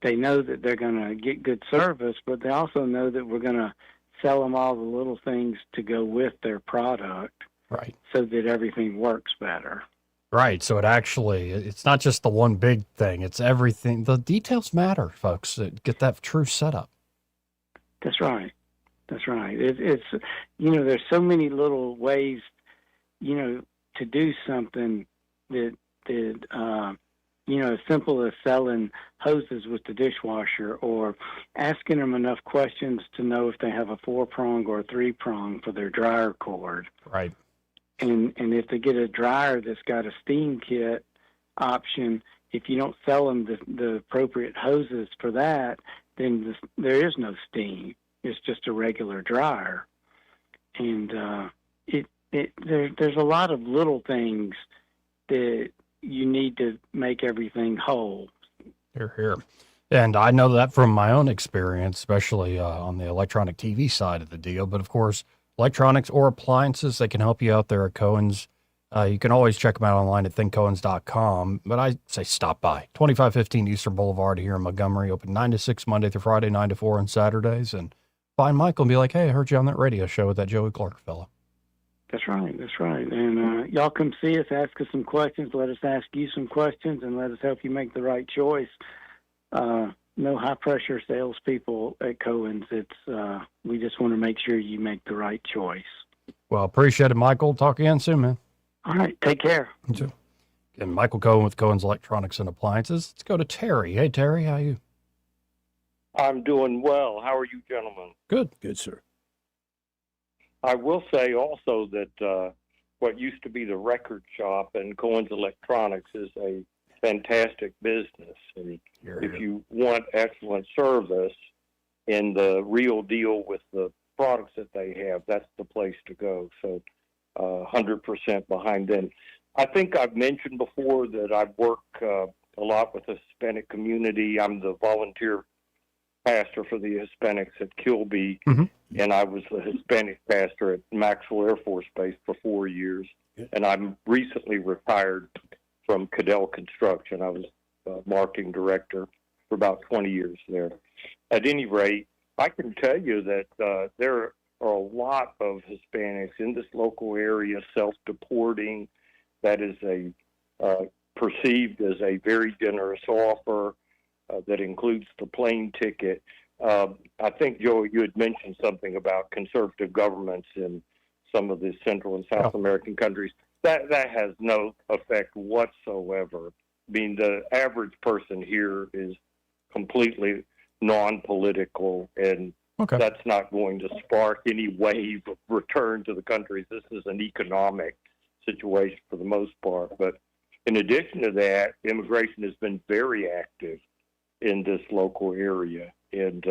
[SPEAKER 9] they know that they're going to get good service, but they also know that we're going to sell them all the little things to go with their product,
[SPEAKER 1] right?
[SPEAKER 9] So that everything works better.
[SPEAKER 1] Right. So it's not just the one big thing. It's everything. The details matter, folks. Get that true setup.
[SPEAKER 9] That's right. That's right. It's there's so many little ways, to do something that as simple as selling hoses with the dishwasher, or asking them enough questions to know if they have a 4-prong or a 3-prong for their dryer cord.
[SPEAKER 1] Right.
[SPEAKER 9] And if they get a dryer that's got a steam kit option, if you don't sell them the appropriate hoses for that, then there is no steam. It's just a regular dryer. And there's a lot of little things that you need to make everything whole.
[SPEAKER 1] Here. And I know that from my own experience, especially on the electronic TV side of the deal. But of course, electronics or appliances, they can help you out there at Cohen's. You can always check them out online at thinkcohens.com. But I say stop by. 2515 Eastern Boulevard here in Montgomery, open 9 to 6 Monday through Friday, 9 to 4 on Saturdays. And find Michael and be like, hey, I heard you on that radio show with that Joey Clark fella.
[SPEAKER 9] That's right. That's right. And y'all come see us, ask us some questions, let us ask you some questions, and let us help you make the right choice. No high pressure salespeople at Cohen's. It's we just want to make sure you make the right choice.
[SPEAKER 1] Well, appreciate it, Michael. Talk again soon, man.
[SPEAKER 9] All right. Take care.
[SPEAKER 1] You too. And Michael Cohen with Cohen's Electronics and Appliances. Let's go to Terry. Hey, Terry, how are you?
[SPEAKER 11] I'm doing well. How are you, gentlemen?
[SPEAKER 1] Good.
[SPEAKER 2] Good, sir.
[SPEAKER 11] I will say also that what used to be the record shop and Cohen's Electronics is a fantastic business. And if you want excellent service and the real deal with the products that they have, that's the place to go. So 100% behind them. I think I've mentioned before that I work a lot with the Hispanic community. I'm the volunteer pastor for the Hispanics at Kilby, and I was the Hispanic pastor at Maxwell Air Force Base for 4 years. And I'm recently retired from Cadell Construction. I was marketing director for about 20 years there. At any rate, I can tell you that there are a lot of Hispanics in this local area self-deporting. That is perceived as a very generous offer. That includes the plane ticket. I think, Joe, you had mentioned something about conservative governments in some of the Central and South American countries. That has no effect whatsoever. I mean, the average person here is completely non-political, and that's not going to spark any wave of return to the countries. This is an economic situation for the most part. But in addition to that, immigration has been very active in this local area. And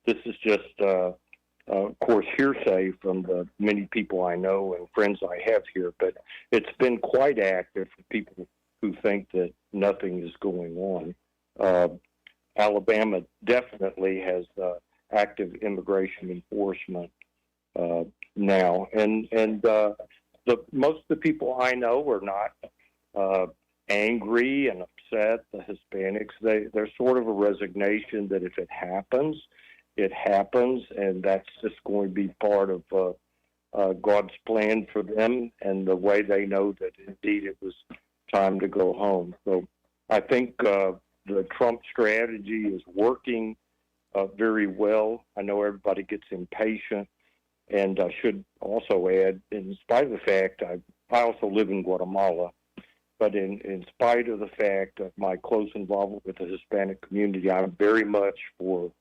[SPEAKER 11] this is just, of course, hearsay from the many people I know and friends I have here, but it's been quite active for people who think that nothing is going on. Alabama definitely has active immigration enforcement now. And most of the people I know are not angry and upset, the Hispanics. They're sort of a resignation that if it happens, and that's just going to be part of God's plan for them and the way they know that indeed it was time to go home. So I think the Trump strategy is working very well. I know everybody gets impatient, and I should also add, in spite of the fact, I also live in Guatemala, but in spite of the fact of my close involvement with the Hispanic community, I'm very much for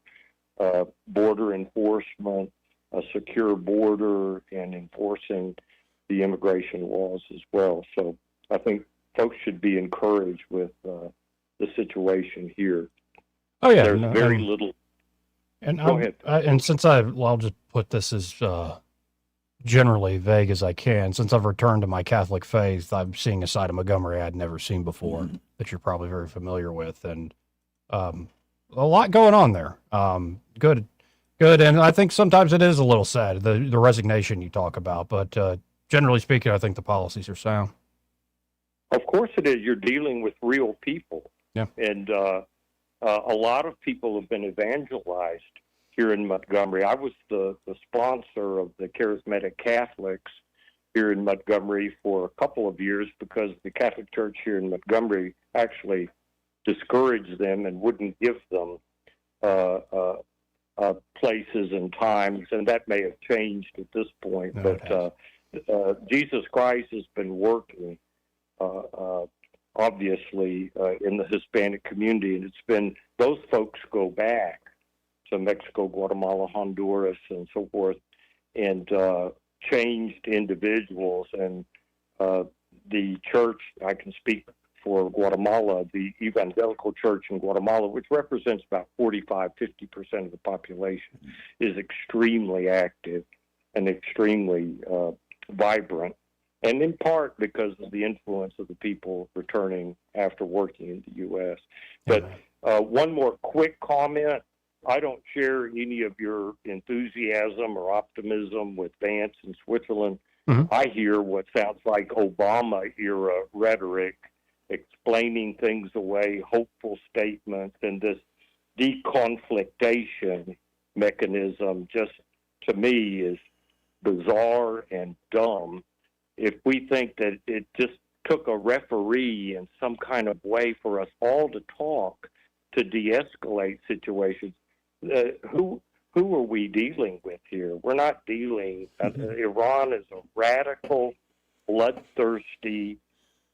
[SPEAKER 11] border enforcement, a secure border, and enforcing the immigration laws as well. So I think folks should be encouraged with the situation here.
[SPEAKER 1] Oh, yeah.
[SPEAKER 11] There's very little.
[SPEAKER 1] And
[SPEAKER 11] Go ahead.
[SPEAKER 1] And since I'll just put this as generally vague as I can. Since I've returned to my Catholic faith, I'm seeing a side of Montgomery I'd never seen before that you're probably very familiar with, and a lot going on there. Good, and I think sometimes it is a little sad, the resignation you talk about, but generally speaking, I think the policies are sound.
[SPEAKER 11] Of course it is. You're dealing with real people.
[SPEAKER 1] Yeah.
[SPEAKER 11] And a lot of people have been evangelized here in Montgomery. I was the sponsor of the Charismatic Catholics here in Montgomery for a couple of years because the Catholic Church here in Montgomery actually discouraged them and wouldn't give them places and times, and that may have changed at this point.
[SPEAKER 1] No,
[SPEAKER 11] but Jesus Christ has been working, obviously, in the Hispanic community, and it's been those folks go back to Mexico, Guatemala, Honduras, and so forth, and changed individuals. And the church, I can speak for Guatemala, the evangelical church in Guatemala, which represents about 45-50% of the population, is extremely active and extremely vibrant, and in part because of the influence of the people returning after working in the U.S. But one more quick comment. I don't share any of your enthusiasm or optimism with Vance in Switzerland. I hear what sounds like Obama-era rhetoric, explaining things away, hopeful statements, and this deconflictation mechanism just, to me, is bizarre and dumb. If we think that it just took a referee in some kind of way for us all to talk to de-escalate situations, who are we dealing with here? We're not dealing. Iran is a radical, bloodthirsty,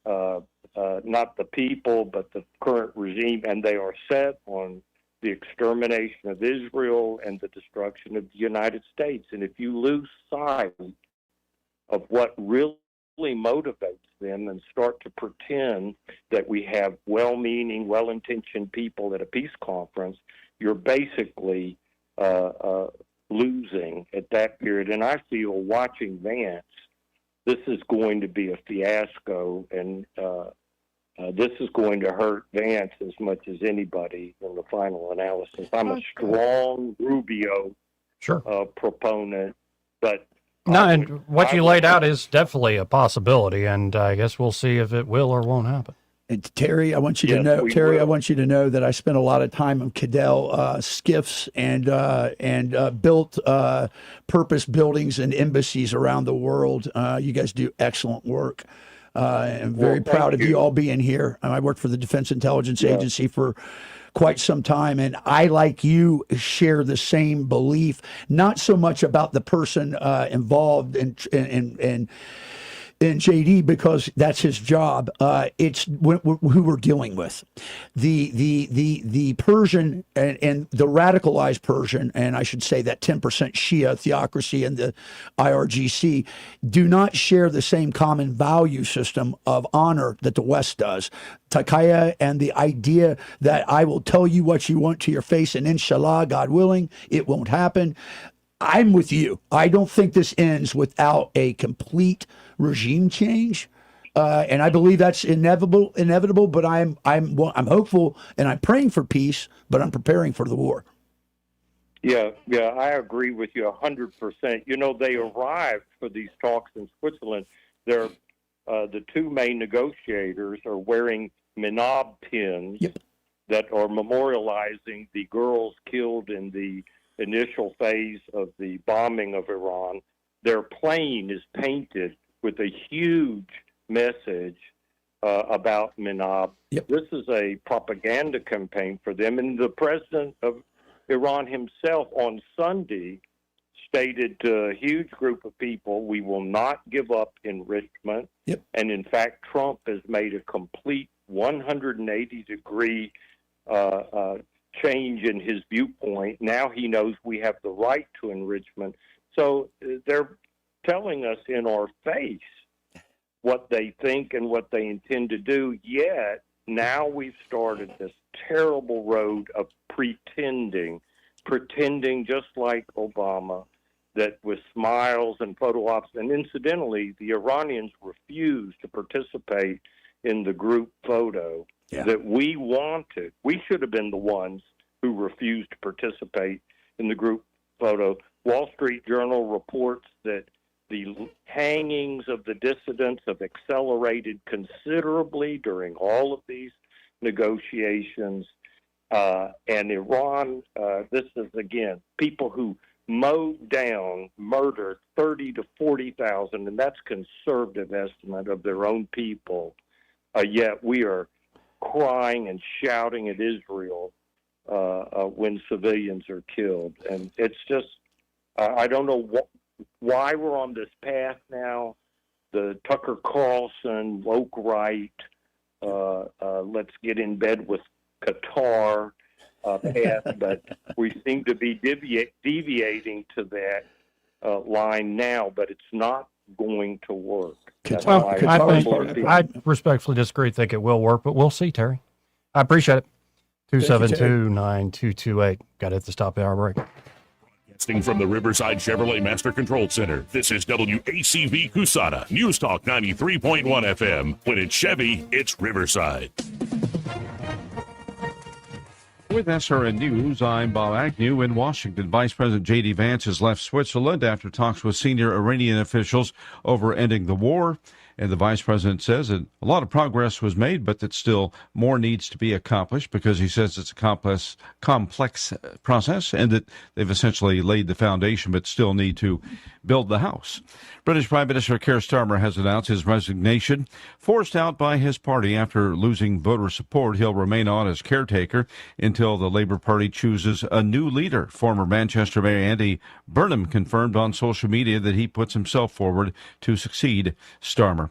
[SPEAKER 11] not the people, but the current regime, and they are set on the extermination of Israel and the destruction of the United States. And if you lose sight of what really motivates them and start to pretend that we have well-meaning, well-intentioned people at a peace conference, you're basically losing at that period. And I feel, watching Vance, this is going to be a fiasco, and this is going to hurt Vance as much as anybody in the final analysis. I'm a strong Rubio proponent, but
[SPEAKER 1] and what you laid out is definitely a possibility, and I guess we'll see if it will or won't happen.
[SPEAKER 2] And Terry, I want you to know, I want you to know that I spent a lot of time on Cadell skiffs and built purpose buildings and embassies around the world. You guys do excellent work. I'm very proud of you all being here. I worked for the Defense Intelligence Agency for quite some time, and I, like you, share the same belief. Not so much about the person involved in JD, because that's his job. It's who we're dealing with. The Persian and the radicalized Persian, and I should say that 10% Shia theocracy and the IRGC do not share the same common value system of honor that the West does. Takaya and the idea that I will tell you what you want to your face, and inshallah, God willing, it won't happen. I'm with you. I don't think this ends without a complete regime change, and I believe that's inevitable. But I'm hopeful, and I'm praying for peace. But I'm preparing for the war.
[SPEAKER 11] Yeah, I agree with you 100%. You know, they arrived for these talks in Switzerland. They're the two main negotiators are wearing Minab pins that are memorializing the girls killed in the initial phase of the bombing of Iran. Their plane is painted with a huge message about Minab. This is a propaganda campaign for them. And the president of Iran himself on Sunday stated to a huge group of people, we will not give up enrichment. And in fact, Trump has made a complete 180-degree change in his viewpoint. Now he knows we have the right to enrichment. So they're telling us in our face what they think and what they intend to do, yet now we've started this terrible road of pretending just like Obama, that with smiles and photo ops. And incidentally, the Iranians refused to participate in the group photo that we wanted. We should have been the ones who refused to participate in the group photo. Wall Street Journal reports that the hangings of the dissidents have accelerated considerably during all of these negotiations. And Iran, this is, again, people who mowed down, murdered 30 to 40,000, and that's conservative estimate of their own people. Yet we are crying and shouting at Israel when civilians are killed. And it's just, I don't know why we're on this path now. The Tucker Carlson, woke right, let's get in bed with Qatar path, but we seem to be deviating to that line now, but it's not going to work.
[SPEAKER 1] Well, I respectfully disagree. Think it will work, but we'll see, Terry. I appreciate it. 272-9228. Got it at the stop of our break.
[SPEAKER 5] Broadcasting from the Riverside Chevrolet Master Control Center, this is WACV Cusana, News Talk 93.1 FM. When it's Chevy, it's Riverside.
[SPEAKER 10] With SRN News, I'm Bob Agnew in Washington. Vice President J.D. Vance has left Switzerland after talks with senior Iranian officials over ending the war. And the vice president says that a lot of progress was made, but that still more needs to be accomplished because he says it's a complex process and that they've essentially laid the foundation but still need to build the house. British Prime Minister Keir Starmer has announced his resignation, forced out by his party after losing voter support. He'll remain on as caretaker until the Labour Party chooses a new leader. Former Manchester Mayor Andy Burnham confirmed on social media that he puts himself forward to succeed Starmer.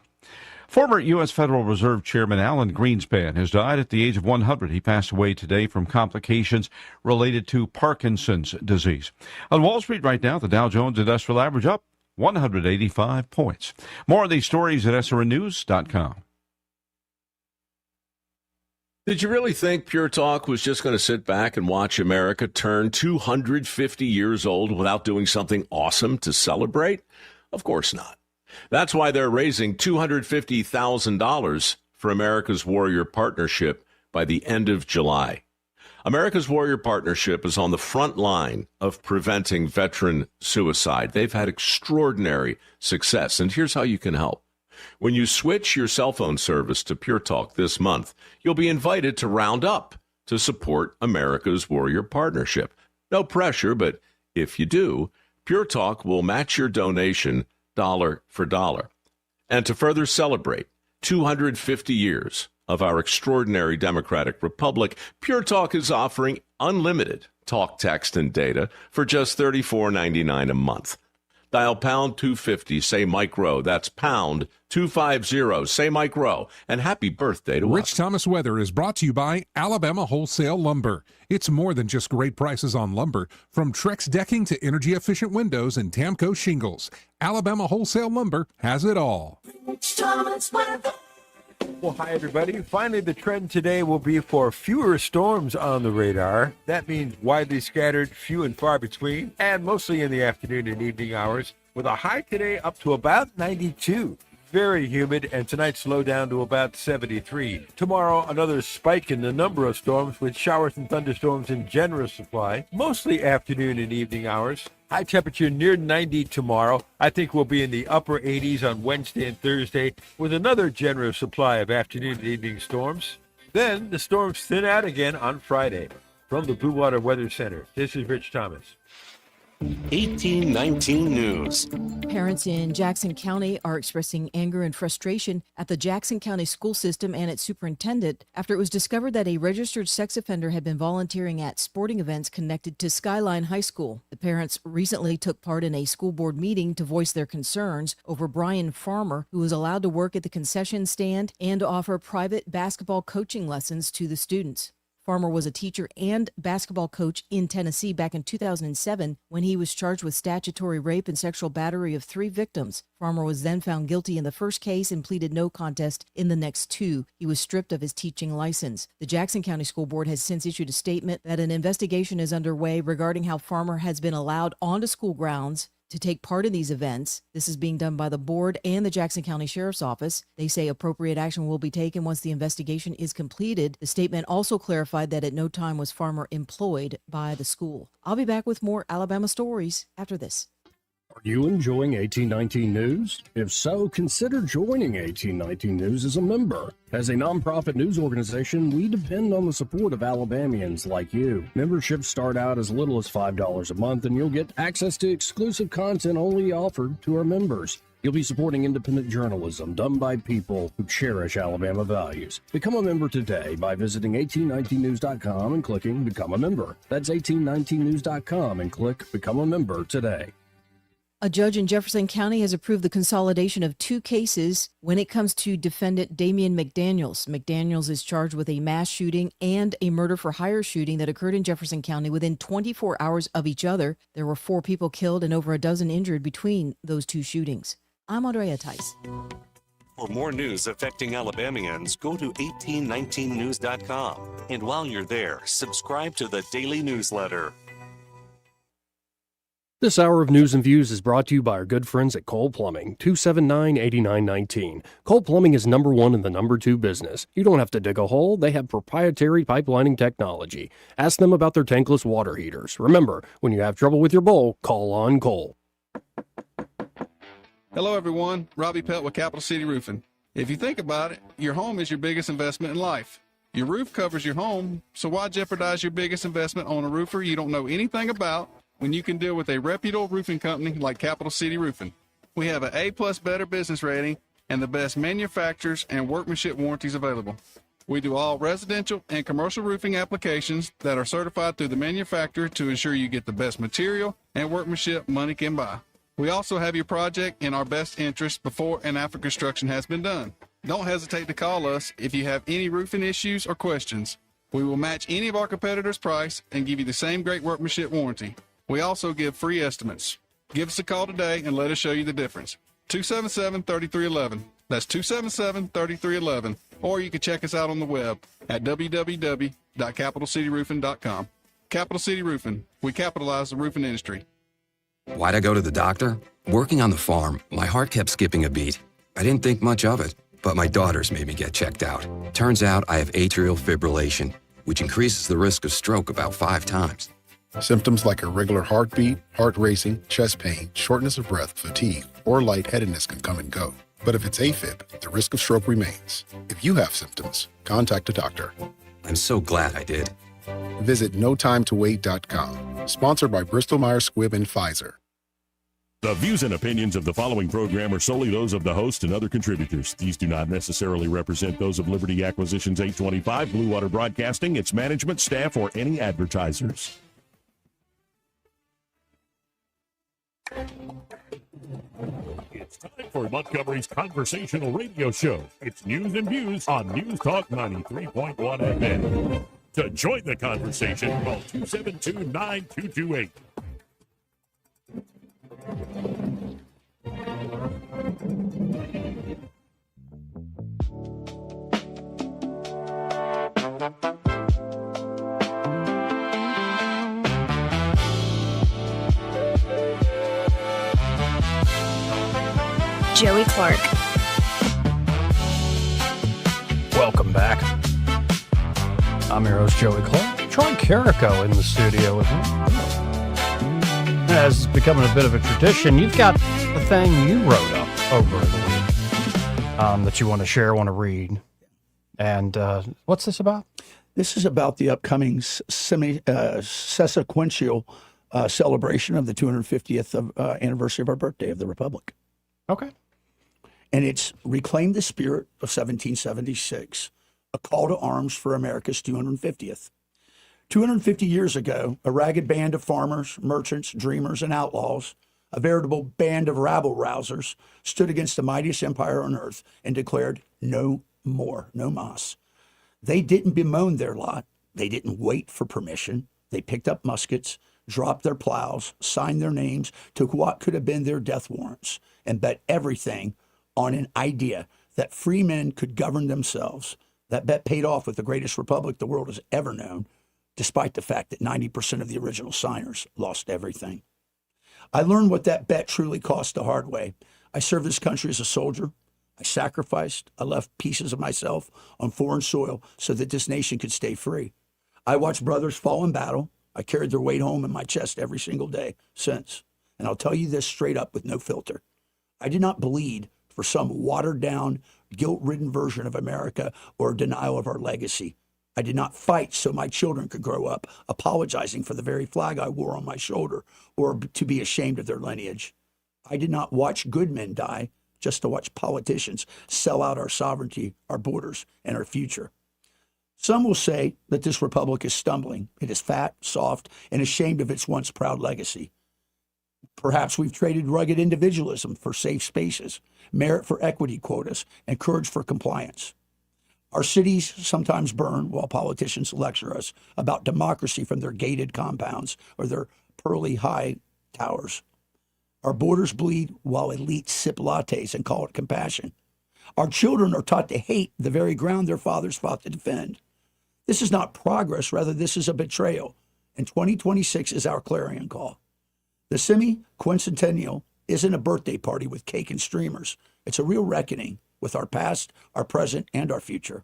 [SPEAKER 10] Former U.S. Federal Reserve Chairman Alan Greenspan has died at the age of 100. He passed away today from complications related to Parkinson's disease. On Wall Street right now, the Dow Jones Industrial Average up 185 points. More of these stories at srnnews.com.
[SPEAKER 12] Did you really think Pure Talk was just going to sit back and watch America turn 250 years old without doing something awesome to celebrate? Of course not. That's why they're raising $250,000 for America's Warrior Partnership by the end of July. America's Warrior Partnership is on the front line of preventing veteran suicide. They've had extraordinary success, and here's how you can help. When you switch your cell phone service to Pure Talk this month, you'll be invited to round up to support America's Warrior Partnership. No pressure, but if you do, Pure Talk will match your donation dollar for dollar. And to further celebrate 250 years of our extraordinary democratic republic, Pure Talk is offering unlimited talk, text, and data for just $34.99 a month. Dial pound 250, say Mike Rowe. That's pound 250, say Mike Rowe. And happy birthday to
[SPEAKER 13] Rich
[SPEAKER 12] us.
[SPEAKER 13] Thomas Weather is brought to you by Alabama Wholesale Lumber. It's more than just great prices on lumber. From Trex decking to energy-efficient windows and Tamco shingles, Alabama Wholesale Lumber has it all.
[SPEAKER 24] Rich Thomas Weather.
[SPEAKER 20] Well, hi, everybody. Finally, the trend today will be for fewer storms on the radar. That means widely scattered, few and far between, and mostly in the afternoon and evening hours, with a high today up to about 92. Very humid, and tonight slow down to about 73. Tomorrow, another spike in the number of storms with showers and thunderstorms in generous supply, mostly afternoon and evening hours. High temperature near 90 tomorrow. I think we'll be in the upper 80s on Wednesday and Thursday with another generous supply of afternoon and evening storms. Then the storms thin out again on Friday. From the Blue Water Weather Center, this is Rich Thomas.
[SPEAKER 18] 1819 News.
[SPEAKER 19] Parents in Jackson County are expressing anger and frustration at the Jackson County school system and its superintendent after it was discovered that a registered sex offender had been volunteering at sporting events connected to Skyline High School. The parents recently took part in a school board meeting to voice their concerns over Brian Farmer, who was allowed to work at the concession stand and offer private basketball coaching lessons to the students. Farmer was a teacher and basketball coach in Tennessee back in 2007 when he was charged with statutory rape and sexual battery of 3 victims. Farmer was then found guilty in the first case and pleaded no contest in the next 2. He was stripped of his teaching license. The Jackson County School Board has since issued a statement that an investigation is underway regarding how Farmer has been allowed onto school grounds to take part in these events. This is being done by the board and the Jackson County Sheriff's Office. They say appropriate action will be taken once the investigation is completed. The statement also clarified that at no time was Farmer employed by the school. I'll be back with more Alabama stories after this.
[SPEAKER 25] Are you enjoying 1819 News? If so, consider joining 1819 News as a member. As a nonprofit news organization, we depend on the support of Alabamians like you. Memberships start out as little as $5 a month, and you'll get access to exclusive content only offered to our members. You'll be supporting independent journalism done by people who cherish Alabama values. Become a member today by visiting 1819news.com and clicking Become a Member. That's 1819news.com and click Become a Member today.
[SPEAKER 19] A judge in Jefferson County has approved the consolidation of 2 cases when it comes to defendant Damian McDaniels. McDaniels is charged with a mass shooting and a murder-for-hire shooting that occurred in Jefferson County within 24 hours of each other. There were 4 people killed and over a dozen injured between those 2 shootings. I'm Andrea Tice.
[SPEAKER 8] For more news affecting Alabamians, go to 1819news.com. And while you're there, subscribe to the daily newsletter.
[SPEAKER 25] This hour of News and Views is brought to you by our good friends at Cole Plumbing, 279-8919. Cole Plumbing is number 1 in the number 2 business. You don't have to dig a hole. They have proprietary pipelining technology. Ask them about their tankless water heaters. Remember, when you have trouble with your bowl, call on Cole.
[SPEAKER 15] Hello, everyone. Robbie Pelt with Capital City Roofing. If you think about it, your home is your biggest investment in life. Your roof covers your home, so why jeopardize your biggest investment on a roofer you don't know anything about when you can deal with a reputable roofing company like Capital City Roofing? We have an A+ Better Business rating and the best manufacturers and workmanship warranties available. We do all residential and commercial roofing applications that are certified through the manufacturer to ensure you get the best material and workmanship money can buy. We also have your project in our best interest before and after construction has been done. Don't hesitate to call us if you have any roofing issues or questions. We will match any of our competitors' price and give you the same great workmanship warranty. We also give free estimates. Give us a call today and let us show you the difference. 277-3311. That's 277-3311. Or you can check us out on the web at www.capitalcityroofing.com. Capital City Roofing. We capitalize the roofing industry.
[SPEAKER 16] Why'd I go to the doctor? Working on the farm, my heart kept skipping a beat. I didn't think much of it, but my daughters made me get checked out. Turns out I have atrial fibrillation, which increases the risk of stroke about 5 times.
[SPEAKER 21] Symptoms like irregular heartbeat, heart racing, chest pain, shortness of breath, fatigue, or lightheadedness can come and go. But if it's AFib, the risk of stroke remains. If you have symptoms, contact a doctor.
[SPEAKER 16] I'm so glad I did.
[SPEAKER 21] Visit notimetowait.com. Sponsored by Bristol Myers Squibb and Pfizer.
[SPEAKER 5] The views and opinions of the following program are solely those of the host and other contributors. These do not necessarily represent those of Liberty Acquisitions 825, Blue Water Broadcasting, its management, staff, or any advertisers. It's time for Montgomery's conversational radio show. It's News and Views on News Talk 93.1 FM. To join the conversation, call 272-9228.
[SPEAKER 22] Joey Clark.
[SPEAKER 1] Welcome back. I'm your host, Joey Clark. Troy Carrico in the studio with me. As it's becoming a bit of a tradition, you've got the thing you wrote up over the week that you want to share, want to read. And what's this about?
[SPEAKER 2] This is about the upcoming sesquicentennial celebration of the 250th anniversary of our birthday of the Republic.
[SPEAKER 1] Okay.
[SPEAKER 2] And it's Reclaim the Spirit of 1776, a call to arms for America's 250th. 250 years ago, a ragged band of farmers, merchants, dreamers, and outlaws, a veritable band of rabble-rousers, stood against the mightiest empire on earth and declared no more, no mas. They didn't bemoan their lot. They didn't wait for permission. They picked up muskets, dropped their plows, signed their names, took what could have been their death warrants, and bet everything on an idea that free men could govern themselves. That bet paid off with the greatest republic the world has ever known, despite the fact that 90% of the original signers lost everything. I learned what that bet truly cost the hard way. I served this country as a soldier. I sacrificed. I left pieces of myself on foreign soil so that this nation could stay free. I watched brothers fall in battle. I carried their weight home in my chest every single day since. And I'll tell you this straight up with no filter. I did not bleed for some watered down, guilt-ridden version of America or denial of our legacy. I did not fight so my children could grow up apologizing for the very flag I wore on my shoulder or to be ashamed of their lineage. I did not watch good men die just to watch politicians sell out our sovereignty, our borders, and our future. Some will say that this republic is stumbling. It is fat, soft, and ashamed of its once proud legacy. Perhaps we've traded rugged individualism for safe spaces, merit for equity quotas, and courage for compliance. Our cities sometimes burn while politicians lecture us about democracy from their gated compounds or their pearly high towers. Our borders bleed while elites sip lattes and call it compassion. Our children are taught to hate the very ground their fathers fought to defend. This is not progress, rather this is a betrayal, and 2026 is our clarion call. The semi-quincentennial isn't a birthday party with cake and streamers. It's a real reckoning with our past, our present, and our future.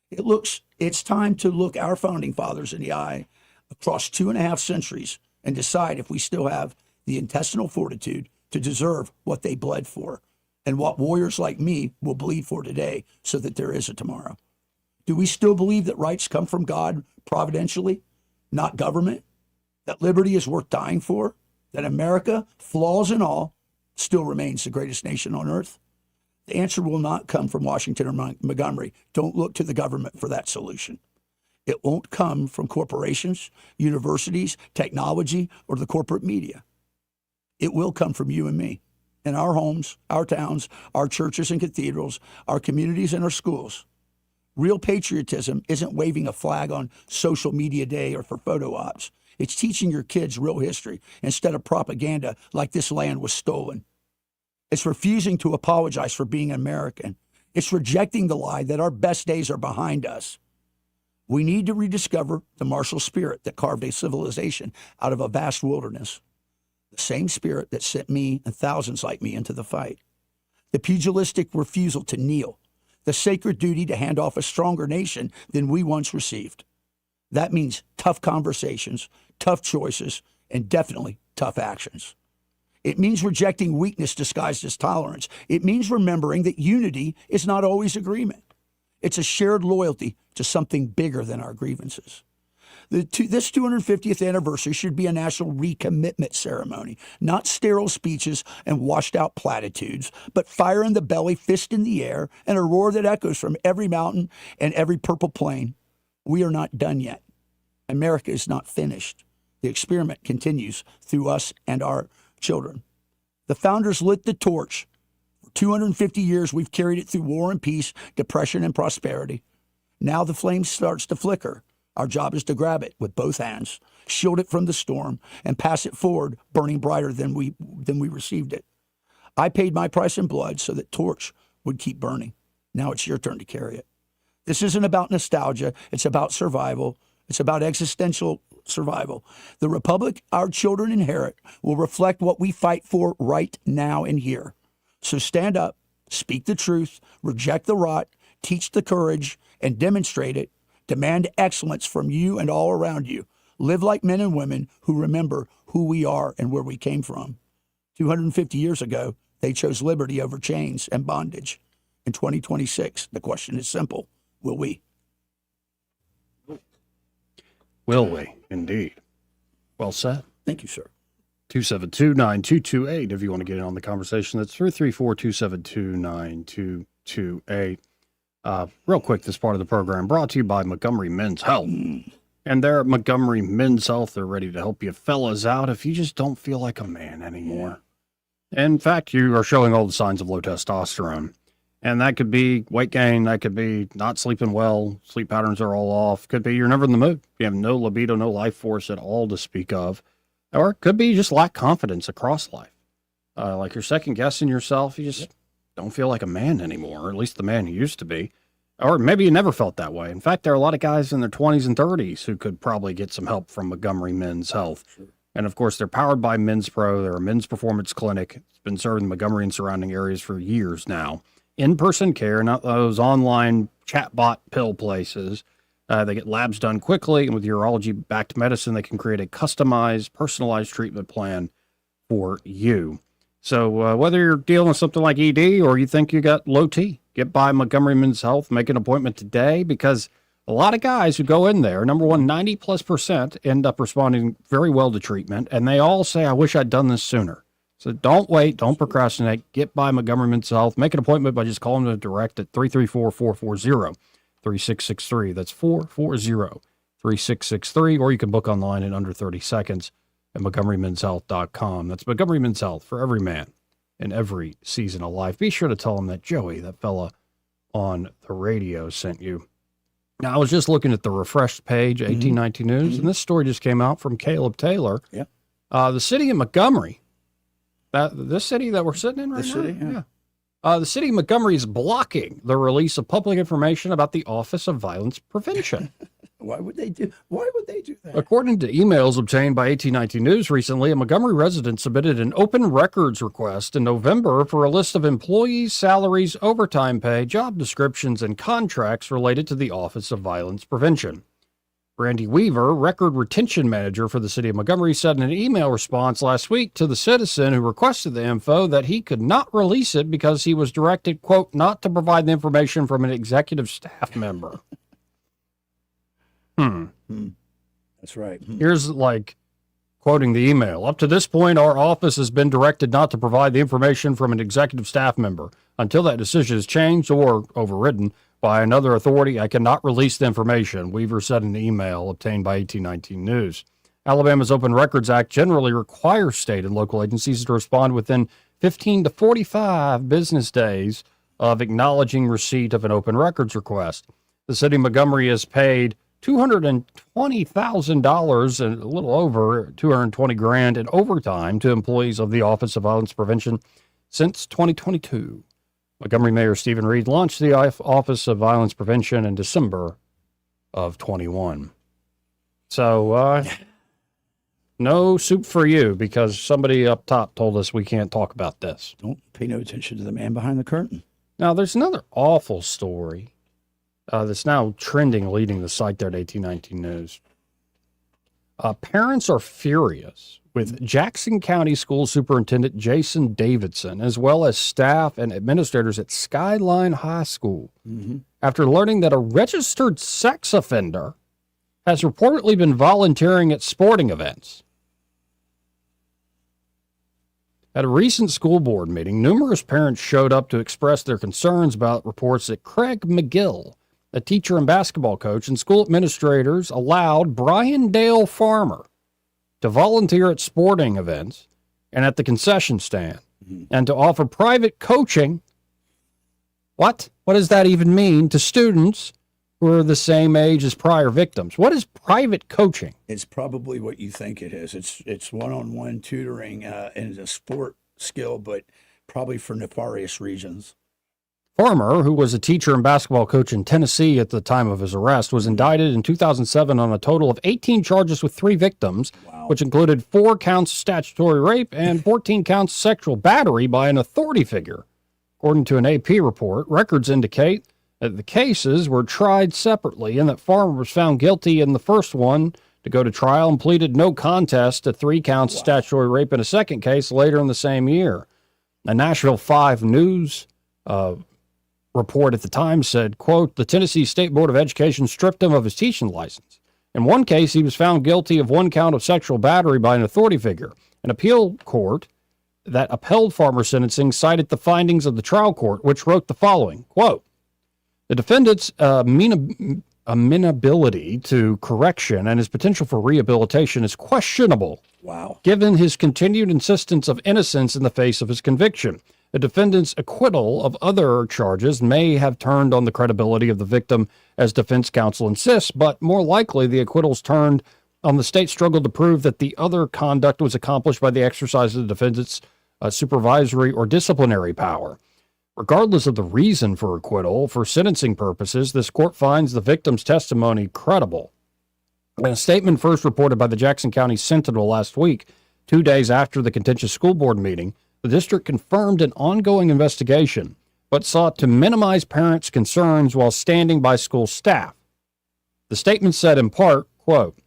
[SPEAKER 2] It's time to look our founding fathers in the eye across 2.5 centuries and decide if we still have the intestinal fortitude to deserve what they bled for and what warriors like me will bleed for today so that there is a tomorrow. Do we still believe that rights come from God providentially, not government? That liberty is worth dying for? That America, flaws and all, still remains the greatest nation on earth? The answer will not come from Washington or Montgomery. Don't look to the government for that solution. It won't come from corporations, universities, technology, or the corporate media. It will come from you and me, in our homes, our towns, our churches and cathedrals, our communities and our schools. Real patriotism isn't waving a flag on social media day or for photo ops. It's teaching your kids real history instead of propaganda like this land was stolen. It's refusing to apologize for being American. It's rejecting the lie that our best days are behind us. We need to rediscover the martial spirit that carved a civilization out of a vast wilderness. The same spirit that sent me and thousands like me into the fight. The pugilistic refusal to kneel. The sacred duty to hand off a stronger nation than we once received. That means tough conversations, tough choices, and definitely tough actions. It means rejecting weakness disguised as tolerance. It means remembering that unity is not always agreement. It's a shared loyalty to something bigger than our grievances. This 250th anniversary should be a national recommitment ceremony, not sterile speeches and washed-out platitudes, but fire in the belly, fist in the air, and a roar that echoes from every mountain and every purple plain. We are not done yet. America is not finished. The experiment continues through us and our children. The founders lit the torch. For 250 years, we've carried it through war and peace, depression and prosperity. Now the flame starts to flicker. Our job is to grab it with both hands, shield it from the storm, and pass it forward, burning brighter than we received it. I paid my price in blood so that torch would keep burning. Now it's your turn to carry it. This isn't about nostalgia. It's about survival. It's about existential survival. The republic our children inherit will reflect what we fight for right now and here. So stand up, speak the truth, reject the rot, teach the courage, and demonstrate it. Demand excellence from you and all around you. Live like men and women who remember who we are and where we came from. 250 years ago, they chose liberty over chains and bondage. In 2026, the question is simple. Will we?
[SPEAKER 1] Will we? Indeed. Well said.
[SPEAKER 2] Thank you, sir.
[SPEAKER 1] 272-9228 if you want to get in on the conversation. That's 334-272-9228. Real quick, this part of the program brought to you by Montgomery Men's Health. And they're at Montgomery Men's Health. They're ready to help you fellas out if you just don't feel like a man anymore. In fact, you are showing all the signs of low testosterone. And that could be weight gain. That could be not sleeping well. Sleep patterns are all off. Could be you're never in the mood. You have no libido, no life force at all to speak of. Or it could be you just lack confidence across life. Like you're second guessing yourself. You just don't feel like a man anymore, or at least the man you used to be. Or maybe you never felt that way. In fact, there are a lot of guys in their 20s and 30s who could probably get some help from Montgomery Men's Health. Sure. And of course, they're powered by Men's Pro. They're a men's performance clinic. It's been serving Montgomery and surrounding areas for years now. In-person care, not those online chatbot pill places. They get labs done quickly, and with urology-backed medicine, they can create a customized, personalized treatment plan for you. So whether you're dealing with something like ED or you think you got low T, get by Montgomery Men's Health, make an appointment today, because a lot of guys who go in there, number one, 90+% end up responding very well to treatment, and they all say, I wish I'd done this sooner. So don't wait, don't procrastinate, get by Montgomery Men's Health, make an appointment by just calling them direct at 334-440-3663. That's 440-3663, or you can book online in under 30 seconds at MontgomeryMen'sHealth.com. That's Montgomery Men's Health for every man in every season of life. Be sure to tell them that Joey, that fella on the radio, sent you. Now, I was just looking at the refreshed page, 1819 News, and this story just came out from Caleb Taylor.
[SPEAKER 2] Yeah.
[SPEAKER 1] The city of Montgomery, this city that we're sitting in right now?
[SPEAKER 2] City, yeah.
[SPEAKER 1] The city of Montgomery is blocking the release of public information about the Office of Violence Prevention.
[SPEAKER 2] Why would they do that?
[SPEAKER 1] According to emails obtained by 1819 News recently, a Montgomery resident submitted an open records request in November for a list of employees' salaries, overtime pay, job descriptions, and contracts related to the Office of Violence Prevention. Randy Weaver, record retention manager for the city of Montgomery, said in an email response last week to the citizen who requested the info that he could not release it because he was directed, quote, not to provide the information from an executive staff member.
[SPEAKER 2] That's right.
[SPEAKER 1] Here's like quoting the email. Up to this point, our office has been directed not to provide the information from an executive staff member. Until that decision is changed or overridden by another authority, I cannot release the information, Weaver said in an email obtained by 1819 News. Alabama's Open Records Act generally requires state and local agencies to respond within 15 to 45 business days of acknowledging receipt of an open records request. The city of Montgomery has paid $220,000 and a little over $220,000 in overtime to employees of the Office of Violence Prevention since 2022. Montgomery Mayor Stephen Reed launched the Office of Violence Prevention in December of 21. So, no soup for you because somebody up top told us we can't talk about this.
[SPEAKER 2] Don't pay no attention to the man behind the curtain.
[SPEAKER 1] Now, there's another awful story that's now trending, leading the site there at 1819 News. Parents are furious with Jackson County School Superintendent Jason Davidson, as well as staff and administrators at Skyline High School, after learning that a registered sex offender has reportedly been volunteering at sporting events. At a recent school board meeting, numerous parents showed up to express their concerns about reports that Craig McGill, a teacher and basketball coach, and school administrators allowed Brian Dale Farmer to volunteer at sporting events and at the concession stand and to offer private coaching. What? What does that even mean to students who are the same age as prior victims? What is private coaching?
[SPEAKER 2] It's probably what you think it is. It's one-on-one tutoring and a sport skill, but probably for nefarious reasons.
[SPEAKER 1] Farmer, who was a teacher and basketball coach in Tennessee at the time of his arrest, was indicted in 2007 on a total of 18 charges with 3 victims, which included 4 counts of statutory rape and 14 counts of sexual battery by an authority figure. According to an AP report, records indicate that the cases were tried separately and that Farmer was found guilty in the first one to go to trial and pleaded no contest to 3 counts of statutory rape in a second case later in the same year. A Nashville 5 News report at the time said, quote, the Tennessee State Board of Education stripped him of his teaching license. In one case, he was found guilty of 1 count of sexual battery by an authority figure. An appeal court that upheld Farmer's sentencing cited the findings of the trial court, which wrote the following, quote, the defendant's amenability to correction and his potential for rehabilitation is questionable. Given his continued insistence of innocence in the face of his conviction. The defendant's acquittal of other charges may have turned on the credibility of the victim, as defense counsel insists, but more likely the acquittals turned on the state's struggle to prove that the other conduct was accomplished by the exercise of the defendant's supervisory or disciplinary power. Regardless of the reason for acquittal, for sentencing purposes, this court finds the victim's testimony credible. In a statement first reported by the Jackson County Sentinel last week, 2 days after the contentious school board meeting, the district confirmed an ongoing investigation, but sought to minimize parents' concerns while standing by school staff. The statement said in part, quote,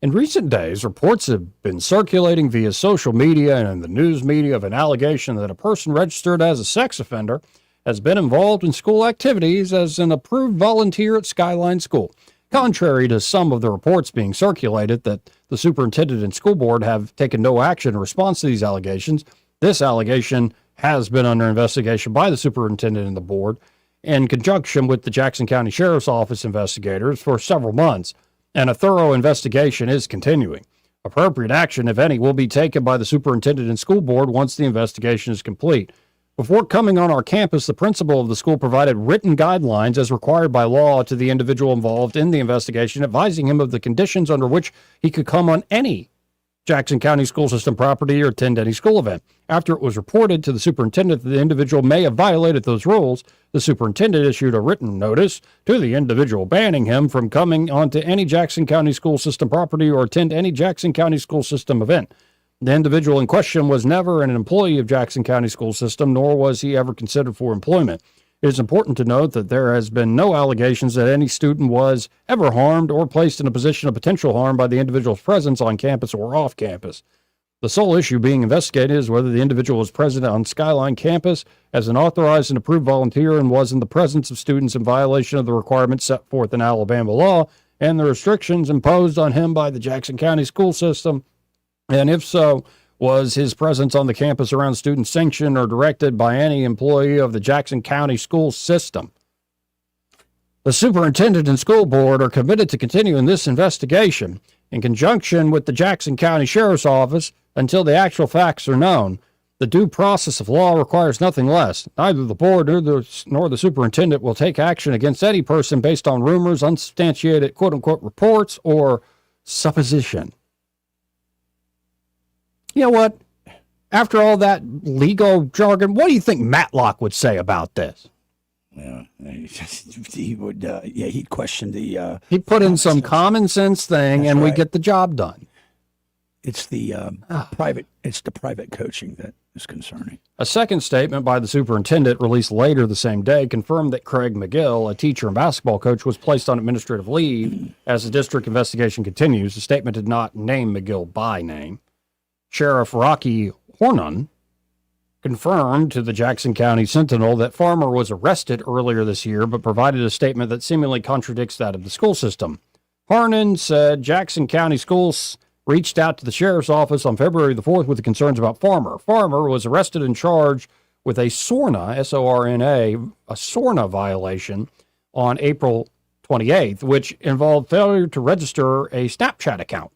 [SPEAKER 1] In recent days, reports have been circulating via social media and in the news media of an allegation that a person registered as a sex offender has been involved in school activities as an approved volunteer at Skyline School. Contrary to some of the reports being circulated that the superintendent and school board have taken no action in response to these allegations, this allegation has been under investigation by the superintendent and the board in conjunction with the Jackson County Sheriff's Office investigators for several months, and a thorough investigation is continuing. Appropriate action, if any, will be taken by the superintendent and school board once the investigation is complete. Before coming on our campus, the principal of the school provided written guidelines as required by law to the individual involved in the investigation, advising him of the conditions under which he could come on any Jackson County school system property or attend any school event. After it was reported to the superintendent that the individual may have violated those rules, the superintendent issued a written notice to the individual banning him from coming onto any Jackson County school system property or attend any Jackson County school system event. The individual in question was never an employee of Jackson County school system, nor was he ever considered for employment. It is important to note that there has been no allegations that any student was ever harmed or placed in a position of potential harm by the individual's presence on campus or off campus. The sole issue being investigated is whether the individual was present on Skyline campus as an authorized and approved volunteer and was in the presence of students in violation of the requirements set forth in Alabama law and the restrictions imposed on him by the Jackson County school system, and if so, was his presence on the campus around students sanctioned or directed by any employee of the Jackson County school system. The superintendent and school board are committed to continuing this investigation in conjunction with the Jackson County Sheriff's Office until the actual facts are known. The due process of law requires nothing less. Neither the board nor the superintendent will take action against any person based on rumors, unsubstantiated quote-unquote reports, or supposition. You know what? After all that legal jargon, what do you think Matlock would say about this?
[SPEAKER 2] Yeah, he would. He'd question the.
[SPEAKER 1] He'd put in some common sense thing, and we get the job done.
[SPEAKER 2] It's the private. It's the private coaching that is concerning.
[SPEAKER 1] A second statement by the superintendent, released later the same day, confirmed that Craig McGill, a teacher and basketball coach, was placed on administrative leave as the district investigation continues. The statement did not name McGill by name. Sheriff Rocky Hornan confirmed to the Jackson County Sentinel that Farmer was arrested earlier this year, but provided a statement that seemingly contradicts that of the school system. Hornan said Jackson County Schools reached out to the sheriff's office on February the 4th with the concerns about Farmer. Farmer was arrested and charged with a SORNA, S-O-R-N-A, a SORNA violation on April 28th, which involved failure to register a Snapchat account.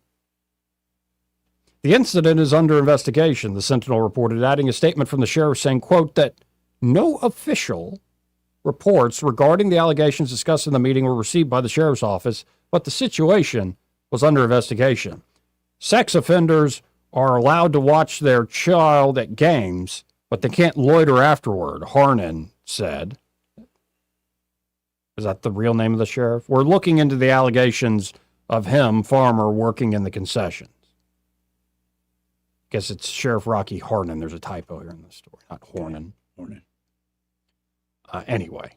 [SPEAKER 1] The incident is under investigation, the Sentinel reported, adding a statement from the sheriff saying, quote, that no official reports regarding the allegations discussed in the meeting were received by the sheriff's office, but the situation was under investigation. Sex offenders are allowed to watch their child at games, but they can't loiter afterward, Harnan said. Is that the real name of the sheriff? We're looking into the allegations of him, Farmer, working in the concessions. Guess it's Sheriff Rocky Harnan. There's a typo here in the story, not Hornan.
[SPEAKER 2] Hornan.
[SPEAKER 1] Anyway.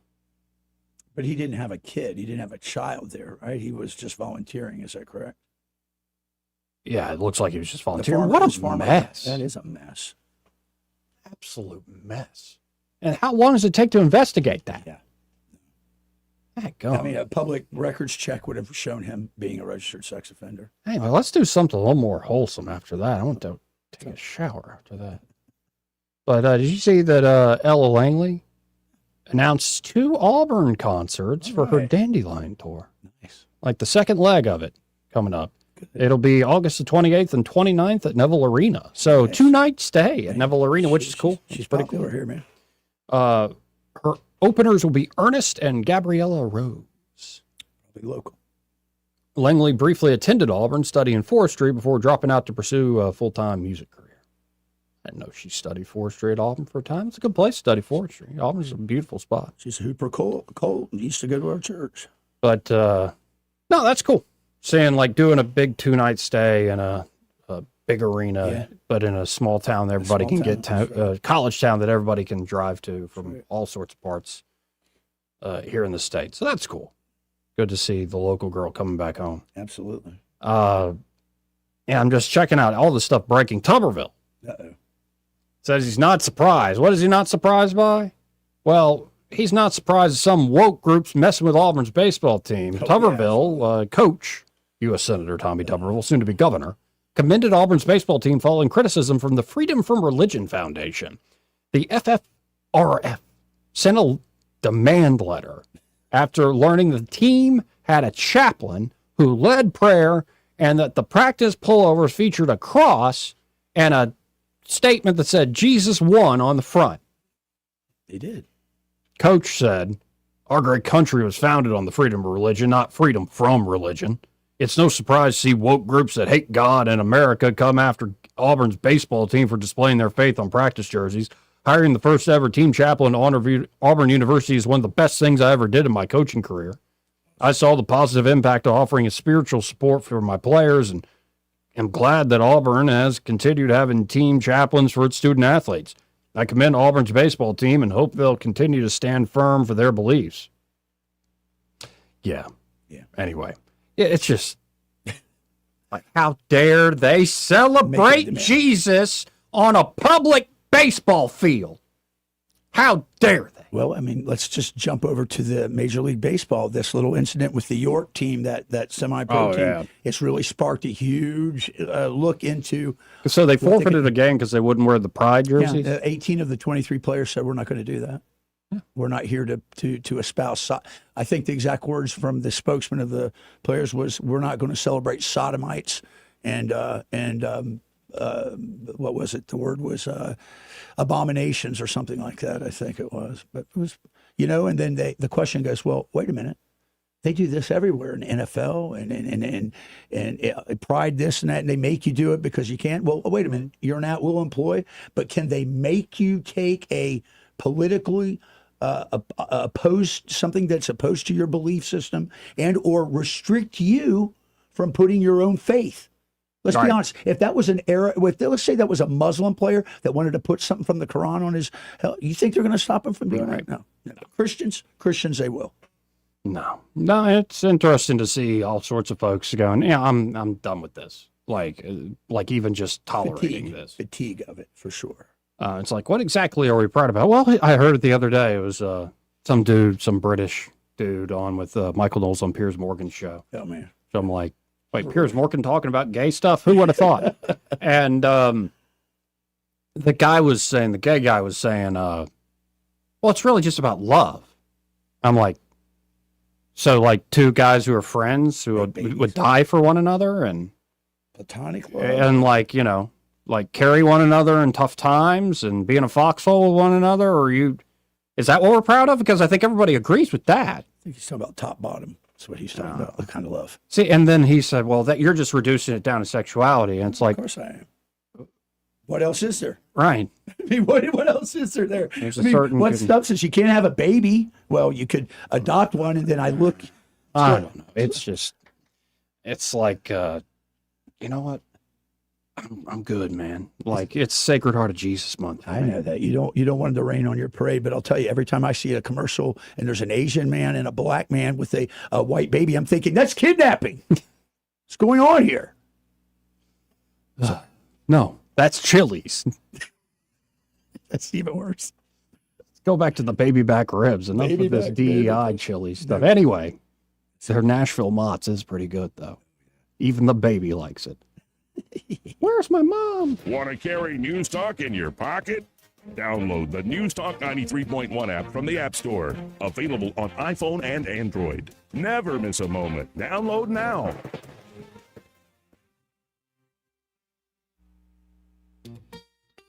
[SPEAKER 2] But he didn't have a kid. He didn't have a child there, right? He was just volunteering. Is that correct?
[SPEAKER 1] Yeah, it looks like he was just volunteering. What a mess.
[SPEAKER 2] That is a mess.
[SPEAKER 1] Absolute mess. And how long does it take to investigate that?
[SPEAKER 2] Yeah.
[SPEAKER 1] I
[SPEAKER 2] mean, a public records check would have shown him being a registered sex offender.
[SPEAKER 1] Anyway, let's do something a little more wholesome after that. I want to take a shower after that. But did you see that Ella Langley announced 2 Auburn concerts for her Dandelion tour?
[SPEAKER 2] Nice.
[SPEAKER 1] Like the second leg of it coming up. Good. It'll be August the 28th and 29th at Neville Arena. So nice. 2-night stay at Neville Arena, which is cool.
[SPEAKER 2] She's
[SPEAKER 1] pretty
[SPEAKER 2] popular
[SPEAKER 1] cool
[SPEAKER 2] here, man.
[SPEAKER 1] Her openers will be Ernest and Gabriella Rose.
[SPEAKER 2] Probably local.
[SPEAKER 1] Langley briefly attended Auburn, studying forestry before dropping out to pursue a full-time music career. I didn't know she studied forestry at Auburn for a time. It's a good place to study forestry. Auburn's a beautiful spot.
[SPEAKER 2] She's a Hooper Cole. Used to go to our church.
[SPEAKER 1] But, no, that's cool. Saying, like, doing a big 2-night stay in a big arena, but in a small town that everybody can get to, college town that everybody can drive to from all sorts of parts here in the state. So that's cool. Good to see the local girl coming back home.
[SPEAKER 2] Absolutely.
[SPEAKER 1] Yeah, I'm just checking out all the stuff breaking. Tuberville says he's not surprised. What is he not surprised by? Well, he's not surprised some woke groups messing with Auburn's baseball team. Tuberville, coach, U.S. Senator Tommy Tuberville, soon to be governor, commended Auburn's baseball team following criticism from the Freedom from Religion Foundation. The FFRF sent a demand letter after learning the team had a chaplain who led prayer and that the practice pullovers featured a cross and a statement that said Jesus won on the front.
[SPEAKER 2] They did.
[SPEAKER 1] Coach said, our great country was founded on the freedom of religion, not freedom from religion. It's no surprise to see woke groups that hate God and America come after Auburn's baseball team for displaying their faith on practice jerseys. Hiring the first ever team chaplain at Auburn University is one of the best things I ever did in my coaching career. I saw the positive impact of offering a spiritual support for my players, and am glad that Auburn has continued having team chaplains for its student athletes. I commend Auburn's baseball team and hope they'll continue to stand firm for their beliefs. Yeah. Anyway, it's just like, how dare they celebrate Jesus on a public baseball field? How dare they?
[SPEAKER 2] Well, I mean, let's just jump over to the Major League Baseball. This little incident with the York team, that semi-pro team,
[SPEAKER 1] yeah.
[SPEAKER 2] It's really sparked a huge look into.
[SPEAKER 1] So they forfeited a game because they wouldn't wear the pride jerseys?
[SPEAKER 2] Yeah, 18 of the 23 players said, we're not going to do that. Yeah. We're not here to espouse. I think the exact words from the spokesman of the players was, we're not going to celebrate sodomites and what was it? The word was abominations or something like that, I think it was. But it was, and then the question goes, well, wait a minute. They do this everywhere in the NFL and pride this and that, and they make you do it because you can't. Well, wait a minute. You're an at-will employee, but can they make you take a politically opposed, something that's opposed to your belief system and or restrict you from putting your own faith? Let's be honest. If that was an era, let's say that was a Muslim player that wanted to put something from the Quran on his, you think they're going to stop him from doing that? No. Christians, they will.
[SPEAKER 1] No, it's interesting to see all sorts of folks going, yeah, I'm done with this. Like even just tolerating this.
[SPEAKER 2] Fatigue of it, for sure.
[SPEAKER 1] It's like, what exactly are we proud about? Well, I heard it the other day. It was some British dude on with Michael Knowles on Piers Morgan's show.
[SPEAKER 2] Oh, man.
[SPEAKER 1] So I'm like, wait, Piers Morgan talking about gay stuff? Who would have thought? And the gay guy was saying, well, it's really just about love. I'm like, so like two guys who are friends who would die for one another and
[SPEAKER 2] platonic love.
[SPEAKER 1] And like carry one another in tough times and be in a foxhole with one another, is that what we're proud of? Because I think everybody agrees with that.
[SPEAKER 2] I think he's talking about top bottom. That's what he's talking about, the kind of love.
[SPEAKER 1] See, and then he said, well, that you're just reducing it down to sexuality. And it's like,
[SPEAKER 2] of course I am. What else is there?
[SPEAKER 1] Right.
[SPEAKER 2] I mean, what else is there?
[SPEAKER 1] There's
[SPEAKER 2] what stuff says you can't have a baby? Well, you could adopt one, and then I look.
[SPEAKER 1] I don't know. It's like, you know what? I'm good, man. Like, it's Sacred Heart of Jesus month.
[SPEAKER 2] I know that you don't want to rain on your parade, but I'll tell you, every time I see a commercial and there's an Asian man and a black man with a white baby, I'm thinking that's kidnapping. What's going on here?
[SPEAKER 1] No, that's Chili's.
[SPEAKER 2] That's even worse.
[SPEAKER 1] Let's go back to the baby back ribs. Enough of this DEI chili stuff. Anyway, their Nashville Mott's is pretty good, though. Even the baby likes it. Where's my mom?
[SPEAKER 5] Want to carry News Talk in your pocket? Download the News Talk 93.1 app from the App Store. Available on iPhone and Android. Never miss a moment. Download now.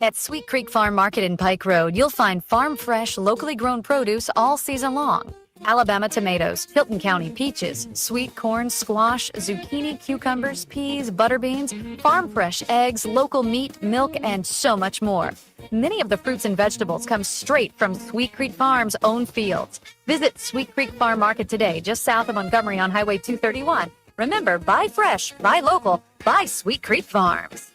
[SPEAKER 3] At Sweet Creek Farm Market in Pike Road, you'll find farm fresh, locally grown produce all season long. Alabama tomatoes, Hilton County peaches, sweet corn, squash, zucchini, cucumbers, peas, butter beans, farm fresh eggs, local meat, milk, and so much more. Many of the fruits and vegetables come straight from Sweet Creek Farm's own fields. Visit Sweet Creek Farm Market today, just south of Montgomery on Highway 231. Remember, buy fresh, buy local, buy Sweet Creek Farms.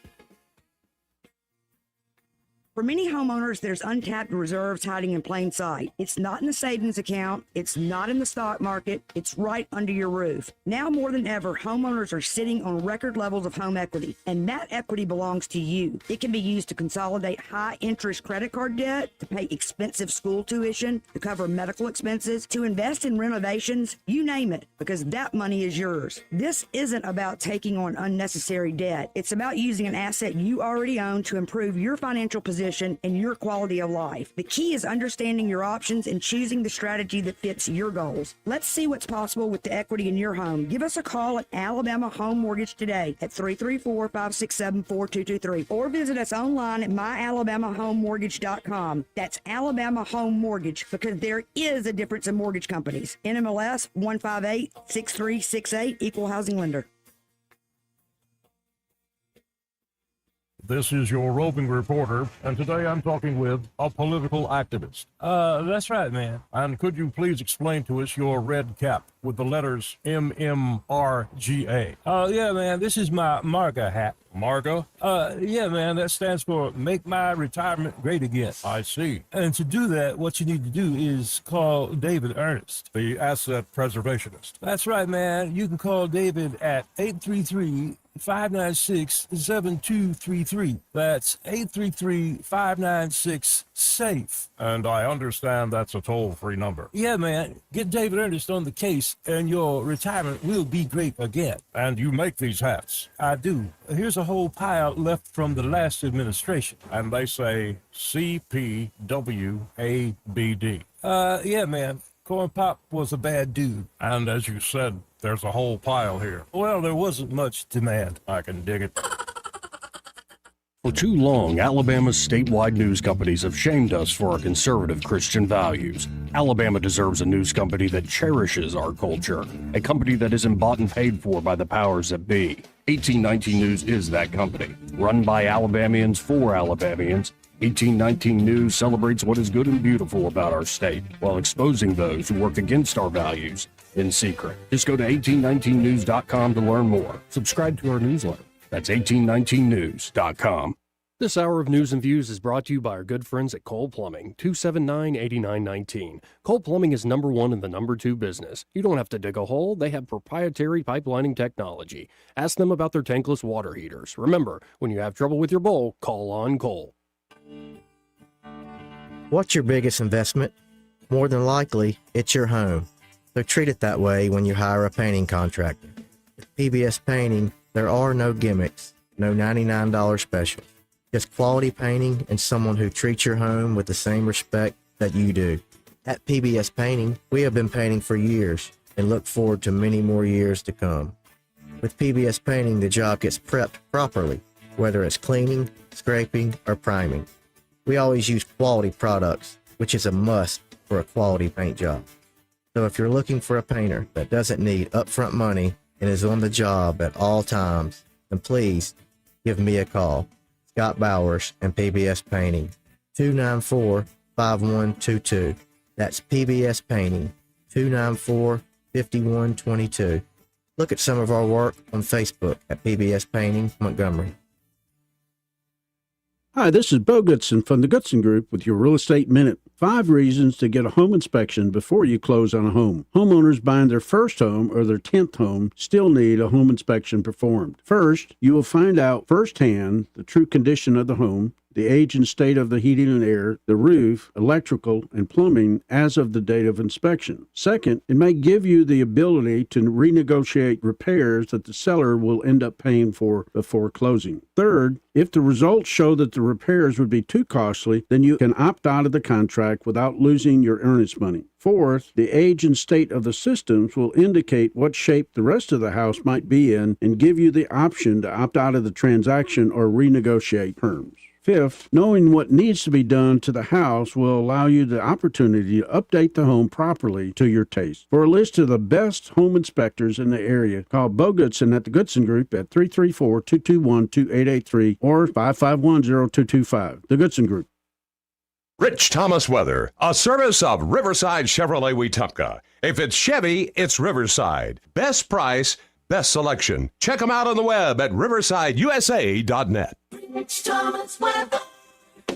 [SPEAKER 4] For many homeowners, there's untapped reserves hiding in plain sight. It's not in the savings account. It's not in the stock market. It's right under your roof. Now more than ever, homeowners are sitting on record levels of home equity, and that equity belongs to you. It can be used to consolidate high-interest credit card debt, to pay expensive school tuition, to cover medical expenses, to invest in renovations, you name it, because that money is yours. This isn't about taking on unnecessary debt. It's about using an asset you already own to improve your financial position and your quality of life. The key is understanding your options and choosing the strategy that fits your goals. Let's see what's possible with the equity in your home. Give us a call at Alabama Home Mortgage today at 334-567-4223 or visit us online at myalabamahomemortgage.com. That's Alabama Home Mortgage, because there is a difference in mortgage companies. NMLS 1586368, Equal Housing Lender.
[SPEAKER 6] This is your roving reporter, and today I'm talking with a political activist. That's right, man. And could you please explain to us your red cap with the letters MMRGA? Yeah, man, this is my MARGA hat. MARGA? Yeah, man, that stands for Make My Retirement Great Again. I see. And to do that, what you need to do is call David Ernest, the asset preservationist. That's right, man. You can call David at 833-596-7233. That's 833-596-SAFE. And I understand that's a toll-free number. Yeah, man. Get David Ernest on the case, and your retirement will be great again. And you make these hats? I do. Here's a whole pile left from the last administration. And they say CPWABD. Yeah, man. Corn Pop was a bad dude. And as you said, there's a whole pile here. Well, there wasn't much demand. I can dig it.
[SPEAKER 14] For too long, Alabama's statewide news companies have shamed us for our conservative Christian values. Alabama deserves a news company that cherishes our culture, a company that isn't bought and paid for by the powers that be. 1819 News is that company. Run by Alabamians for Alabamians, 1819 News celebrates what is good and beautiful about our state, while exposing those who work against our values in secret. Just go to 1819news.com to learn more. Subscribe to our newsletter. That's 1819news.com. This hour of News and Views is brought to you by our good friends at Cole Plumbing, 279-8919. Cole Plumbing is number one in the number two business. You don't have to dig a hole. They have proprietary pipelining technology. Ask them about their tankless water heaters. Remember, when you have trouble with your bowl, call on Cole.
[SPEAKER 17] What's your biggest investment? More than likely, it's your home. So treat it that way when you hire a painting contractor. With PBS Painting, there are no gimmicks, no $99 specials. Just quality painting and someone who treats your home with the same respect that you do. At PBS Painting, we have been painting for years and look forward to many more years to come. With PBS Painting, the job gets prepped properly, whether it's cleaning, scraping, or priming. We always use quality products, which is a must for a quality paint job. So if you're looking for a painter that doesn't need upfront money and is on the job at all times, then please give me a call. Scott Bowers and PBS Painting, 294-5122. That's PBS Painting, 294-5122. Look at some of our work on Facebook at PBS Painting Montgomery.
[SPEAKER 23] Hi, this is Bo Goodson from the Goodson Group with your Real Estate Minute. 5 reasons to get a home inspection before you close on a home. Homeowners buying their first home or their 10th home still need a home inspection performed. First, you will find out firsthand the true condition of the home, the age and state of the heating and air, the roof, electrical, and plumbing as of the date of inspection. Second, it may give you the ability to renegotiate repairs that the seller will end up paying for before closing. Third, if the results show that the repairs would be too costly, then you can opt out of the contract without losing your earnest money. Fourth, the age and state of the systems will indicate what shape the rest of the house might be in and give you the option to opt out of the transaction or renegotiate terms. Fifth, knowing what needs to be done to the house will allow you the opportunity to update the home properly to your taste. For a list of the best home inspectors in the area, call Bo Goodson at the Goodson Group at 334-221-2883 or 551-0225. The Goodson Group.
[SPEAKER 26] Rich Thomas Weather, a service of Riverside Chevrolet Wetumpka. If it's Chevy, it's Riverside. Best price, best selection. Check them out on the web at riversideusa.net.
[SPEAKER 27] Rich Thomas Weather.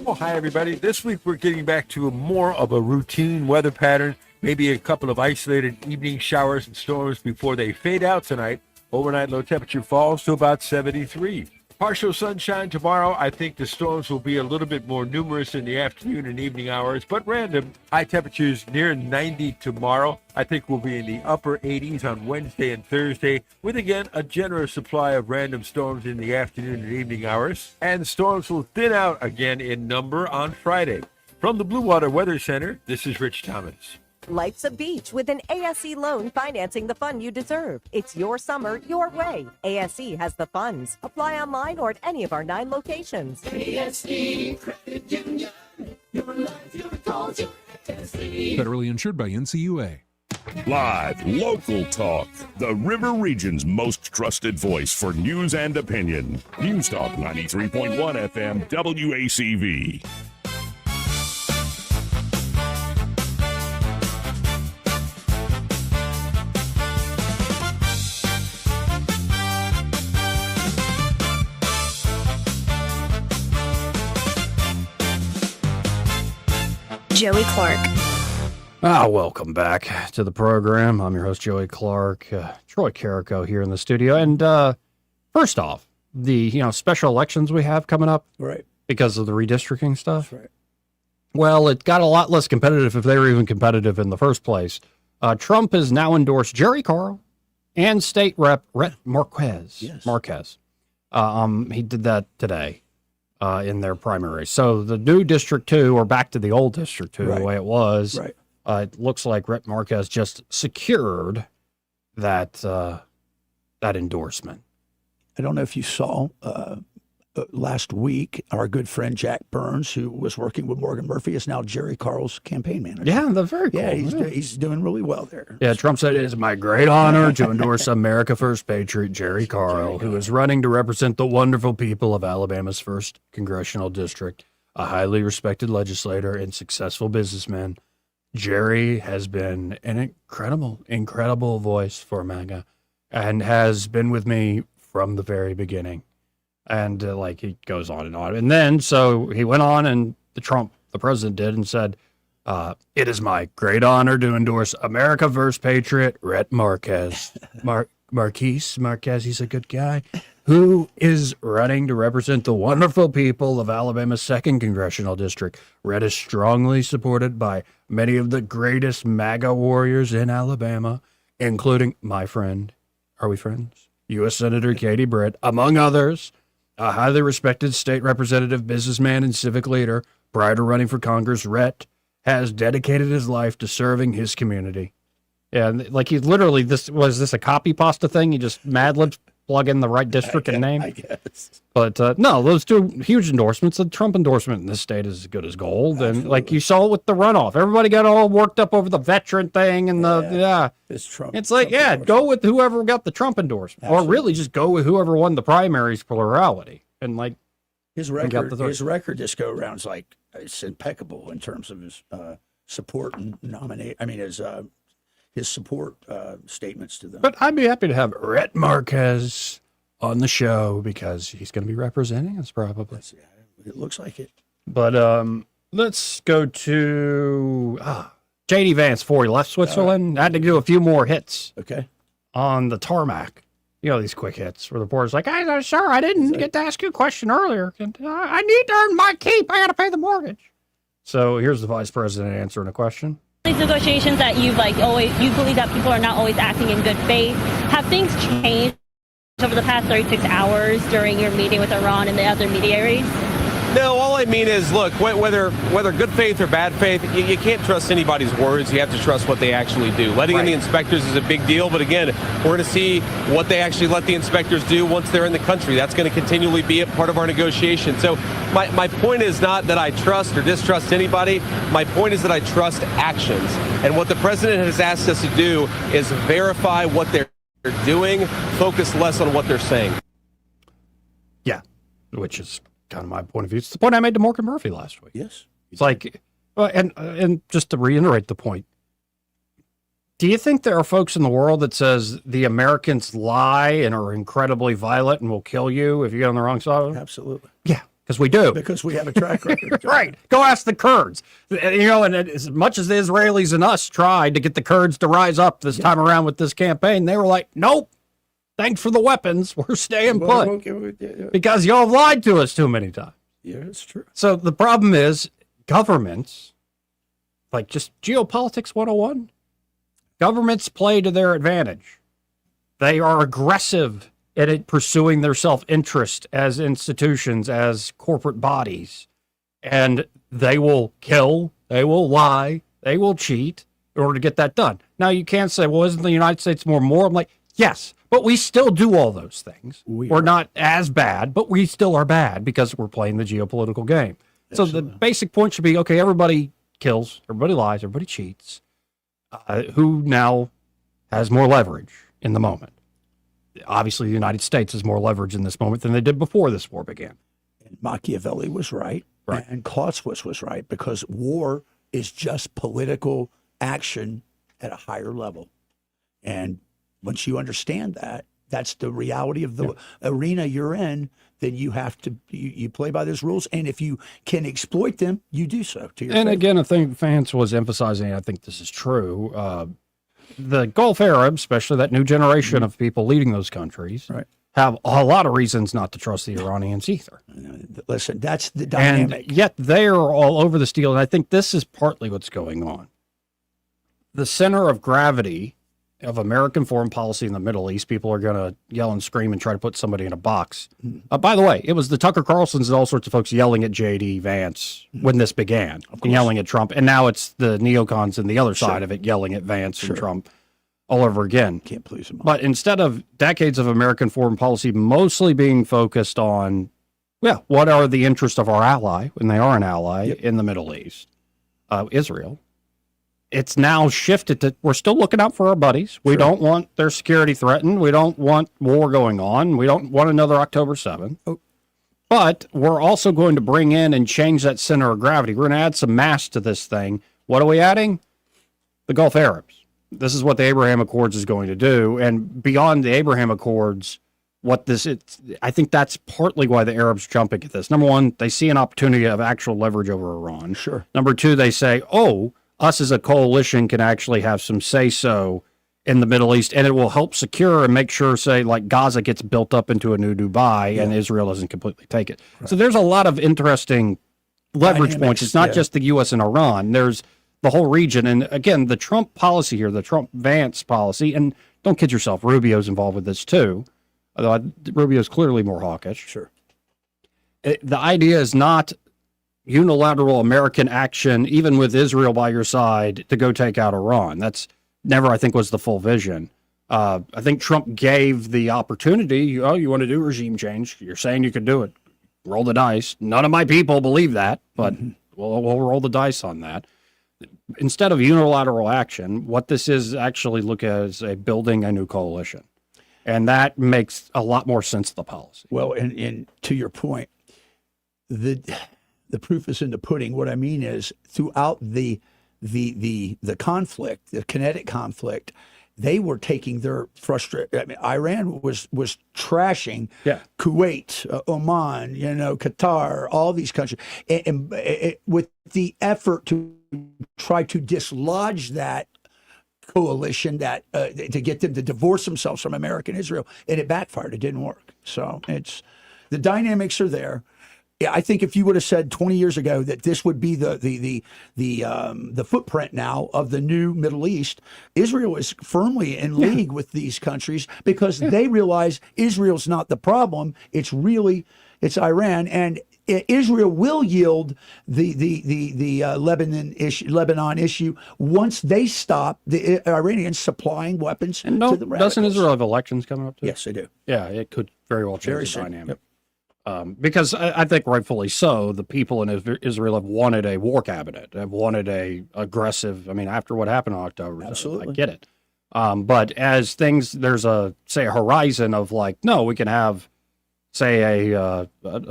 [SPEAKER 20] Well, hi, everybody. This week we're getting back to more of a routine weather pattern. Maybe a couple of isolated evening showers and storms before they fade out tonight. Overnight low temperature falls to about 73. Partial sunshine tomorrow. I think the storms will be a little bit more numerous in the afternoon and evening hours, but random. High temperatures near 90 tomorrow. I think we'll be in the upper 80s on Wednesday and Thursday, with again a generous supply of random storms in the afternoon and evening hours. And storms will thin out again in number on Friday. From the Blue Water Weather Center, this is Rich Thomas.
[SPEAKER 7] Life's a beach with an ASE loan financing the fun you deserve. It's your summer, your way. ASE has the funds. Apply online or at any of our 9 locations.
[SPEAKER 9] ASE Credit Union. Your life, your goals, your ASE.
[SPEAKER 10] Federally insured by NCUA.
[SPEAKER 5] Live, local talk. The River Region's most trusted voice for news and opinion. News Talk 93.1 FM WACV.
[SPEAKER 22] Joey Clark.
[SPEAKER 1] Welcome back to the program. I'm your host, Joey Clark. Troy Carrico here in the studio. And first off, the special elections we have coming up,
[SPEAKER 2] right?
[SPEAKER 1] Because of the redistricting stuff.
[SPEAKER 2] That's right.
[SPEAKER 1] Well, it got a lot less competitive if they were even competitive in the first place. Trump has now endorsed Jerry Carl and State Rep Rhett Marquez.
[SPEAKER 2] Yes.
[SPEAKER 1] Marquez. He did that today. In their primary. So the new District 2, or back to the old District 2, the way it was, it looks like Rhett Marquez just secured that that endorsement.
[SPEAKER 2] I don't know if you saw last week, our good friend Jack Burns, who was working with Morgan Murphy, is now Jerry Carl's campaign manager.
[SPEAKER 1] Yeah, they're very cool.
[SPEAKER 2] Yeah, he's doing really well there.
[SPEAKER 1] Yeah, Trump said, "It is my great honor to endorse America First patriot Jerry Carl, who is running to represent the wonderful people of Alabama's 1st Congressional District, a highly respected legislator and successful businessman. Jerry has been an incredible voice for MAGA and has been with me from the very beginning." And he goes on. And then, so he went on, and the president did, and said, "It is my great honor to endorse America First patriot Rhett Marquez." Marquez, he's a good guy, who is running to represent the wonderful people of Alabama's 2nd Congressional District. Rhett is strongly supported by many of the greatest MAGA warriors in Alabama, including my friend, are we friends? U.S. Senator Katie Britt, among others. A highly respected state representative, businessman, and civic leader, prior to running for Congress, Rhett has dedicated his life to serving his community. Yeah, and he literally, was this a copy pasta thing? He just Mad Libs plug in the right district and name?
[SPEAKER 2] I guess.
[SPEAKER 1] But no, those 2 huge endorsements. The Trump endorsement in this state is as good as gold.
[SPEAKER 2] Absolutely.
[SPEAKER 1] And you saw it with the runoff. Everybody got all worked up over the veteran thing and
[SPEAKER 2] It's Trump.
[SPEAKER 1] It's go with whoever got the Trump endorsement.
[SPEAKER 2] Absolutely.
[SPEAKER 1] Or really just go with whoever won the primaries plurality. And
[SPEAKER 2] his record this go around is it's impeccable in terms of his support and nominate. I mean, his support statements to them.
[SPEAKER 1] But I'd be happy to have Rhett Marquez on the show because he's going to be representing us probably.
[SPEAKER 2] It looks like it.
[SPEAKER 1] But let's go to J.D. Vance before he left Switzerland. I had to do a few more hits.
[SPEAKER 2] Okay.
[SPEAKER 1] On the tarmac. These quick hits where the reporter's like, "Hey, sir, I didn't get to ask you a question earlier. I need to earn my keep. I got to pay the mortgage." So here's the vice president answering a question.
[SPEAKER 11] These negotiations that you believe that people are not always acting in good faith. Have things changed over the past 36 hours during your meeting with Iran and the other mediaries?
[SPEAKER 12] No, all I mean is, look, whether good faith or bad faith, you can't trust anybody's words. You have to trust what they actually do. Letting in the inspectors is a big deal, but again, we're going to see what they actually let the inspectors do once they're in the country. That's going to continually be a part of our negotiation. So my point is not that I trust or distrust anybody. My point is that I trust actions. And what the president has asked us to do is verify what they're doing, focus less on what they're saying.
[SPEAKER 1] Yeah, which is kind of my point of view. It's the point I made to Morgan Murphy last week.
[SPEAKER 2] Yes.
[SPEAKER 1] It's and just to reiterate the point, do you think there are folks in the world that says the Americans lie and are incredibly violent and will kill you if you get on the wrong side of it?
[SPEAKER 2] Absolutely.
[SPEAKER 1] Yeah, because we do.
[SPEAKER 2] Because we have a track record.
[SPEAKER 1] Right. Go ask the Kurds. And as much as the Israelis and us tried to get the Kurds to rise up this time around with this campaign, they were like, nope, thanks for the weapons. We're staying put. Because y'all have lied to us too many times.
[SPEAKER 2] Yeah, it's true.
[SPEAKER 1] So the problem is governments, like just geopolitics 101, governments play to their advantage. They are aggressive at pursuing their self-interest as institutions, as corporate bodies. And they will kill, they will lie, they will cheat in order to get that done. Now, you can't say, well, isn't the United States more moral? I'm like, yes, but we still do all those things. We're not as bad, but we still are bad because we're playing the geopolitical game. So the basic point should be, okay, everybody kills, everybody lies, everybody cheats. Who now has more leverage in the moment? Obviously, the United States has more leverage in this moment than they did before this war began.
[SPEAKER 2] And Machiavelli was right. And Clausewitz was right, because war is just political action at a higher level. And once you understand that, that's the reality of the arena you're in, then you have to, you play by those rules. And if you can exploit them, you do so to your favor.
[SPEAKER 1] Again, I think Vance was emphasizing, I think this is true, the Gulf Arabs, especially that new generation of people leading those countries, have a lot of reasons not to trust the Iranians either.
[SPEAKER 2] Listen, that's the dynamic.
[SPEAKER 1] And yet they are all over this deal, and I think this is partly what's going on. The center of gravity of American foreign policy in the Middle East, people are going to yell and scream and try to put somebody in a box. By the way, it was the Tucker Carlsons and all sorts of folks yelling at J.D. Vance when this began, and yelling at Trump. And now it's the neocons and the other side of it yelling at Vance and Trump all over again.
[SPEAKER 2] Can't please them all.
[SPEAKER 1] But instead of decades of American foreign policy mostly being focused on, what are the interests of our ally, when they are an ally in the Middle East, Israel, it's now shifted to, we're still looking out for our buddies. We don't want their security threatened. We don't want war going on. We don't want another October 7th. But we're also going to bring in and change that center of gravity. We're going to add some mass to this thing. What are we adding? The Gulf Arabs. This is what the Abraham Accords is going to do. And beyond the Abraham Accords, I think that's partly why the Arabs are jumping at this. Number one, they see an opportunity of actual leverage over Iran. Number two, they say, us as a coalition can actually have some say-so in the Middle East, and it will help secure and make sure, say, like Gaza gets built up into a new Dubai and Israel doesn't completely take it. So there's a lot of interesting leverage points. It's not just the U.S. and Iran. There's the whole region. And again, the Trump policy here, the Trump-Vance policy, and don't kid yourself, Rubio's involved with this too, although Rubio's clearly more hawkish. The idea is not unilateral American action, even with Israel by your side, to go take out Iran. That's never, I think, was the full vision. I think Trump gave the opportunity. You want to do regime change? You're saying you could do it. Roll the dice. None of my people believe that, but we'll roll the dice on that. Instead of unilateral action, what this is actually look at as building a new coalition. And that makes a lot more sense of the policy.
[SPEAKER 2] Well, and to your point, the proof is in the pudding. What I mean is, throughout the conflict, the kinetic conflict, they were taking their frustration. I mean, Iran was trashing Kuwait, Oman, Qatar, all these countries, and with the effort to try to dislodge that coalition, that to get them to divorce themselves from America and Israel, and it backfired. It didn't work. So the dynamics are there. Yeah, I think if you would have said 20 years ago that this would be the footprint now of the new Middle East, Israel is firmly in league with these countries because they realize Israel's not the problem. It's Iran, and Israel will yield the Lebanon issue once they stop the Iranians supplying weapons to the radicals.
[SPEAKER 1] Doesn't Israel have elections coming up too?
[SPEAKER 2] Yes, they do.
[SPEAKER 1] Yeah, it could very well change the dynamic. Because I think rightfully so, the people in Israel have wanted a war cabinet, have wanted a aggressive, after what happened on October, I get it. But as things, there's a horizon of no, we can have, a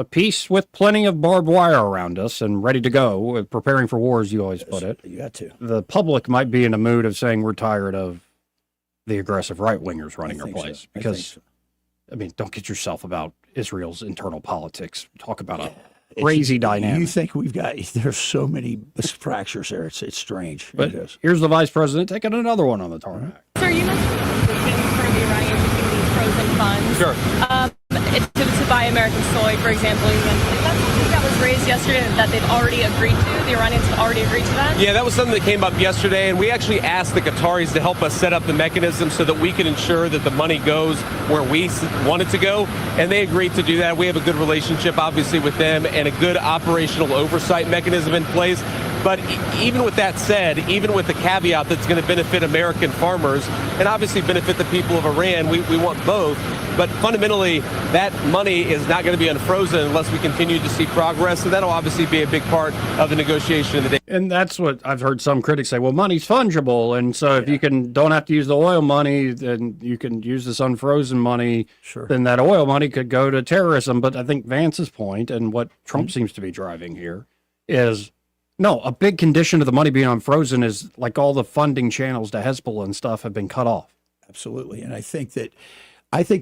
[SPEAKER 1] peace with plenty of barbed wire around us and ready to go, preparing for war, as you always put it.
[SPEAKER 2] You got to.
[SPEAKER 1] The public might be in a mood of saying we're tired of the aggressive right-wingers running our place. Because, don't kid yourself about Israel's internal politics. Talk about crazy dynamic.
[SPEAKER 2] You think there's so many fractures there. It's strange.
[SPEAKER 1] But
[SPEAKER 2] it is.
[SPEAKER 1] Here's the vice president taking another one on the tarmac.
[SPEAKER 11] Sir, you mentioned it's going to be running into these frozen funds.
[SPEAKER 1] Sure.
[SPEAKER 11] To buy American soy, for example, you mentioned that's something that was raised yesterday that they've already agreed to. The Iranians have already agreed to that.
[SPEAKER 12] Yeah, that was something that came up yesterday, and we actually asked the Qataris to help us set up the mechanism so that we can ensure that the money goes where we want it to go, and they agreed to do that. We have a good relationship, obviously, with them and a good operational oversight mechanism in place. But even with that said, even with the caveat that's going to benefit American farmers and obviously benefit the people of Iran, we want both. But fundamentally, that money is not going to be unfrozen unless we continue to see progress. And that'll obviously be a big part of the negotiation of the day.
[SPEAKER 1] And that's what I've heard some critics say. Well, money's fungible. And so if you don't have to use the oil money, then you can use this unfrozen money.
[SPEAKER 2] Sure.
[SPEAKER 1] Then that oil money could go to terrorism. But I think Vance's point and what Trump seems to be driving here is, no, a big condition of the money being unfrozen is like all the funding channels to Hezbollah and stuff have been cut off.
[SPEAKER 2] Absolutely. And I think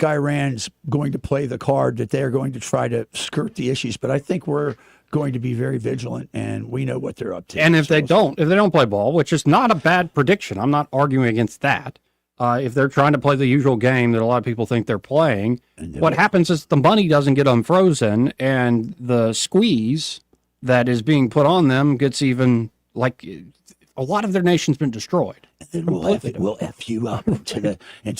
[SPEAKER 2] Iran's going to play the card that they're going to try to skirt the issues, but I think we're going to be very vigilant, and we know what they're up to.
[SPEAKER 1] And if they don't play ball, which is not a bad prediction, I'm not arguing against that. If they're trying to play the usual game that a lot of people think they're playing, what happens is the money doesn't get unfrozen, and the squeeze that is being put on them gets even, like, a lot of their nation's been destroyed.
[SPEAKER 2] And then we'll F you up into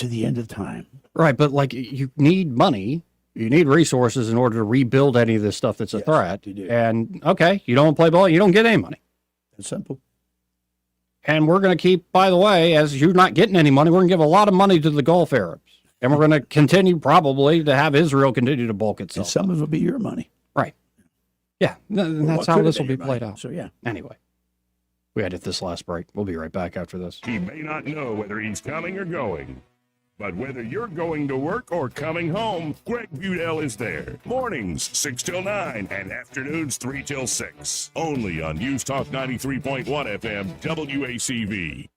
[SPEAKER 2] the end of time.
[SPEAKER 1] Right, but like you need money, you need resources in order to rebuild any of this stuff that's a threat.
[SPEAKER 2] You do.
[SPEAKER 1] And okay, you don't play ball, you don't get any money.
[SPEAKER 2] It's simple.
[SPEAKER 1] And we're going to keep, by the way, as you're not getting any money, we're going to give a lot of money to the Gulf Arabs. And we're going to continue probably to have Israel continue to bulk itself.
[SPEAKER 2] And some of it will be your money.
[SPEAKER 1] Right. Yeah, and that's how this will be played out.
[SPEAKER 2] So, yeah.
[SPEAKER 1] Anyway, we had to hit this last break. We'll be right back after this.
[SPEAKER 5] He may not know whether he's coming or going, but whether you're going to work or coming home, Greg Budell is there. Mornings 6 till 9 and afternoons 3 till 6. Only on News Talk 93.1 FM WACV.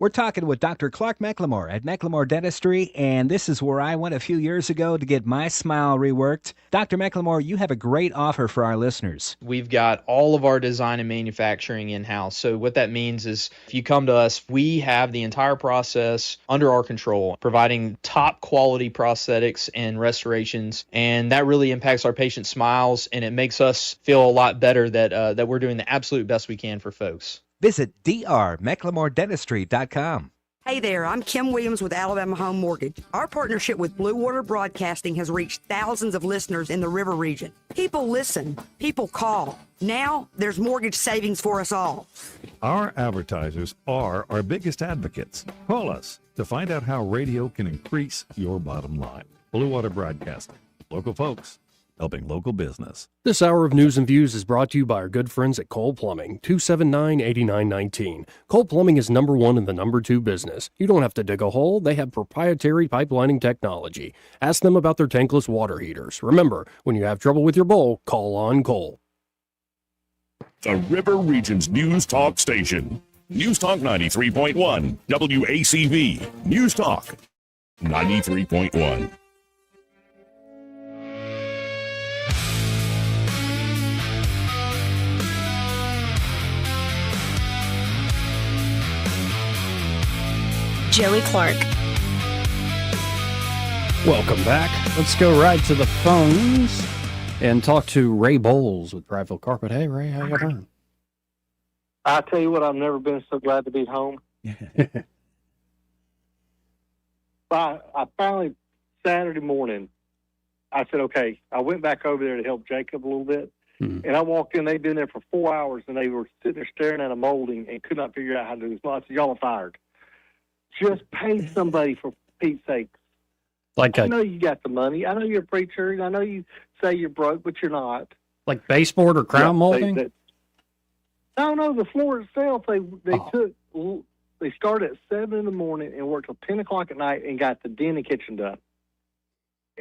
[SPEAKER 8] We're talking with Dr. Clark McLemore at McLemore Dentistry, and this is where I went a few years ago to get my smile reworked. Dr. McLemore, you have a great offer for our listeners.
[SPEAKER 13] We've got all of our design and manufacturing in-house. So what that means is if you come to us, we have the entire process under our control, providing top quality prosthetics and restorations, and that really impacts our patient smiles, and it makes us feel a lot better that we're doing the absolute best we can for folks.
[SPEAKER 8] Visit drmclemordentistry.com.
[SPEAKER 4] Hey there, I'm Kim Williams with Alabama Home Mortgage. Our partnership with Blue Water Broadcasting has reached thousands of listeners in the River region. People listen, people call. Now there's mortgage savings for us all.
[SPEAKER 18] Our advertisers are our biggest advocates. Call us to find out how radio can increase your bottom line. Blue Water Broadcasting. Local folks, helping local business.
[SPEAKER 14] This hour of News and Views is brought to you by our good friends at Cole Plumbing, 279-8919. Cole Plumbing is number one in the number two business. You don't have to dig a hole. They have proprietary pipelining technology. Ask them about their tankless water heaters. Remember, when you have trouble with your bowl, call on Cole.
[SPEAKER 5] The River Region's News Talk station. News Talk 93.1 WACV. News Talk 93.1.
[SPEAKER 22] Joey Clark.
[SPEAKER 1] Welcome back. Let's go right to the phones and talk to Ray Bowles with Prattville Carpet. Hey, Ray, how you doing?
[SPEAKER 19] I tell you what, I've never been so glad to be home. I finally, Saturday morning, I said, okay, I went back over there to help Jacob a little bit. And I walked in, they'd been there for 4 hours, and they were sitting there staring at a molding and could not figure out how to do this. I said, y'all are fired. Just pay somebody, for Pete's sake. I know you got the money. I know you're a preacher. And I know you say you're broke, but you're not.
[SPEAKER 1] Like baseboard or crown molding?
[SPEAKER 19] No, the floor itself, they started at 7 in the morning and worked till 10 o'clock at night and got the den and kitchen done.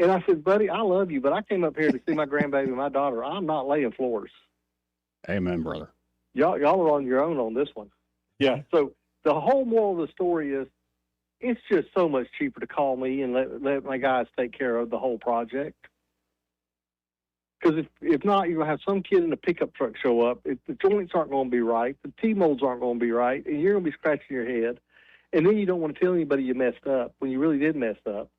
[SPEAKER 19] And I said, buddy, I love you, but I came up here to see my grandbaby and my daughter. I'm not laying floors.
[SPEAKER 1] Amen, brother.
[SPEAKER 19] Y'all are on your own on this one. Yeah, so the whole moral of the story is it's just so much cheaper to call me and let my guys take care of the whole project. Because if not, you're going to have some kid in a pickup truck show up. If the joints aren't going to be right, the T-molds aren't going to be right, and you're going to be scratching your head. And then you don't want to tell anybody you messed up when you really did mess up.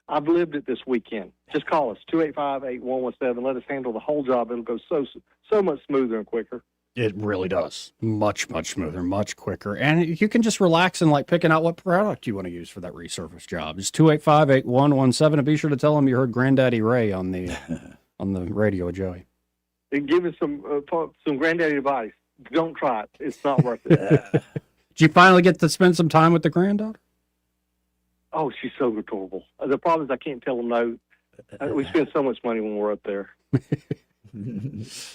[SPEAKER 19] I've lived it this weekend. Just call us, 285-8117. Let us handle the whole job. It'll go so much smoother and quicker.
[SPEAKER 1] It really does. Much, much smoother, much quicker. And you can just relax and like picking out what product you want to use for that resurface job. It's 285-8117. And be sure to tell them you heard Granddaddy Ray on the on the radio, Joey.
[SPEAKER 19] And give us some granddaddy advice. Don't try it. It's not worth it.
[SPEAKER 1] Did you finally get to spend some time with the granddaughter?
[SPEAKER 19] Oh, she's so adorable. The problem is I can't tell them no. We spend so much money when we're up there.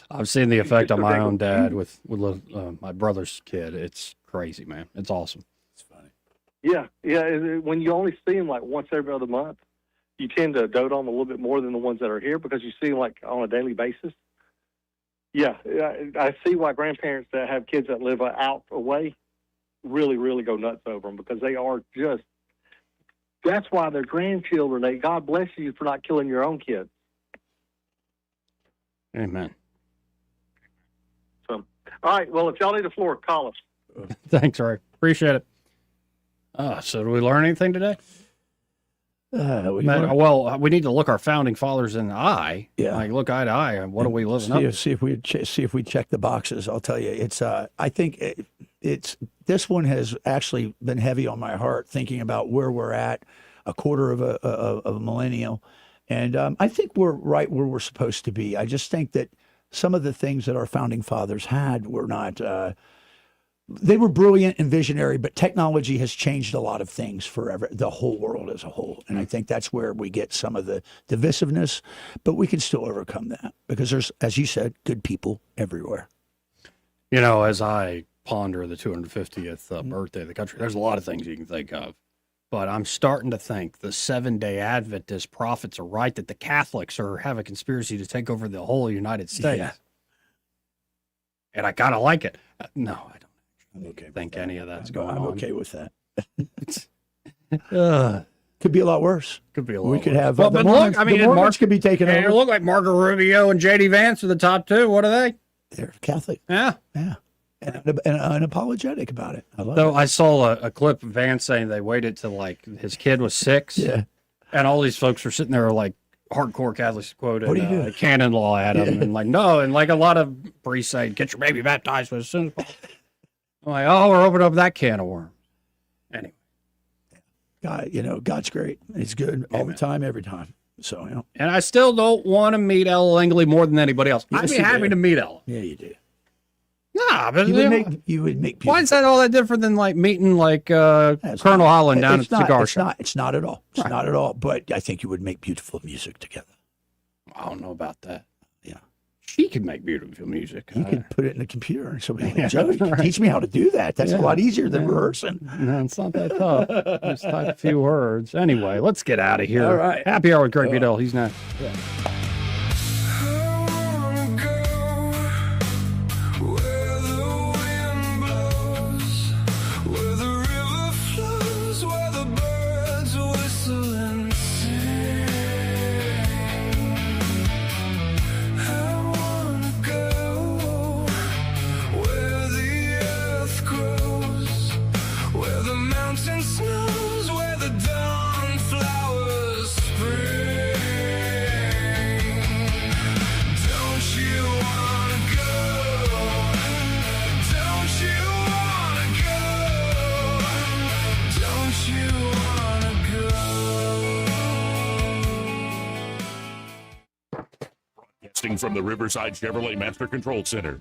[SPEAKER 1] I've seen the effect on my own dad with my brother's kid. It's crazy, man. It's awesome.
[SPEAKER 20] It's funny.
[SPEAKER 19] Yeah. When you only see them like once every other month, you tend to dote on them a little bit more than the ones that are here because you see them like on a daily basis. Yeah, I see why grandparents that have kids that live out away really, really go nuts over them because they are just. That's why they're grandchildren. God bless you for not killing your own kids.
[SPEAKER 1] Amen.
[SPEAKER 19] So, all right. Well, if y'all need a floor, call us.
[SPEAKER 1] Thanks, Ray. Appreciate it. So, did we learn anything today? We need to look our founding fathers in the eye.
[SPEAKER 2] Yeah.
[SPEAKER 1] Like look eye to eye. What are we living up?
[SPEAKER 2] See if we check the boxes. I'll tell you, it's. I think it's this one has actually been heavy on my heart thinking about where we're at, a quarter of a millennial, and I think we're right where we're supposed to be. I just think that some of the things that our founding fathers had were not. They were brilliant and visionary, but technology has changed a lot of things forever, the whole world as a whole. And I think that's where we get some of the divisiveness, but we can still overcome that because there's, as you said, good people everywhere.
[SPEAKER 1] You know, as I ponder the 250th birthday of the country, there's a lot of things you can think of. But I'm starting to think the Seventh-day Adventist prophets are right that the Catholics have a conspiracy to take over the whole United States.
[SPEAKER 2] Yeah.
[SPEAKER 1] And I kind of like it. No, I don't.
[SPEAKER 2] I'm okay
[SPEAKER 1] think any of that's going on.
[SPEAKER 2] I'm okay with that. Could be a lot worse.
[SPEAKER 1] Could be a lot
[SPEAKER 2] We
[SPEAKER 1] worse.
[SPEAKER 2] could have.
[SPEAKER 1] Well,
[SPEAKER 2] the
[SPEAKER 1] but
[SPEAKER 2] Mormons,
[SPEAKER 1] look, I mean,
[SPEAKER 2] the Mormons could be taken
[SPEAKER 1] and
[SPEAKER 2] over.
[SPEAKER 1] it looked like Marco Rubio and J.D. Vance are the top two. What are they?
[SPEAKER 2] They're Catholic.
[SPEAKER 1] Yeah.
[SPEAKER 2] Yeah. And unapologetic about it. I love
[SPEAKER 1] So
[SPEAKER 2] it.
[SPEAKER 1] I saw a clip of Vance saying they waited till like his kid was 6.
[SPEAKER 2] Yeah.
[SPEAKER 1] And all these folks were sitting there like hardcore Catholics quoted
[SPEAKER 2] What do you do?
[SPEAKER 1] canon law at him and like, no. And like a lot of priests say, get your baby baptized as soon as possible. I'm like, oh, we're opening up that can of worms. Anyway.
[SPEAKER 2] God, God's great. He's good all the time, every time. So,
[SPEAKER 1] And I still don't want to meet Ella Langley more than anybody else. I'd be
[SPEAKER 2] you
[SPEAKER 1] happy
[SPEAKER 2] do.
[SPEAKER 1] to meet Ella.
[SPEAKER 2] Yeah, you do.
[SPEAKER 1] Nah, but
[SPEAKER 2] You would make
[SPEAKER 1] why is that all that different than like meeting like Colonel Holland down at the cigar shop?
[SPEAKER 2] It's not at all. It's not at all. But I think you would make beautiful music together.
[SPEAKER 1] I don't know about that.
[SPEAKER 2] Yeah.
[SPEAKER 1] She could make beautiful music.
[SPEAKER 2] You could put it in the computer and somebody like, Joe, you can teach me how to do that. That's a lot easier than rehearsing.
[SPEAKER 1] No, it's not that tough. Just type a few words. Anyway, let's get out of here.
[SPEAKER 2] All right.
[SPEAKER 1] Happy hour with Greg Bedell. He's next.
[SPEAKER 5] From the Riverside Chevrolet Master Control Center.